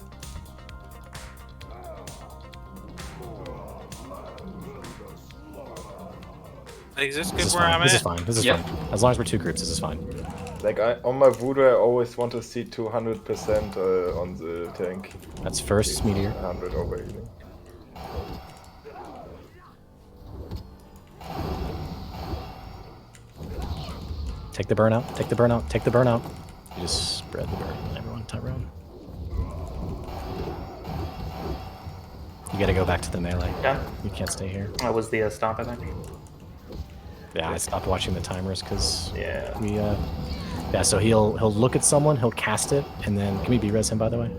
Is this good This is where fine. I'm This at? is fine. This is fine. As long as we're 2 groups, this is fine. Like on my voodoo, I always want to see 200% on the tank. That's first meteor. 100 overhealing. Take the burnout. Take the burnout. Take the burnout. You just spread the burn on everyone. Tyrone. You gotta go back to the melee. Yeah. You can't stay here. That was the stomp, I think. Yeah, I stopped watching the timers because Yeah. we yeah. So he'll look at someone, he'll cast it, and then can we B-res him by the way?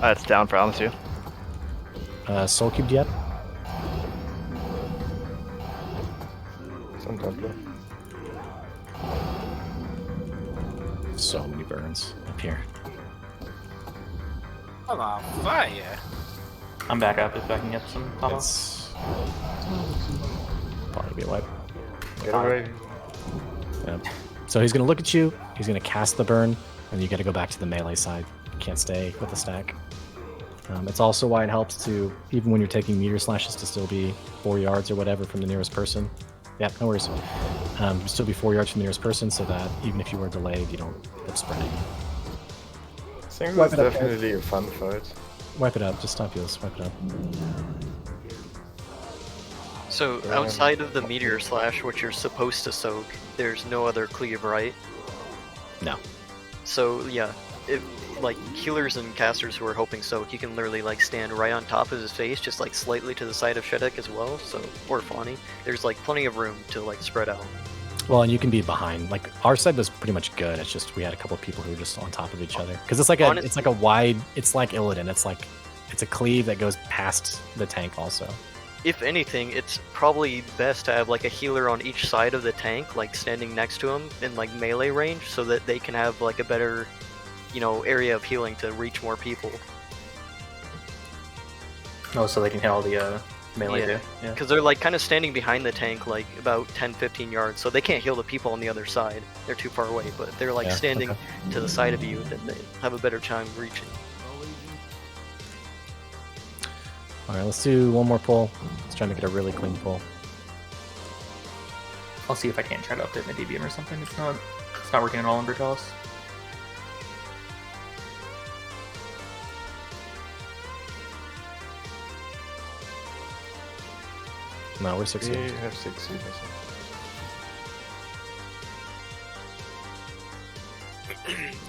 It's down, promise you. Soul cubed yet? Some Templar. So many burns up here. I'm on fire. I'm back up if I can get some pop It's probably be a wipe. Get away. Yeah. So he's gonna look at you. He's gonna cast the burn, and you got to go back to the melee side. You can't stay with the stack. It's also why it helps to, even when you're taking meteor slashes, to still be 4 yards or whatever from the nearest person. Yeah, no worries. Still be 4 yards from the nearest person, so that even if you are delayed, you don't end up spreading. I think Wipe that's it up, definitely a fun fight. Wipe it up. Just stop heals. Wipe it up. So outside of the meteor slash, which you're supposed to soak, there's no other cleave, right? No. So yeah, if like healers and casters who are hoping soak, you can literally like stand right on top of his face, just like slightly to the side of Shedek as well. So or Fawny, there's like plenty of room to like spread out. Well, and you can be behind. Like our side was pretty much good. It's just we had a couple of people who were just on top of each other because it's like a wide. It's like Illidan. It's a cleave that goes past the tank also. If anything, it's probably best to have like a healer on each side of the tank, like standing next to him in like melee range, so that they can have like a better, you know, area of healing to reach more people. Oh, so they can hit all the melee Yeah, too. Yeah. because they're like kind of standing behind the tank, like about 10-15 yards, so they can't heal the people on the other side. They're too far away, but they're like Yeah, standing okay. to the side of you, then they have a better time reaching. All right, let's do one more pull. Let's try and make it a really clean pull. I'll see if I can try to update my DBM or something. It's not working at all in Brutalis. No, we're 6 We heals. have 6 healers.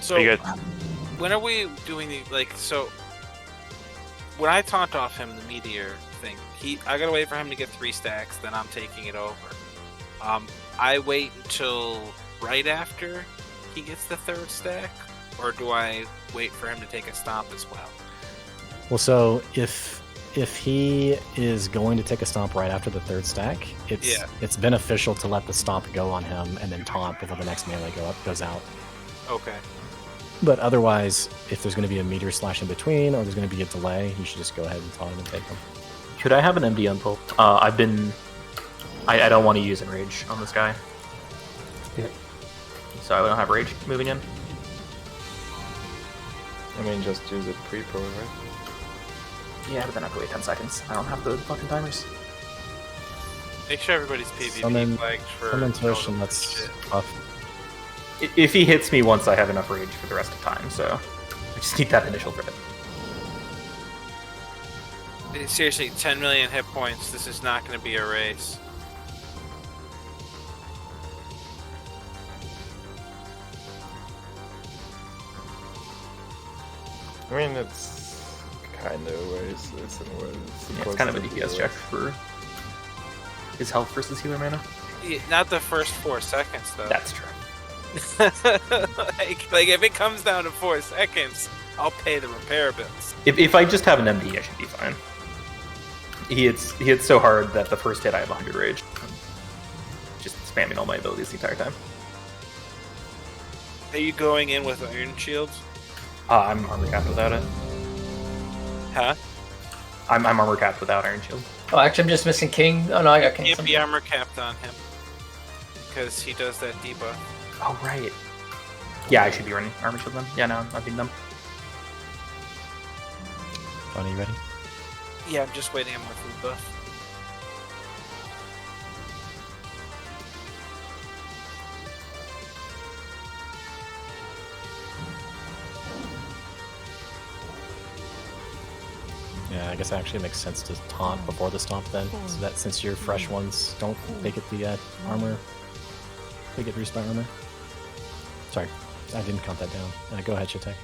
So, You when are we doing the so? When I taunt off him the meteor thing, I gotta wait for him to get 3 stacks, then I'm taking it over. I wait until right after he gets the 3rd stack, or do I wait for him to take a stomp as well? Well, so if he is going to take a stomp right after the 3rd stack, it's beneficial to let the stomp go on him and then taunt before the next melee goes out. Okay. But otherwise, if there's going to be a meteor slash in between or there's going to be a delay, you should just go ahead and taunt him and take him. Could I have an MD unpull? I don't want to use Enrage on this guy. Yeah. So I don't have Rage moving in. I mean, just use it pre-pro, right? Yeah, but then I have to wait 10 seconds. I don't have the fucking timers. Make sure everybody's PvP Summon flagged for. Tush, and that's tough. If he hits me once, I have enough Rage for the rest of time, so I just need that initial threat. Seriously, 10 million hit points. This is not going to be a race. I mean, it's kind of a waste. It's kind of a DPS check for his health versus healer mana. Yeah, not the first 4 seconds, though. That's true. like if it comes down to 4 seconds, I'll pay the repair bills. If I just have an MD, I should be fine. He hits so hard that the first hit I have 100 Rage. Just spamming all my abilities the entire time. Are you going in with Iron Shields? I'm armor capped without it. Huh? I'm armor capped without Iron Shield. Oh, actually, I'm just missing King. Oh no, I got King. Can't be armor capped on him because he does that debuff. Oh right. Yeah, I should be running armor shield then. Yeah, no, I've been dumb. Are you ready? Yeah, I'm just waiting on my food buff. Yeah, I guess it actually makes sense to taunt before the stomp then, so that since your fresh ones don't they get the armor, they get reduced by armor. Sorry, I didn't count that down. Go ahead, Shitek.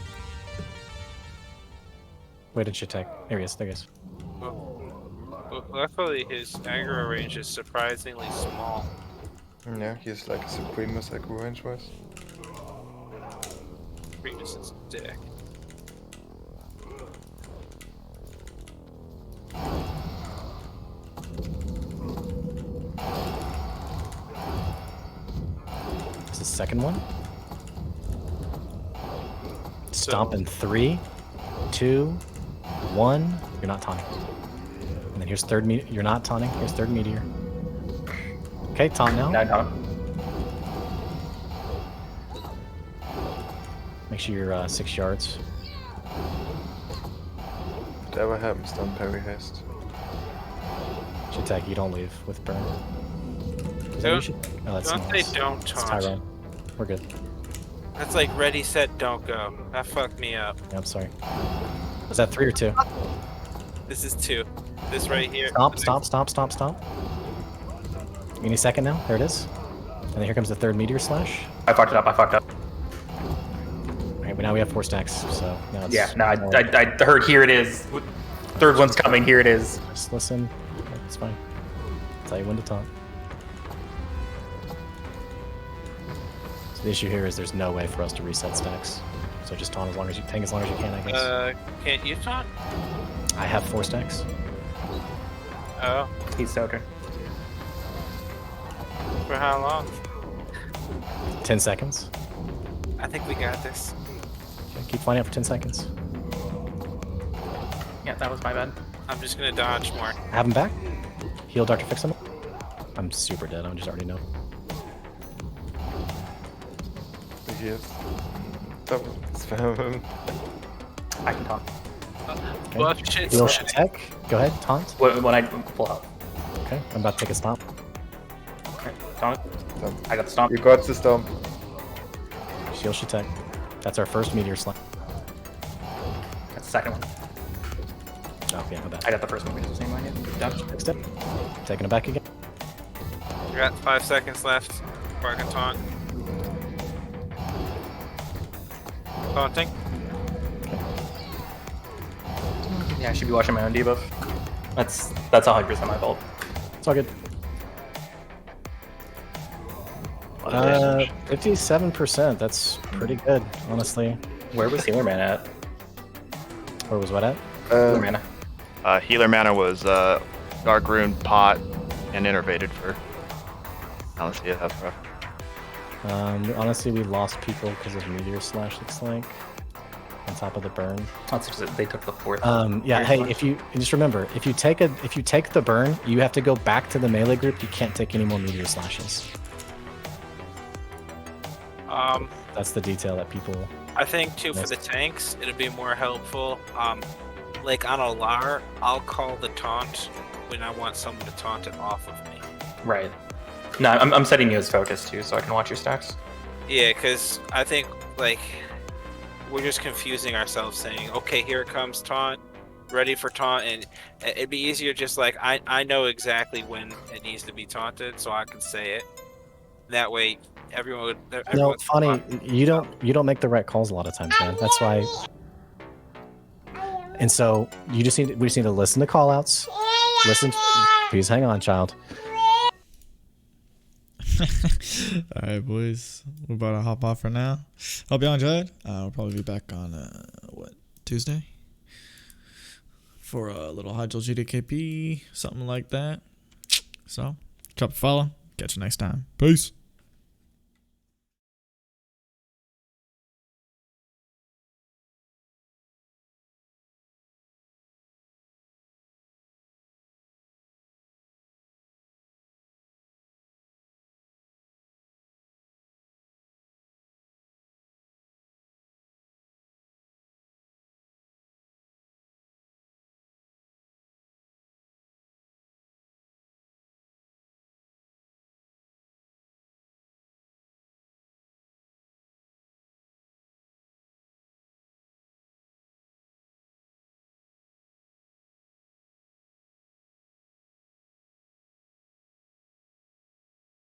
Where did Shitek? There he is. There he is. Luckily, his aggro range is surprisingly small. Yeah, he's like a Supremus aggro range wise. Primus is a dick. This is the second one. Stomp in 3, 2, 1. You're not taunting. And then here's third meteor. You're not taunting. Here's third meteor. Okay, taunt now. No, taunt. Make sure you're 6 yards. Whatever happens, don't parry haste. Should attack. You don't leave with burn. Don't that's say nice. don't It's taunt. Tyrone. We're good. That's like ready, set, don't go. That fucked me up. Yeah, I'm sorry. Was that 3 or 2? This is 2. This right here. Stomp, stomp, stomp, stomp, stomp. Any second now. There it is. And then here comes the third meteor slash. I fucked it up. Alright, but now we have 4 stacks, so now it's... Yeah, no, I heard here it is. Third one's coming, here it is. Just listen. It's fine. I'll tell you when to taunt. So the issue here is there's no way for us to reset stacks. So just taunt as long as you tank as long as you can, I guess. Can't you taunt? I have 4 stacks. Oh. He's soaking. For how long? 10 seconds. I think we got this. Okay, keep flying out for 10 seconds. Yeah, that was my bad. I'm just gonna dodge more. Have him back. Heal Dr. Fix him. I'm super dead, I just already know. Yes. Double spam him. I can taunt. Okay. Buff shit. Heal Shatek. Go ahead, taunt. When I pull out. Okay, I'm about to take a stomp. Okay, taunt. I got the stomp. You got the stomp. Shield Shatek. That's our first meteor slap. That's the second one. Oh, yeah, my bad. I got the first one. The same one, yeah. Done. Next step. Taking it back again. I got 5 seconds left before I can taunt. Taunting. Yeah, I should be watching my own debuff. That's 100% my fault. It's all good. 57%. That's pretty good, honestly. Where was Healer Mana at? Where was what at? Healer Mana. Healer mana was Dark Rune, Pot, and Innervated for. Honestly, yeah, that's rough. Honestly, we lost people because of Meteor Slash, looks like. On top of the burn. That's because they took the 4th. Yeah, hey, if you just remember, if you take the burn, you have to go back to the melee group. You can't take any more Meteor Slashes. That's the detail that people... I think too for the tanks, it'd be more helpful. Like on a Lar, I'll call the taunt when I want someone to taunt it off of me. Right. No, I'm setting you as focus too, so I can watch your stacks. Yeah, because I think like we're just confusing ourselves, saying, "Okay, here it comes, taunt, ready for taunt," and it'd be easier just like I know exactly when it needs to be taunted, so I can say it. That way, everyone would. No, funny, you don't make the right calls a lot of times, man. That's why. And so we just need to listen to callouts. Listen. Please hang on, child. Alright, boys. We're about to hop off for now. Hope y'all enjoyed. We'll probably be back on, Tuesday? For a little Hydro GDKP, something like that. So, drop a follow. Catch you next time. Peace.